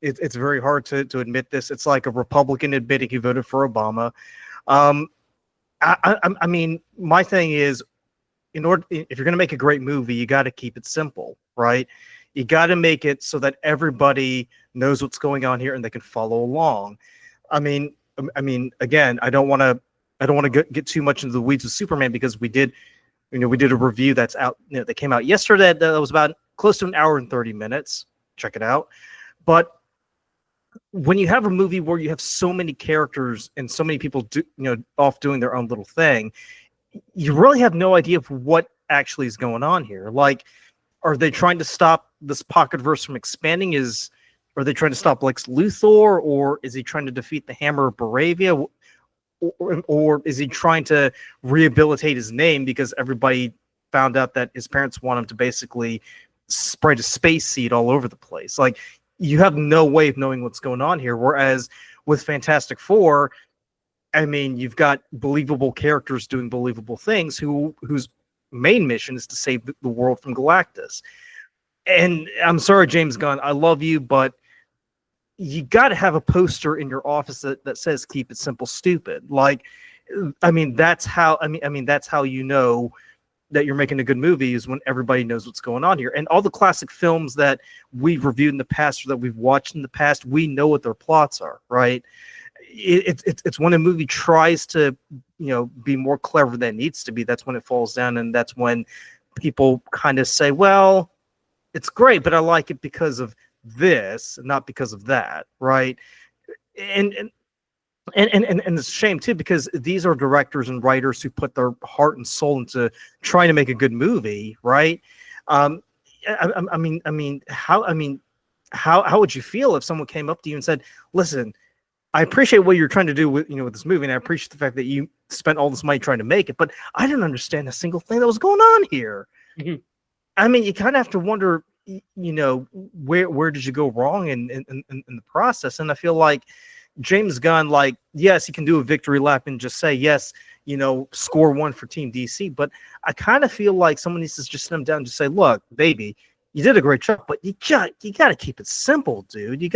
B: it's very hard to admit this. It's like a Republican admitting he voted for Obama. I mean, my thing is, if you're going to make a great movie, you got to keep it simple, right? You got to make it so that everybody knows what's going on here and they can follow along. I mean, again, I don't want to get too much into the weeds with Superman because we did a review that's out, that came out yesterday. That was about close to an hour and 30 minutes. Check it out. But when you have a movie where you have so many characters and so many people off doing their own little thing, you really have no idea of what actually is going on here. Like, are they trying to stop this pocket verse from expanding? Are they trying to stop Lex Luthor, or is he trying to defeat the Hammer of Baravia, or is he trying to rehabilitate his name because everybody found out that his parents want him to basically spread a space seed all over the place? Like, you have no way of knowing what's going on here. Whereas with Fantastic Four, I mean, you've got believable characters doing believable things whose main mission is to save the world from Galactus. And I'm sorry, James Gunn, I love you, but you got to have a poster in your office that says "Keep it simple, stupid." Like, that's how. That's how that you're making a good movie is when everybody knows what's going on here. And all the classic films that we've reviewed in the past or that we've watched in the past, we know what their plots are, right? It's when a movie tries to, be more clever than it needs to be. That's when it falls down, and that's when people kind of say, well, it's great, but I like it because of this, not because of that, right? And it's a shame too, because these are directors and writers who put their heart and soul into trying to make a good movie, right? How would you feel if someone came up to you and said, "Listen, I appreciate what you're trying to do with this movie, and I appreciate the fact that you spent all this money trying to make it, but I didn't understand a single thing that was going on here."
C: Mhm.
B: I mean, you kind of have to wonder, where did you go wrong in the process? And I feel like James Gunn, like, yes, he can do a victory lap and just say, yes, score one for Team DC. But I kind of feel like someone needs to just sit him down and just say, look, baby, you did a great job, but you got to keep it simple, dude.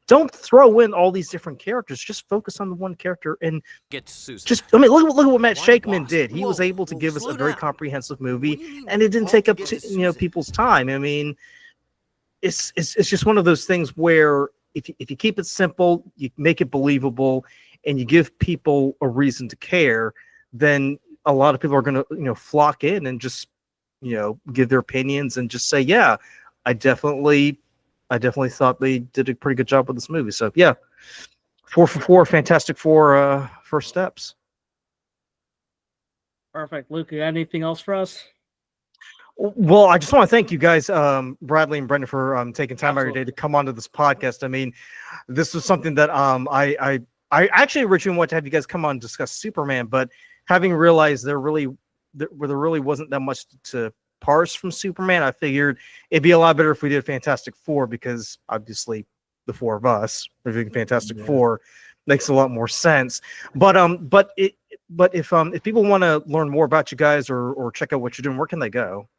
B: Don't throw in all these different characters. Just focus on the one character and
F: Get Susan.
B: look at what Matt
F: Why,
B: Shakeman
F: boss?
B: did. He was
F: Whoa,
B: able to
F: whoa,
B: give us
F: slow
B: a very
F: down.
B: comprehensive
F: What
B: movie,
F: do you mean
B: and it didn't
F: all
B: take
F: to
B: up
F: get to Susan?
B: people's time. I mean, it's just one of those things where if you keep it simple, you make it believable, and you give people a reason to care, then a lot of people are going to flock in and just give their opinions and just say, yeah, I definitely thought they did a pretty good job with this movie. So yeah, 4 for 4, Fantastic Four first steps.
C: Perfect. Luke, you got anything else for us?
B: Well, I just want to thank you guys, Bradley and Brendon, for taking time out of your
C: Absolutely.
B: day to come onto this podcast. I mean, this was something that I actually originally wanted to have you guys come on and discuss Superman, but having realized there really wasn't that much to parse from Superman, I figured it'd be a lot better if we did Fantastic Four, because obviously the four of us reviewing Fantastic Four makes a lot more sense. But if people want to learn more about you guys or check out what you're doing, where can they go?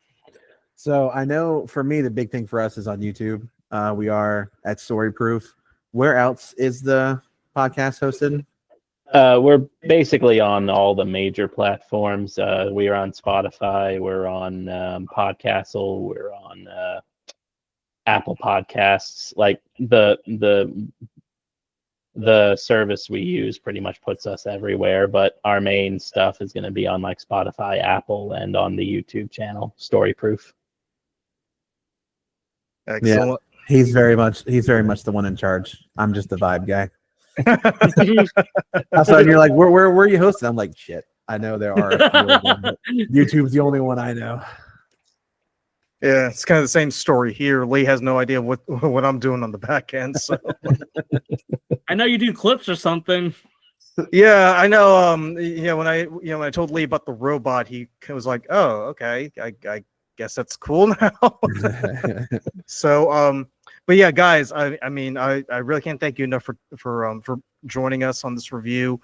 D: So I know for me, the big thing for us is on YouTube. We are at Story Proof. Where else is the podcast hosted?
E: We're basically on all the major platforms. We are on Spotify. We're on Podcastle. We're on Apple Podcasts. Like the service we use pretty much puts us everywhere, but our main stuff is going to be on like Spotify, Apple, and on the YouTube channel, Story Proof.
B: Excellent.
D: Yeah, he's very much the one in charge. I'm just the vibe guy. So you're like, where are you hosting? I'm like, shit. I know there are a few of them, but YouTube's the only one I know.
B: Yeah, it's kind of the same story here. Lee has no idea what I'm doing on the back end. So
C: I know you do clips or something.
B: yeah, I know. When I told Lee about the robot, he was like, "Oh, okay, I guess that's cool now." So, but yeah, guys, I really can't thank you enough for joining us on this review.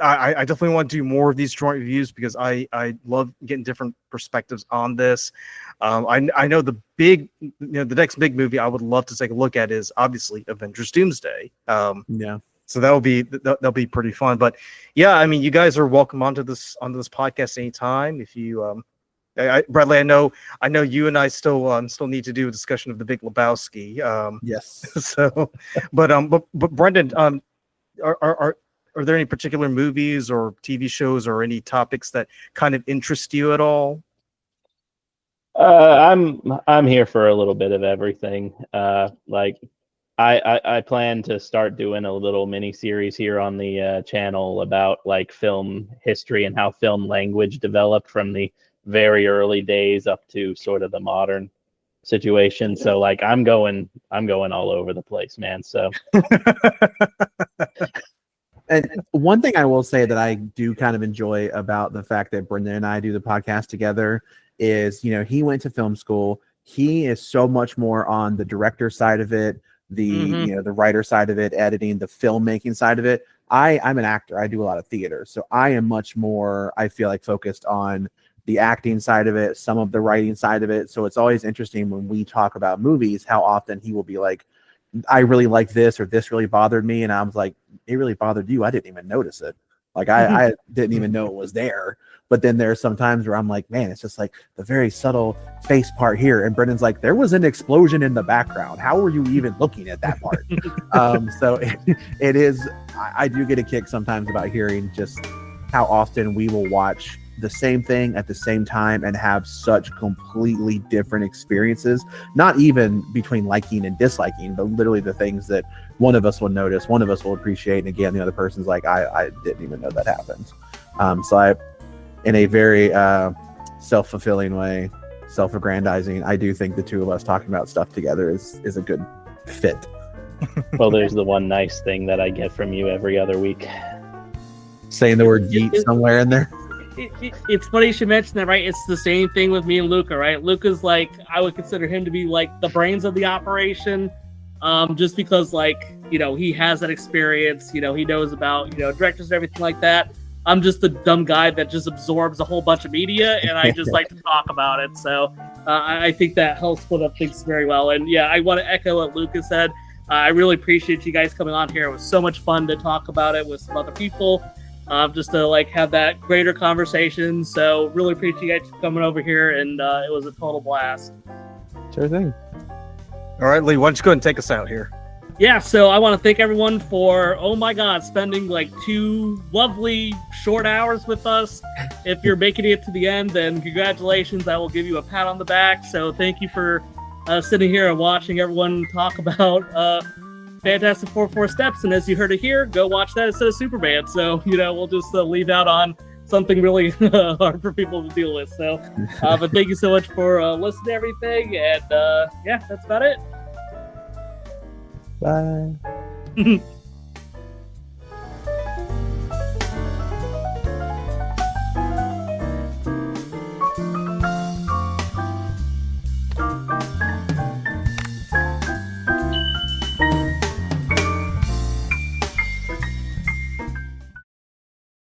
B: I definitely want to do more of these joint reviews because I love getting different perspectives on this. I know the next big movie I would love to take a look at is obviously Avengers Doomsday.
D: Yeah.
B: So that'll be pretty fun. But yeah, I mean, you guys are welcome onto this podcast anytime. If you Bradley, I know you and I still need to do a discussion of The Big Lebowski.
D: Yes.
B: So, but Brendon, are there any particular movies or TV shows or any topics that kind of interest you at all?
E: I'm here for a little bit of everything. Like I plan to start doing a little mini series here on the channel about like film history and how film language developed from the very early days up to sort of the modern situation. So like I'm going all over the place, man. So
D: And one thing I will say that I do kind of enjoy about the fact that Brendon and I do the podcast together is, he went to film school. He is so much more on the director side of it, the the writer side of it, editing, the filmmaking side of it. I'm an actor. I do a lot of theater. So I am much more, I feel like, focused on the acting side of it, some of the writing side of it. So it's always interesting when we talk about movies, how often he will be like, I really like this, or this really bothered me. And I was like, it really bothered you. I didn't even notice it. Like I didn't even know it was there. But then there's some times where I'm like, man, it's just like the very subtle face part here. And Brendon's like, there was an explosion in the background. How were you even looking at that part? So it is, I do get a kick sometimes about hearing just how often we will watch the same thing at the same time and have such completely different experiences, not even between liking and disliking, but literally the things that one of us will notice, one of us will appreciate, and again, the other person's like, I didn't even know that happened. So I, in a very self-fulfilling way, self-aggrandizing, I do think the two of us talking about stuff together is a good fit.
E: Well, there's the one nice thing that I get from you every other week.
D: Saying the word yeet somewhere in there.
C: It's funny you should mention that, right? It's the same thing with me and Luca, right? Luca's like, I would consider him to be like the brains of the operation, just because, like, you know, he has that experience, you know, he knows about, you know, directors and everything like that. I'm just the dumb guy that just absorbs a whole bunch of media, and I just like to talk about it. So I think that helps split up things very well. And yeah, I want to echo what Luca said. I really appreciate you guys coming on here. It was so much fun to talk about it with some other people. Just to like have that greater conversation. So really appreciate you guys coming over here, and it was a total blast.
D: Sure thing.
B: All right, Lee, why don't you go ahead and take us out here?
C: Yeah, so I want to thank everyone for, oh my God, spending like 2 lovely short hours with us. If you're making it to the end, then congratulations. I will give you a pat on the back. So thank you for sitting here and watching everyone talk about Fantastic Four Steps, and as you heard it here, go watch that instead of Superman. So, you know, we'll just leave out on something really hard for people to deal with. So, but thank you so much for listening to everything, and yeah, that's about it.
D: Bye.